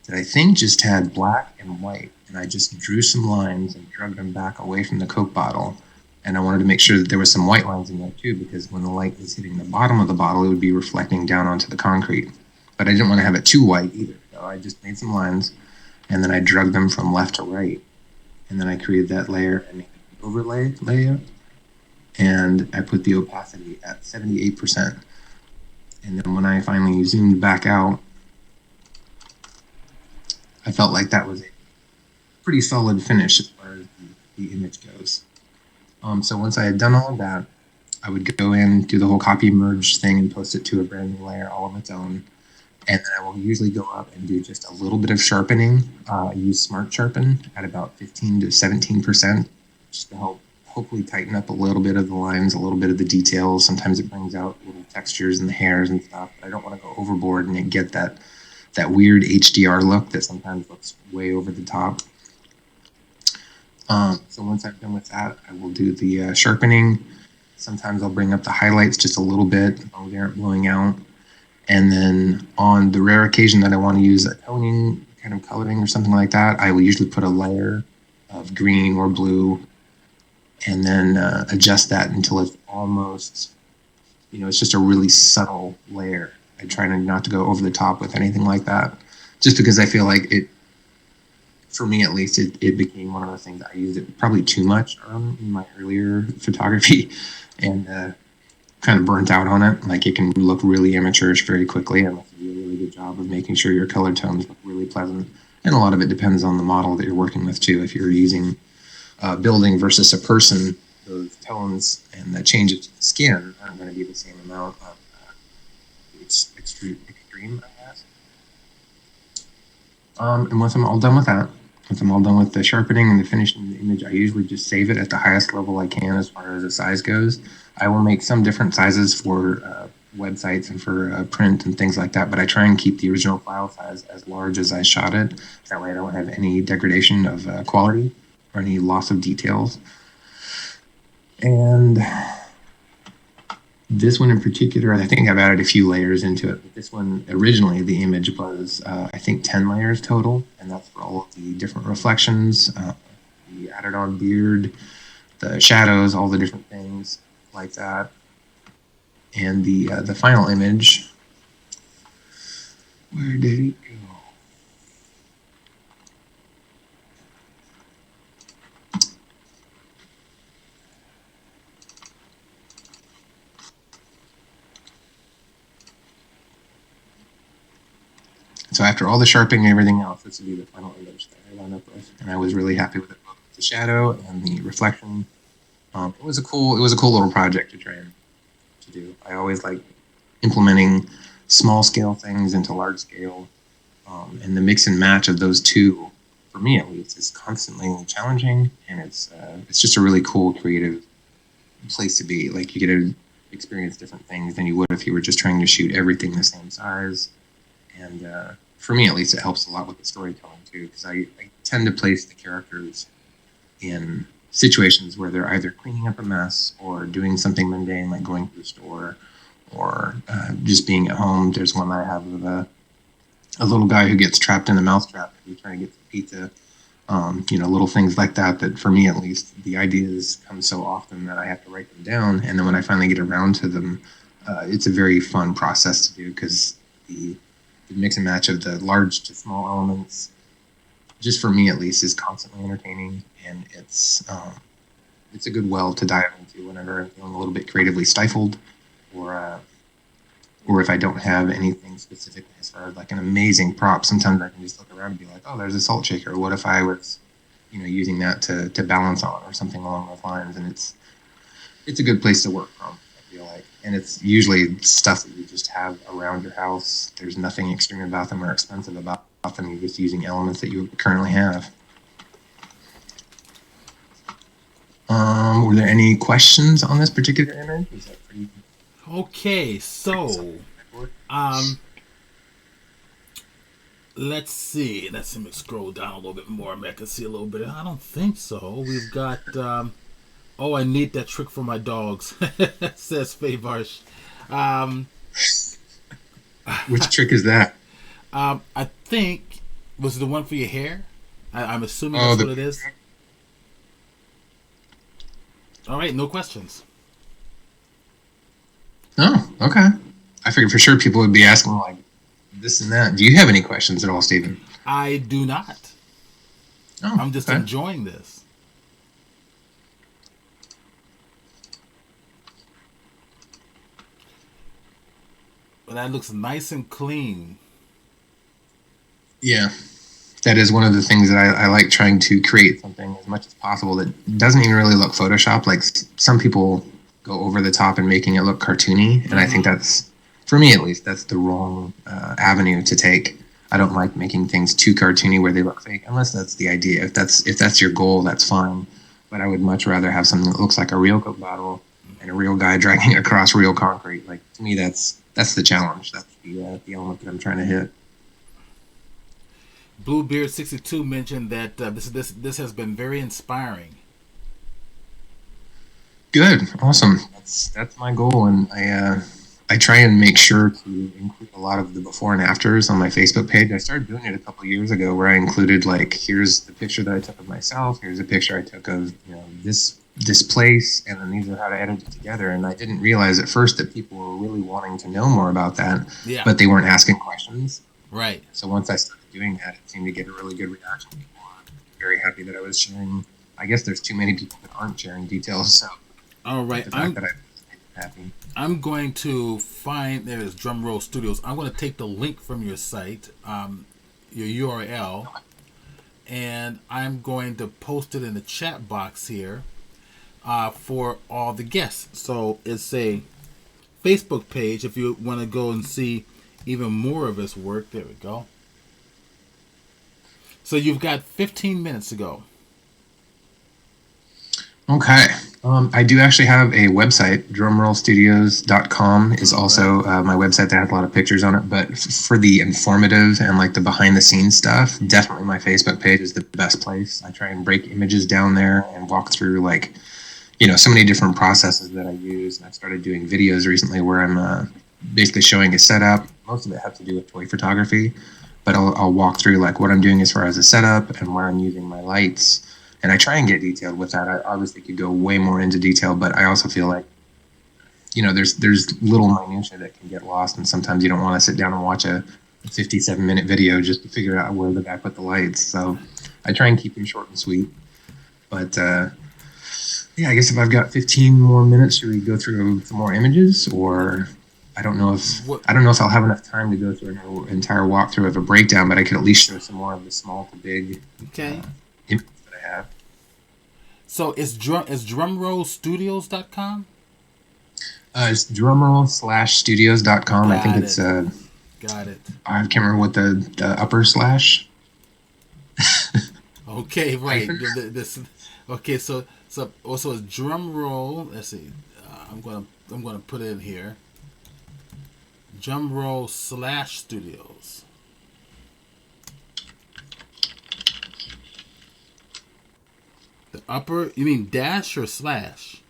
that I think just had black and white, and I just drew some lines and drugged them back away from the Coke bottle. And I wanted to make sure that there was some white lines in there too, because when the light was hitting the bottom of the bottle, it would be reflecting down onto the concrete. But I didn't want to have it too white either. So I just made some lines, and then I drugged them from left to right. And then I created that layer and made an overlay layer. And I put the opacity at 78%. And then when I finally zoomed back out, I felt like that was a pretty solid finish as far as the image goes. So once I had done all of that, I would go in, do the whole copy merge thing, and post it to a brand new layer all of its own. And then I will usually go up and do just a little bit of sharpening. Use Smart Sharpen at about 15 to 17%, just to help hopefully tighten up a little bit of the lines, a little bit of the details. Sometimes it brings out little textures in the hairs and stuff. But I don't want to go overboard and get that weird HDR look that sometimes looks way over the top. So once I've done with that, I will do the sharpening. Sometimes I'll bring up the highlights just a little bit, as long as they aren't blowing out. And then on the rare occasion that I want to use a toning kind of coloring or something like that, I will usually put a layer of green or blue and then adjust that until it's almost, it's just a really subtle layer. I try not to go over the top with anything like that, just because I feel like it, for me at least, it became one of the things that I used it probably too much in my earlier photography, and kind of burnt out on it. Like it can look really amateurish very quickly, unless you do a really good job of making sure your color tones look really pleasant. And a lot of it depends on the model that you're working with too. If you're using building versus a person, those tones and the changes to the skin aren't going to be the same amount of extreme, I guess. And once I'm all done with that, once I'm all done with the sharpening and the finishing of the image, I usually just save it at the highest level I can as far as the size goes. I will make some different sizes for websites and for print and things like that, but I try and keep the original file size as large as I shot it. That way I don't have any degradation of quality or any loss of details. And this one in particular, I think I've added a few layers into it. But this one, originally, the image was, I think, 10 layers total. And that's for all of the different reflections, the added on beard, the shadows, all the different things like that. And the final image, where did it go? So after all the sharpening and everything else, this would be the final image that I wound up with, and I was really happy with it. The shadow and the reflection. It was a cool little project to try and to do. I always like implementing small scale things into large scale, and the mix and match of those two, for me at least, is constantly challenging, and it's just a really cool creative place to be. Like, you get to experience different things than you would if you were just trying to shoot everything the same size. And for me at least, it helps a lot with the storytelling too, because I tend to place the characters in situations where they're either cleaning up a mess or doing something mundane like going to the store, or just being at home. There's one I have of a little guy who gets trapped in a mousetrap because he's trying to get some pizza. Little things like that, that for me at least, the ideas come so often that I have to write them down. And then when I finally get around to them, it's a very fun process to do, because the mix and match of the large to small elements, just for me at least, is constantly entertaining. And it's a good well to dive into whenever I'm feeling a little bit creatively stifled, or if I don't have anything specific as far as like an amazing prop. Sometimes I can just look around and be like, oh, there's a salt shaker. What if I was, using that to balance on, or something along those lines? And it's a good place to work from, I feel like. And it's usually stuff that you just have around your house. There's nothing extreme about them or expensive about them. You're just using elements that you currently have. Were there any questions on this particular image? Was that pretty... Okay, so let's see. Let's scroll down a little bit more. I can see a little bit. I don't think so. We've got. Oh, I need that trick for my dogs. Says Favarsh. Which trick is that? I think, was it the one for your hair? I'm assuming that's what it is. All right, no questions. Oh, okay. I figured for sure people would be asking like this and that. Do you have any questions at all, Stephen? I do not. Oh, I'm just enjoying this. But that looks nice and clean. Yeah. That is one of the things that I like, trying to create something as much as possible that doesn't even really look Photoshop. Like, some people go over the top and making it look cartoony, and I think that's, for me at least, that's the wrong avenue to take. I don't like making things too cartoony where they look fake, unless that's the idea. If that's your goal, that's fine. But I would much rather have something that looks like a real Coke bottle and a real guy dragging across real concrete. Like, to me, that's the challenge. That's the element that I'm trying to hit. Bluebeard62 mentioned that this has been very inspiring. Good, awesome. That's my goal, and I try and make sure to include a lot of the before and afters on my Facebook page. I started doing it a couple of years ago, where I included, like, here's the picture that I took of myself, here's a picture I took of this place, and then these are how to edit it together. And I didn't realize at first that people were really wanting to know more about that, but they weren't asking questions. Right. So once I started doing that, it seemed to get a really good reaction. People were very happy that I was sharing. I guess there's too many people that aren't sharing details. So, all right, I'm happy. I'm going to find, there's Drumroll Studios. I'm going to take the link from your site, your URL, and I'm going to post it in the chat box here for all the guests. So it's a Facebook page if you want to go and see even more of his work. There we go. So you've got 15 minutes to go. Okay. I do actually have a website. Drumrollstudios.com is also my website that has a lot of pictures on it. But for the informative and like the behind the scenes stuff, definitely my Facebook page is the best place. I try and break images down there and walk through, like, so many different processes that I use. And I've started doing videos recently where I'm basically showing a setup. Most of it has to do with toy photography, but I'll walk through like what I'm doing as far as a setup and where I'm using my lights. And I try and get detailed with that. I obviously could go way more into detail, but I also feel like, there's little minutia that can get lost, and sometimes you don't want to sit down and watch a 57-minute video just to figure out where the guy put the lights. So I try and keep them short and sweet. But I guess if I've got 15 more minutes, should we go through some more images, or? I don't know if What? I'll have enough time to go through an entire walkthrough of a breakdown, but I could at least show some more of the small to big Okay. images that I have. So it's drumrollstudios.com? It's drumroll/studios.com. I think Got it's it. Got it. I can't remember what the upper slash Okay, right. hyphen. This. Okay, so also it's drumroll. Let's see. I'm gonna put it in here. Drumroll/studios. The upper. You mean dash or slash?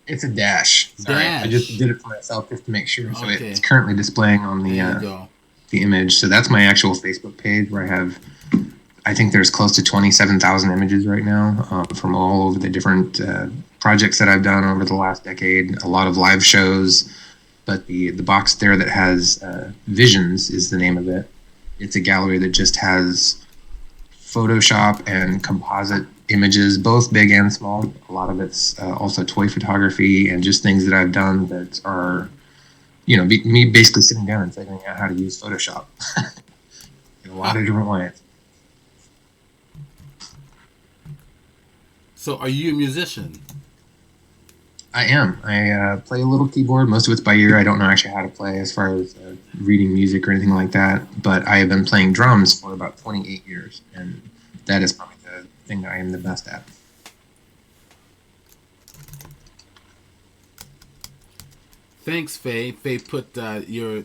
It's a dash. Sorry, I just Dash. did it for myself just to make sure. So it's Okay. currently displaying on There you go. the image. So that's my actual Facebook page where I have. I think there's close to 27,000 images right now from all over the different projects that I've done over the last decade. A lot of live shows, but the box there that has Visions is the name of it. It's a gallery that just has Photoshop and composite images, both big and small. A lot of it's also toy photography and just things that I've done that are, me basically sitting down and figuring out how to use Photoshop in a lot of different ways. So are you a musician? I am. I play a little keyboard. Most of it's by ear. I don't know actually how to play as far as reading music or anything like that. But I have been playing drums for about 28 years, and that is probably the thing that I am the best at. Thanks, Faye. Faye put the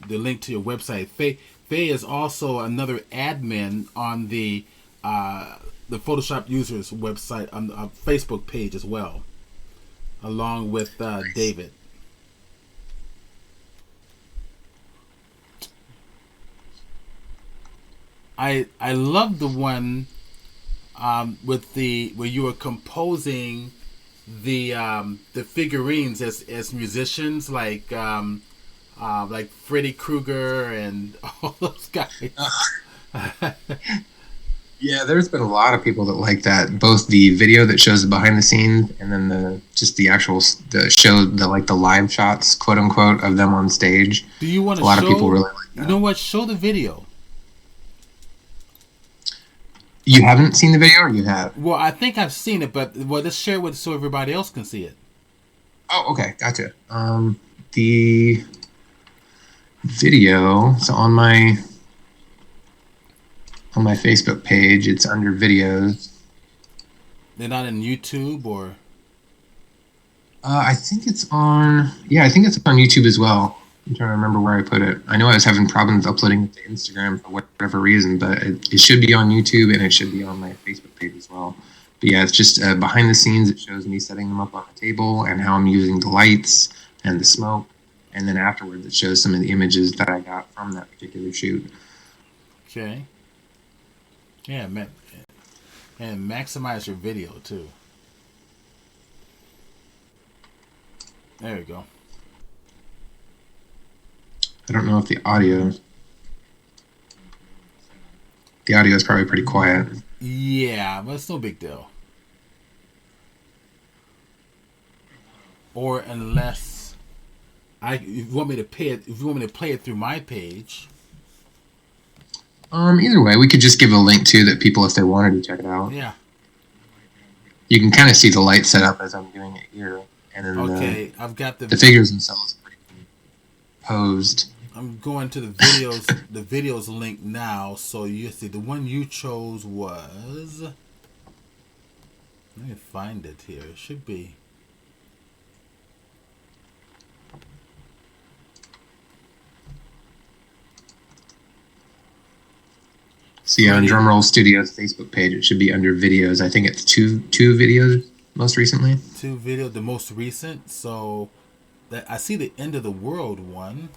link to your website. Faye is also another admin on the Photoshop users website on the Facebook page as well, along with David. I love the one with the where you were composing the figurines as musicians like Freddy Krueger and all those guys. Yeah, there's been a lot of people that like that. Both the video that shows the behind the scenes, and then the actual the show, the live shots, quote unquote, of them on stage. Do you want A to lot show? of people really like You that. know what? Show the video. You haven't seen the video, or you have? Well, I think I've seen it, but let's share it so everybody else can see it. Oh, okay, gotcha. The video. So on my Facebook page, it's under videos. They're not in YouTube or. I think it's on. Yeah, I think it's on YouTube as well. I'm trying to remember where I put it. I know I was having problems uploading it to Instagram for whatever reason, but it should be on YouTube and it should be on my Facebook page as well. But yeah, it's just behind the scenes. It shows me setting them up on the table and how I'm using the lights and the smoke. And then afterwards, it shows some of the images that I got from that particular shoot. Okay. Yeah, man. And maximize your video too. There we go. I don't know if the audio is probably pretty quiet. Yeah, but it's no big deal. Or unless if you want me to play it through my page. Either way, we could just give a link to that people if they wanted to check it out. Yeah. You can kind of see the light set up as I'm doing it here, and then Okay, I've got the figures themselves are pretty posed. I'm going to the videos link now. So you see the one you chose was. Let me find it here. It should be. See, on Drumroll Studios Facebook page, it should be under videos. I think it's two videos most recently. Two video, the most recent. So that I see the end of the world one.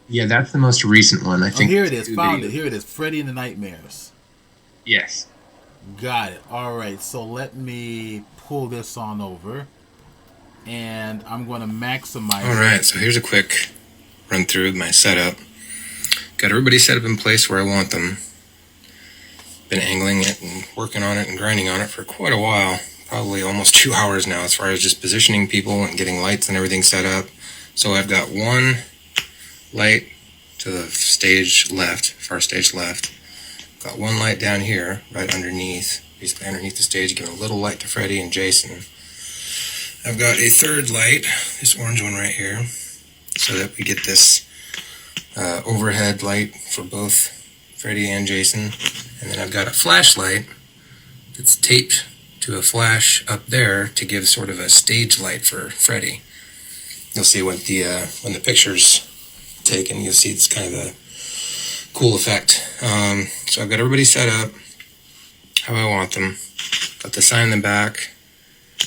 Yeah, that's the most recent one. I think. Here it is. Found videos. it. Here it is. Freddy and the Nightmares. Yes. Got it. All right. So let me pull this on over, and I'm going to maximize. All right. So here's a quick run through of my setup. Got everybody set up in place where I want them. Been angling it and working on it and grinding on it for quite a while. Probably almost 2 hours now as far as just positioning people and getting lights and everything set up. So I've got one light to the stage left, far stage left. Got one light down here, right underneath, basically underneath the stage, giving a little light to Freddie and Jason. I've got a third light, this orange one right here, so that we get this overhead light for both Freddie and Jason. And then I've got a flashlight that's taped to a flash up there to give sort of a stage light for Freddie. You'll see when the picture's taken, you'll see it's kind of a cool effect. So I've got everybody set up how I want them. Got the sign in the back,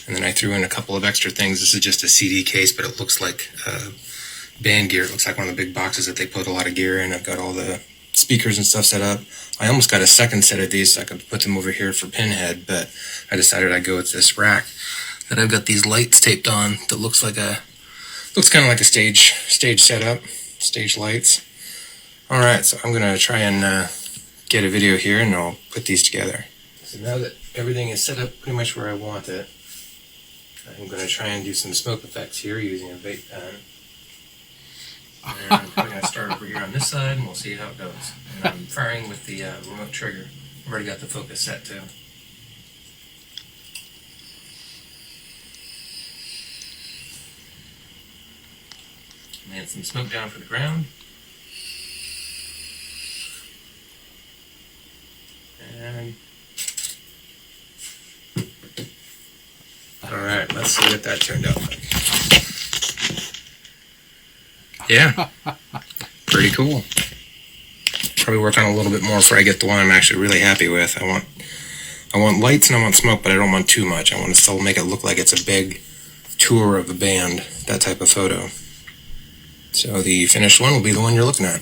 and then I threw in a couple of extra things. This is just a CD case, but it looks like band gear. It looks like one of the big boxes that they put a lot of gear in. I've got all the speakers and stuff set up. I almost got a second set of these so I could put them over here for Pinhead, but I decided I'd go with this rack that I've got these lights taped on that looks kind of like a stage setup, stage lights. All right, so I'm gonna try and get a video here, and I'll put these together. So now that everything is set up pretty much where I want it, I'm gonna try and do some smoke effects here using a vape pen. And I'm probably going to start over here on this side, and we'll see how it goes. And I'm firing with the remote trigger. I've already got the focus set too. And some smoke down for the ground. And alright, let's see what that turned out like. Yeah, pretty cool. Probably work on a little bit more before I get the one I'm actually really happy with. I want lights and I want smoke, but I don't want too much. I want to still make it look like it's a big tour of the band, that type of photo. So the finished one will be the one you're looking at.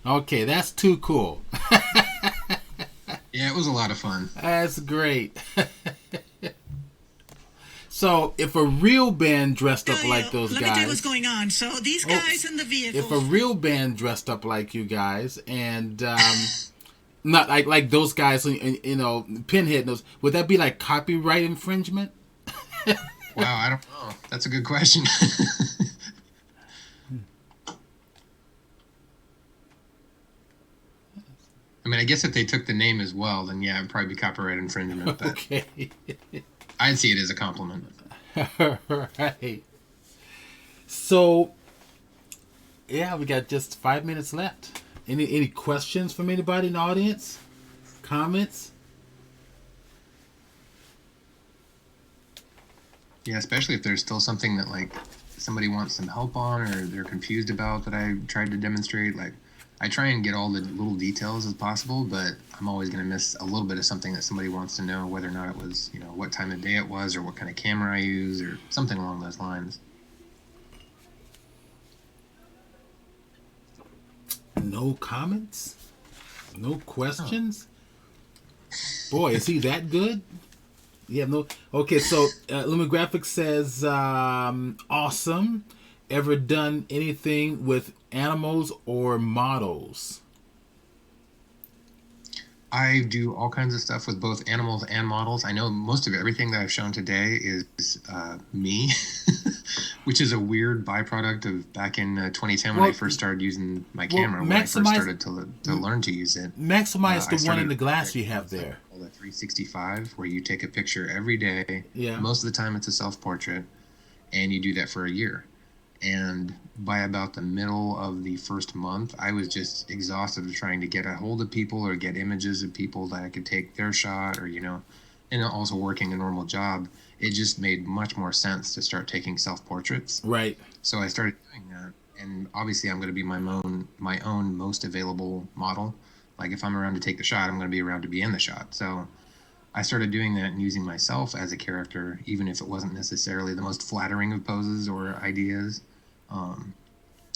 Okay, that's too cool. Yeah, it was a lot of fun. That's great. So, if a real band dressed up like those guys... Let me tell you what's going on. So, these guys in the vehicle... If a real band dressed up like you guys, and not like those guys, you know, Pinhead knows, would that be like copyright infringement? Wow, I don't know. That's a good question. I mean, I guess if they took the name as well, then yeah, it'd probably be copyright infringement. But Okay. I'd see it as a compliment. Right. So, yeah, we got just 5 minutes left. Any questions from anybody in the audience? Comments? Yeah, especially if there's still something that like somebody wants some help on or they're confused about that I tried to demonstrate. Like, I try and get all the little details as possible, but I'm always going to miss a little bit of something that somebody wants to know, whether or not it was, you know, what time of day it was or what kind of camera I use or something along those lines. No comments? No questions? Boy, is he that good? Yeah, no. Okay, so Lumographics says, awesome. Ever done anything with animals or models? I do all kinds of stuff with both animals and models. I know most of everything that I've shown today is me, which is a weird byproduct of back in 2010 when I first started using my camera. When I first started to learn to use it. Maximize the one in the glass you have there. The 365, where you take a picture every day. Yeah. Most of the time it's a self-portrait, and you do that for a year. And by about the middle of the first month, I was just exhausted of trying to get a hold of people or get images of people that I could take their shot, or, and also working a normal job. It just made much more sense to start taking self-portraits. Right. So I started doing that. And obviously I'm going to be my own most available model. Like if I'm around to take the shot, I'm going to be around to be in the shot. So I started doing that and using myself as a character, even if it wasn't necessarily the most flattering of poses or ideas.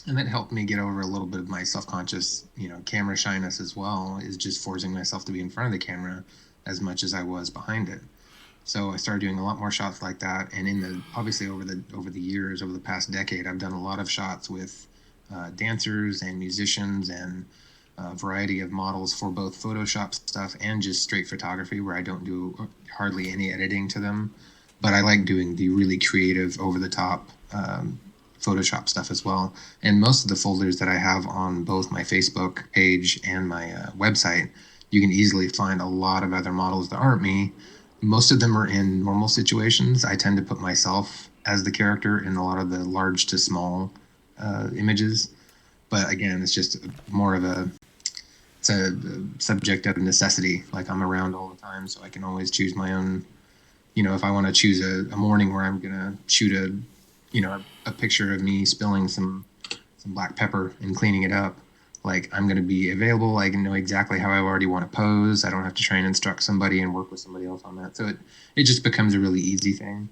And that helped me get over a little bit of my self-conscious, camera shyness as well, is just forcing myself to be in front of the camera as much as I was behind it. So I started doing a lot more shots like that, and obviously over the years, over the past decade, I've done a lot of shots with dancers and musicians and a variety of models for both Photoshop stuff and just straight photography, where I don't do hardly any editing to them. But I like doing the really creative, over-the-top Photoshop stuff as well. And most of the folders that I have on both my Facebook page and my website, you can easily find a lot of other models that aren't me. Most of them are in normal situations. I tend to put myself as the character in a lot of the large to small images. But again, it's just more of it's a subject of necessity. Like I'm around all the time, so I can always choose my own. If I want to choose a morning where I'm gonna shoot a picture of me spilling some black pepper and cleaning it up, like I'm going to be available. I can know exactly how I already want to pose. I don't have to try and instruct somebody and work with somebody else on that. So it just becomes a really easy thing.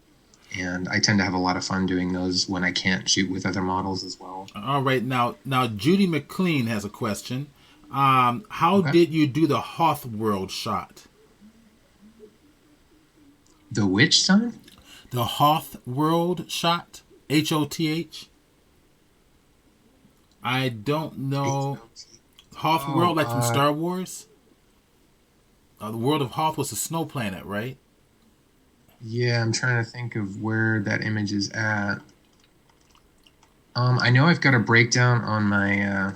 And I tend to have a lot of fun doing those when I can't shoot with other models as well. All right. Now Judy McLean has a question. How did you do the Hoth World shot? The which son? The Hoth World shot? Hoth? I don't know. Hoth World, like from Star Wars? The world of Hoth was a snow planet, right? Yeah, I'm trying to think of where that image is at. I know I've got a breakdown on my...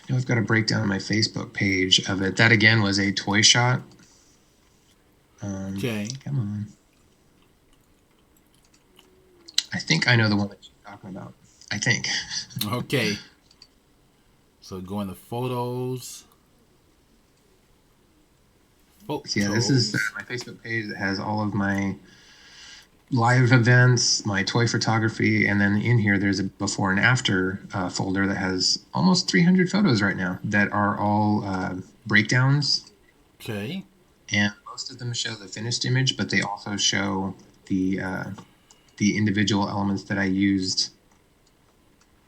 Facebook page of it. That again was a toy shot. Okay. Come on. I think I know the one that you're talking about. I think. Okay. So go into photos. Yeah, this is my Facebook page that has all of my live events, my toy photography, and then in here there's a before and after folder that has almost 300 photos right now that are all breakdowns. Okay. And most of them show the finished image, but they also show the individual elements that I used.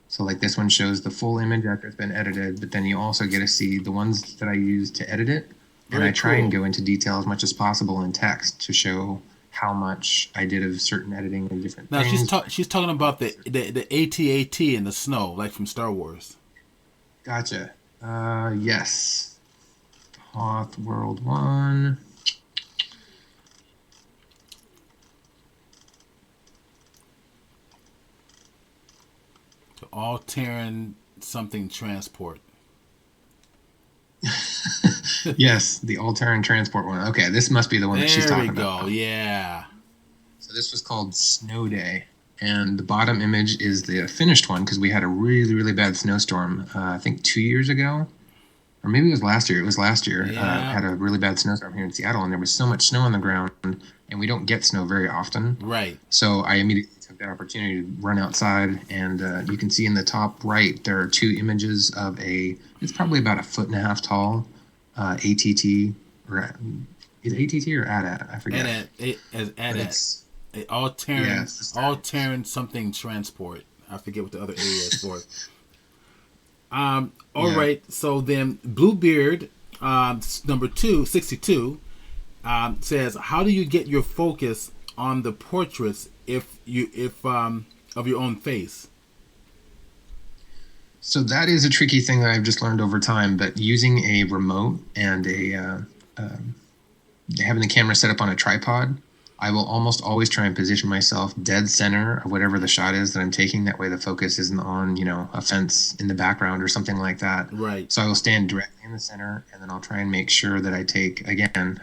So like this one shows the full image after it's been edited, but then you also get to see the ones that I used to edit it. And I try and go into detail as much as possible in text to show how much I did of certain editing and different things. Now she's talking about the AT-AT in the snow, like from Star Wars. Gotcha. Yes. Hoth World 1. The all-Terran something transport. Yes, the all-Terran transport one. Okay, this must be the one that she's talking about. There we go, yeah. So this was called Snow Day. And the bottom image is the finished one because we had a really, really bad snowstorm, I think 2 years ago. Or maybe it was last year. It was last year. Yeah. Had a really bad snowstorm here in Seattle, and there was so much snow on the ground, and we don't get snow very often. Right. So I immediately took that opportunity to run outside, and you can see in the top right there are two images of it's probably about 1.5 feet tall ATT, or is it ATT or AT-AT? I forget. AT-AT. All-Terran something transport. I forget what the other area is for. All right. So then Bluebeard, number 62, says, how do you get your focus on the portraits if of your own face? So that is a tricky thing that I've just learned over time, but using a remote and having the camera set up on a tripod, I will almost always try and position myself dead center of whatever the shot is that I'm taking. That way the focus isn't on, a fence in the background or something like that. Right. So I will stand directly in the center, and then I'll try and make sure that I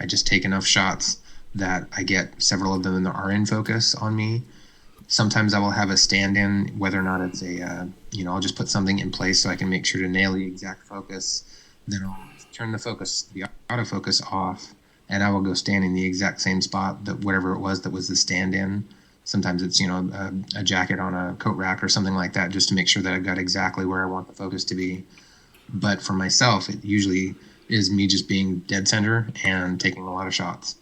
just take enough shots that I get several of them that are in focus on me. Sometimes I will have a stand-in, whether or not it's I'll just put something in place so I can make sure to nail the exact focus. Then I'll turn the autofocus off, and I will go stand in the exact same spot that whatever it was that was the stand-in. Sometimes it's, a jacket on a coat rack or something like that, just to make sure that I've got exactly where I want the focus to be. But for myself, it usually is me just being dead center and taking a lot of shots.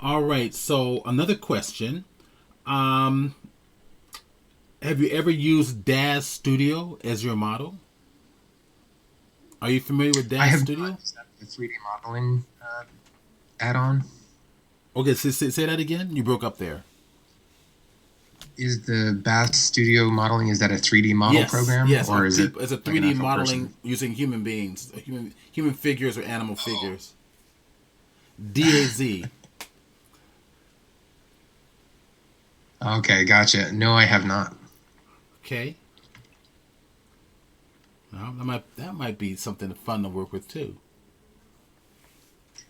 All right. So another question. Have you ever used DAZ Studio as your model? Are you familiar with DAZ Studio? I have the 3D modeling add-on. Okay, say that again. You broke up there. Is the DAZ Studio modeling, is that a 3D model program? Yes, or is it it's a 3D modeling using human beings, human figures or animal figures. DAZ. Okay, gotcha. No, I have not. Okay. Well, that might be something fun to work with too.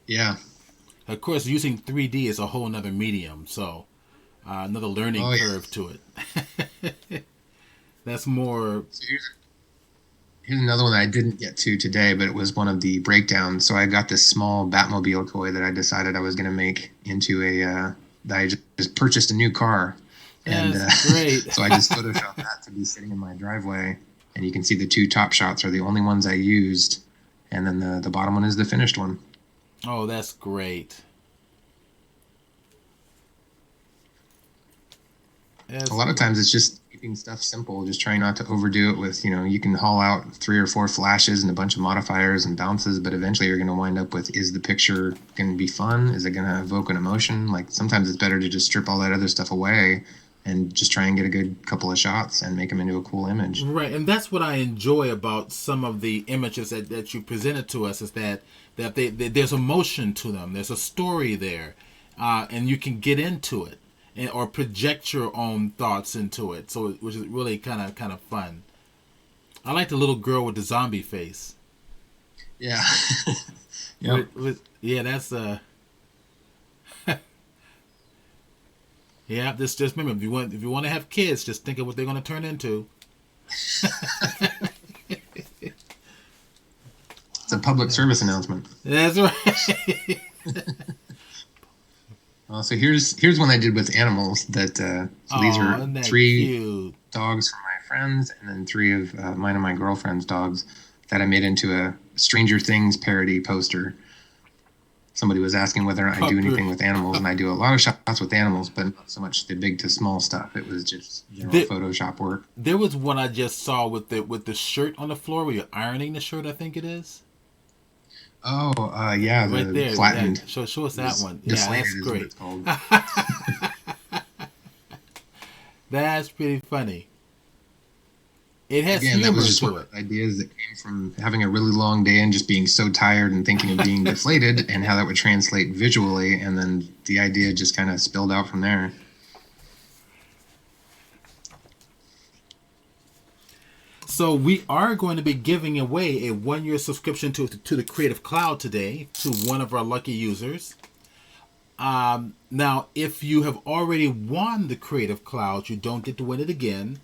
Yeah. Of course, using 3D is a whole nother medium, so another learning curve to it. That's more. So here's another one that I didn't get to today, but it was one of the breakdowns. So I got this small Batmobile toy that I decided I was going to make into that I just purchased a new car. And great. So I just photoshopped that to be sitting in my driveway. And you can see the two top shots are the only ones I used. And then the bottom one is the finished one. Oh, that's great. A lot of times it's just keeping stuff simple, just trying not to overdo it with, you can haul out 3 or 4 flashes and a bunch of modifiers and bounces, but eventually you're going to wind up with, is the picture going to be fun? Is it going to evoke an emotion? Like sometimes it's better to just strip all that other stuff away and just try and get a good couple of shots and make them into a cool image. Right, and that's what I enjoy about some of the images that you presented to us, is that there's emotion to them. There's a story there, and you can get into it or project your own thoughts into it. So, which is really kind of fun. I like the little girl with the zombie face. Yeah. Yep. Yeah, that's yeah, just remember, if you want to have kids, just think of what they're going to turn into. It's a public service announcement. That's right. So here's one I did with animals. So these are 3 cute dogs from my friends, and then 3 of mine and my girlfriend's dogs that I made into a Stranger Things parody poster. Somebody was asking whether I do anything with animals, and I do a lot of shots with animals, but not so much the big to small stuff. It was just Photoshop work. There was one I just saw with the shirt on the floor where you're ironing the shirt, I think it is. Oh, yeah, right there, flattened. Yeah. Show us that one. Yeah, that's great. That's pretty funny. It has humor that was just to one of the ideas that came from having a really long day and just being so tired and thinking of being deflated and how that would translate visually, and then the idea just kind of spilled out from there. So we are going to be giving away a 1-year subscription to the Creative Cloud today to one of our lucky users. Now, if you have already won the Creative Cloud, you don't get to win it again.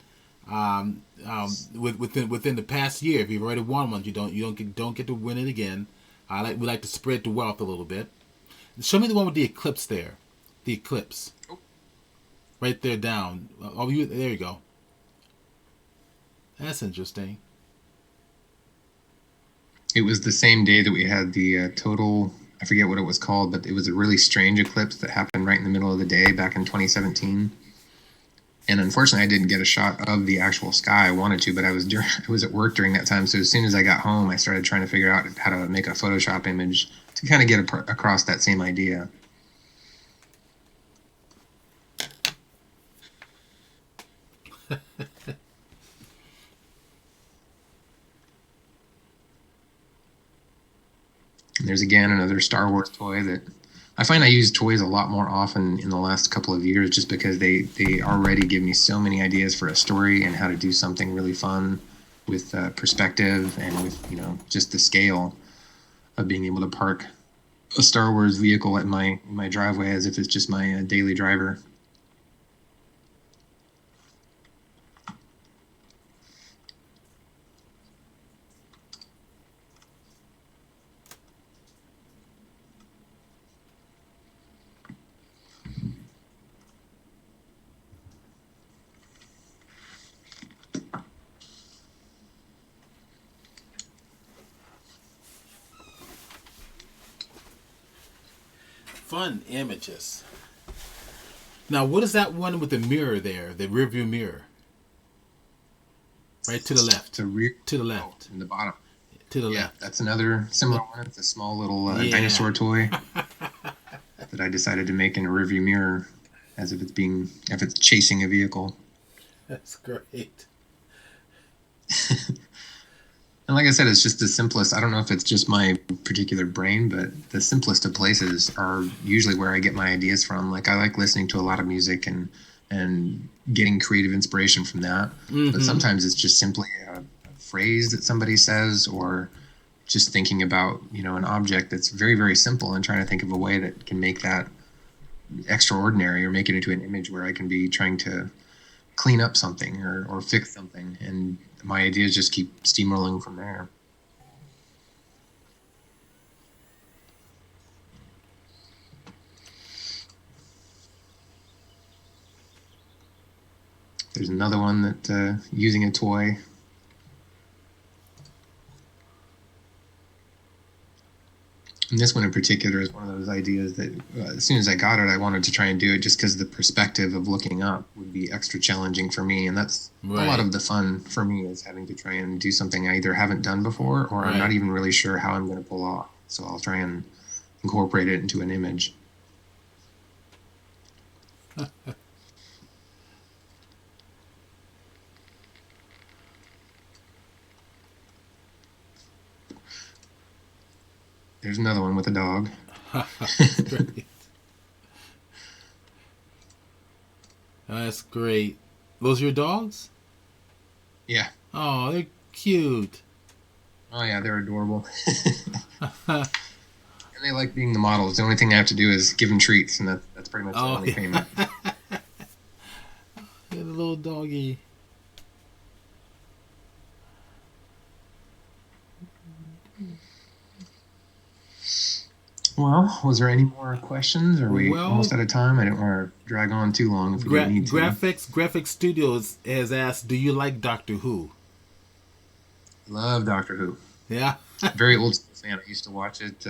Within the past year, if you've already won one, you don't get to we like to spread the wealth a little bit. Show me the one with the eclipse there. The eclipse. Right there down. Oh, there you go. That's interesting. It was the same day that we had the total, I forget what it was called, but it was a really strange eclipse that happened right in the middle of the day back in 2017. And unfortunately, I didn't get a shot of the actual sky. I wanted to, but I was at work during that time. So as soon as I got home, I started trying to figure out how to make a Photoshop image to kind of get across that same idea. And there's again another Star Wars toy that I find I use toys a lot more often in the last couple of years, just because they already give me so many ideas for a story and how to do something really fun with perspective and with just the scale of being able to park a Star Wars vehicle at my driveway as if it's just my daily driver. Fun images. Now, what is that one with the mirror there? The rear view mirror. Right to the left. The rear. To the left. In the bottom. To the Yeah, left. that's another similar one. It's a small little dinosaur toy that I decided to make in a rearview mirror, as if it's chasing a vehicle. That's great. And like I said, it's just the simplest. I don't know if it's just my particular brain, but the simplest of places are usually where I get my ideas from. Like I like listening to a lot of music and getting creative inspiration from that. Mm-hmm. But sometimes it's just simply a phrase that somebody says, or just thinking about, an object that's very, very simple and trying to think of a way that can make that extraordinary or make it into an image where I can be trying to clean up something or fix something. And my ideas just keep steamrolling from there. There's another one that using a toy. And this one in particular is one of those ideas that as soon as I got it, I wanted to try and do it just because the perspective of looking up would be extra challenging for me. And that's right. A lot of the fun for me is having to try and do something I either haven't done before or I'm not even really sure how I'm going to pull off. So I'll try and incorporate it into an image. There's another one with a dog. That's great. Those are your dogs? Yeah. Oh, they're cute. Oh, yeah, they're adorable. And they like being the models. The only thing I have to do is give them treats, and that's pretty much the only payment. The little doggy. Well, was there any more questions? Are we almost out of time? I didn't want to drag on too long if we didn't need to. Graphic Studios has asked, do you like Doctor Who? Love Doctor Who. Yeah. Very old fan. I used to watch it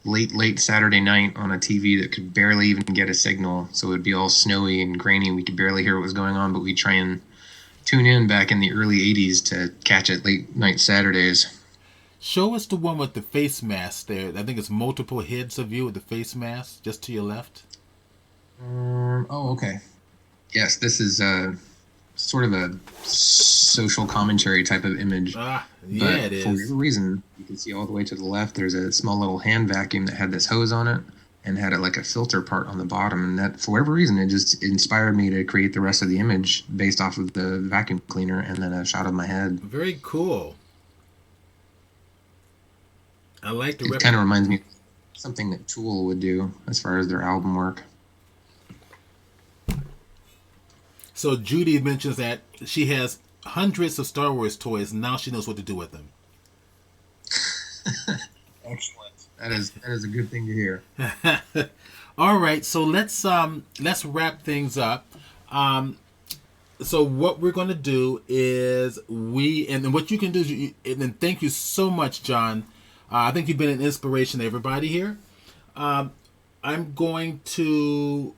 late Saturday night on a TV that could barely even get a signal. So it would be all snowy and grainy. We could barely hear what was going on, but we'd try and tune in back in the early 80s to catch it late night Saturdays. Show us the one with the face mask there. I think it's multiple heads of you with the face mask just to your left. Okay. Yes, this is sort of a social commentary type of image. It is. For whatever reason, you can see all the way to the left, there's a small little hand vacuum that had this hose on it and had like a filter part on the bottom. And that, for whatever reason, it just inspired me to create the rest of the image based off of the vacuum cleaner and then a shot of my head. Very cool. I like the. It kind of reminds me of something that Tool would do as far as their album work. So Judy mentions that she has hundreds of Star Wars toys. And now she knows what to do with them. Excellent. That is a good thing to hear. All right, so let's wrap things up. So what we're going to do is and what you can do is and thank you so much, John. I think you've been an inspiration to everybody here. I'm going to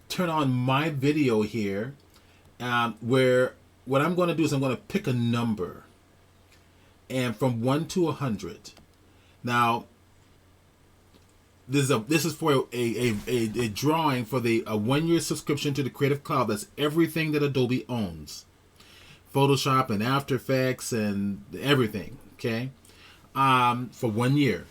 turn on my video here, where what I'm going to do is I'm going to pick a number, and from 1 to 100. Now, this is for a drawing for the 1-year subscription to the Creative Cloud. That's everything that Adobe owns, Photoshop and After Effects and everything. Okay, for 1 year.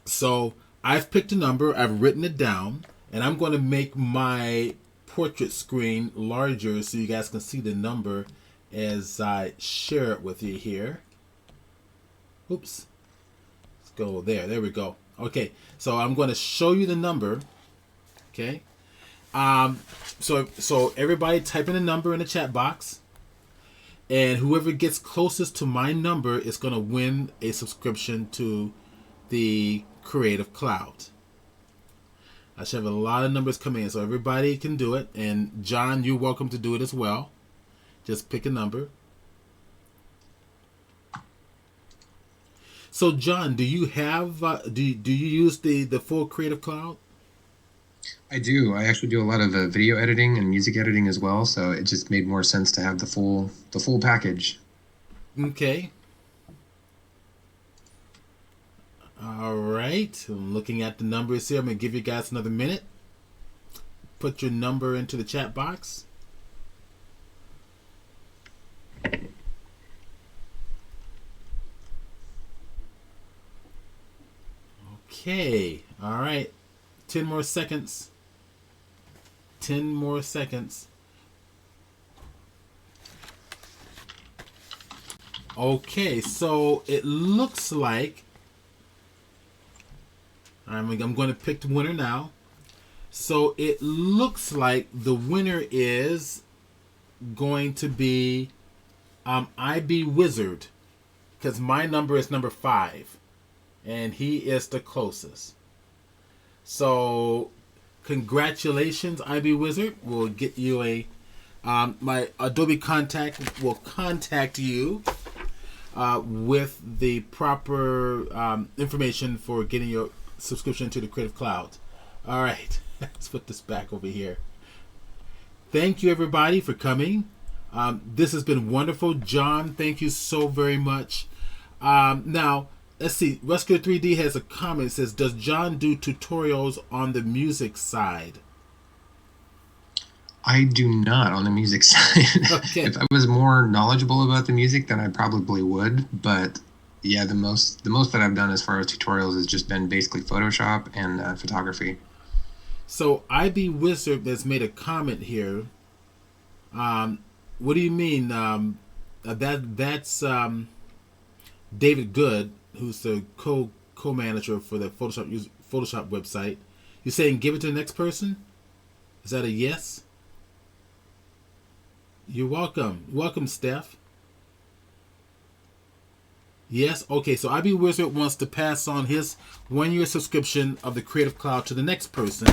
So I've picked a number, I've written it down, and I'm going to make my portrait screen larger so you guys can see the number as I share it with you here. Oops. Let's go there. There we go. Okay, so I'm going to show you the number. Okay. So everybody type in a number in the chat box. And whoever gets closest to my number is going to win a subscription to the Creative Cloud. I should have a lot of numbers coming in, so everybody can do it. And John, you're welcome to do it as well. Just pick a number. So John, do you have do you use the full Creative Cloud? I do. I actually do a lot of video editing and music editing as well, so it just made more sense to have the full package. Okay. All right. I'm looking at the numbers here. I'm gonna give you guys another minute. Put your number into the chat box. Okay. All right. 10 more seconds. 10 more seconds. Okay, so it looks like I'm going to pick the winner now. So it looks like the winner is going to be IB Wizard, because my number is number 5, and he is the closest. So congratulations, IB Wizard. We'll get you a my Adobe contact will contact you with the proper information for getting your subscription to the Creative Cloud. All right, let's put this back over here. Thank you, everybody, for coming. This has been wonderful. John, thank you so very much. Now, let's see. Rescue 3D has a comment. It says, does John do tutorials on the music side? I do not on the music side. Okay. If I was more knowledgeable about the music, then I probably would. But yeah, the most that I've done as far as tutorials has just been basically Photoshop and photography. So IB Wizard has made a comment here. What do you mean? That's David Good, who's the co-manager for the Photoshop website. You're saying give it to the next person? Is that a yes? You're welcome. Welcome, Steph. Yes? Okay, so IB Wizard wants to pass on his 1-year subscription of the Creative Cloud to the next person.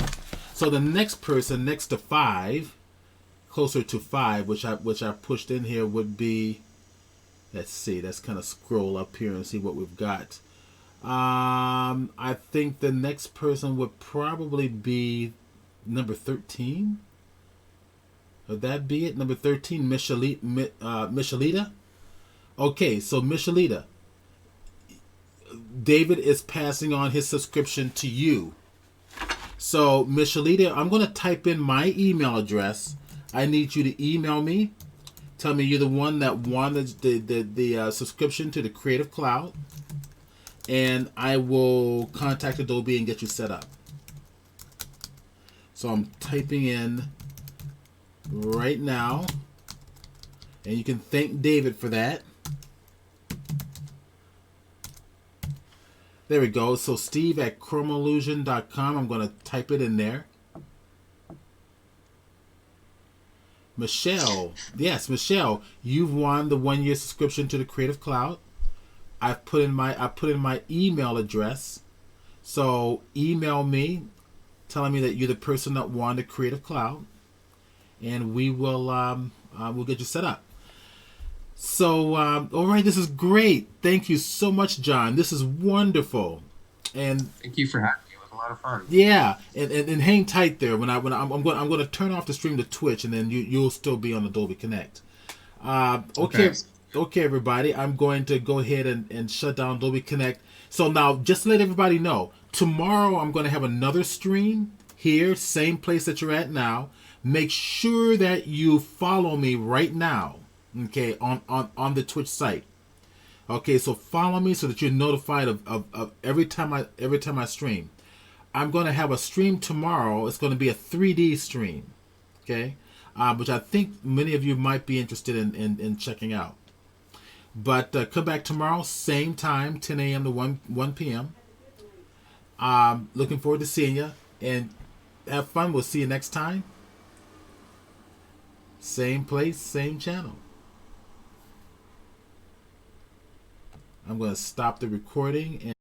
So the next person next to 5, closer to 5, which I pushed in here, would be, let's see, let's kind of scroll up here and see what we've got. I think the next person would probably be number 13. Would that be it? Number 13, Michelita. Okay, so Michelita, David is passing on his subscription to you. So Michelita, I'm going to type in my email address. I need you to email me. Tell me you're the one that won the subscription to the Creative Cloud, and I will contact Adobe and get you set up. So I'm typing in right now, and you can thank David for that. There we go. So Steve at chromallusion.com. I'm going to type it in there. Michelle, yes, Michelle, you've won the 1-year subscription to the Creative Cloud. I put in my email address. So email me, telling me that you're the person that won the Creative Cloud, and we will we'll get you set up. So all right, this is great. Thank you so much, John. This is wonderful, and Thank you for having me. It was a lot of fun. yeah, and hang tight there. I'm going to turn off the stream to Twitch, and then you'll still be on Adobe Connect. Okay, everybody. I'm going to go ahead and shut down Adobe Connect. So now, just to let everybody know, tomorrow I'm going to have another stream here, same place that you're at now. Make sure that you follow me right now, okay, on the Twitch site. Okay, so follow me so that you're notified of every time I stream. I'm going to have a stream tomorrow. It's going to be a 3D stream, okay, which I think many of you might be interested in checking out. But come back tomorrow, same time, 10 a.m. to 1 p.m. Looking forward to seeing you, and have fun. We'll see you next time. Same place, same channel. I'm going to stop the recording and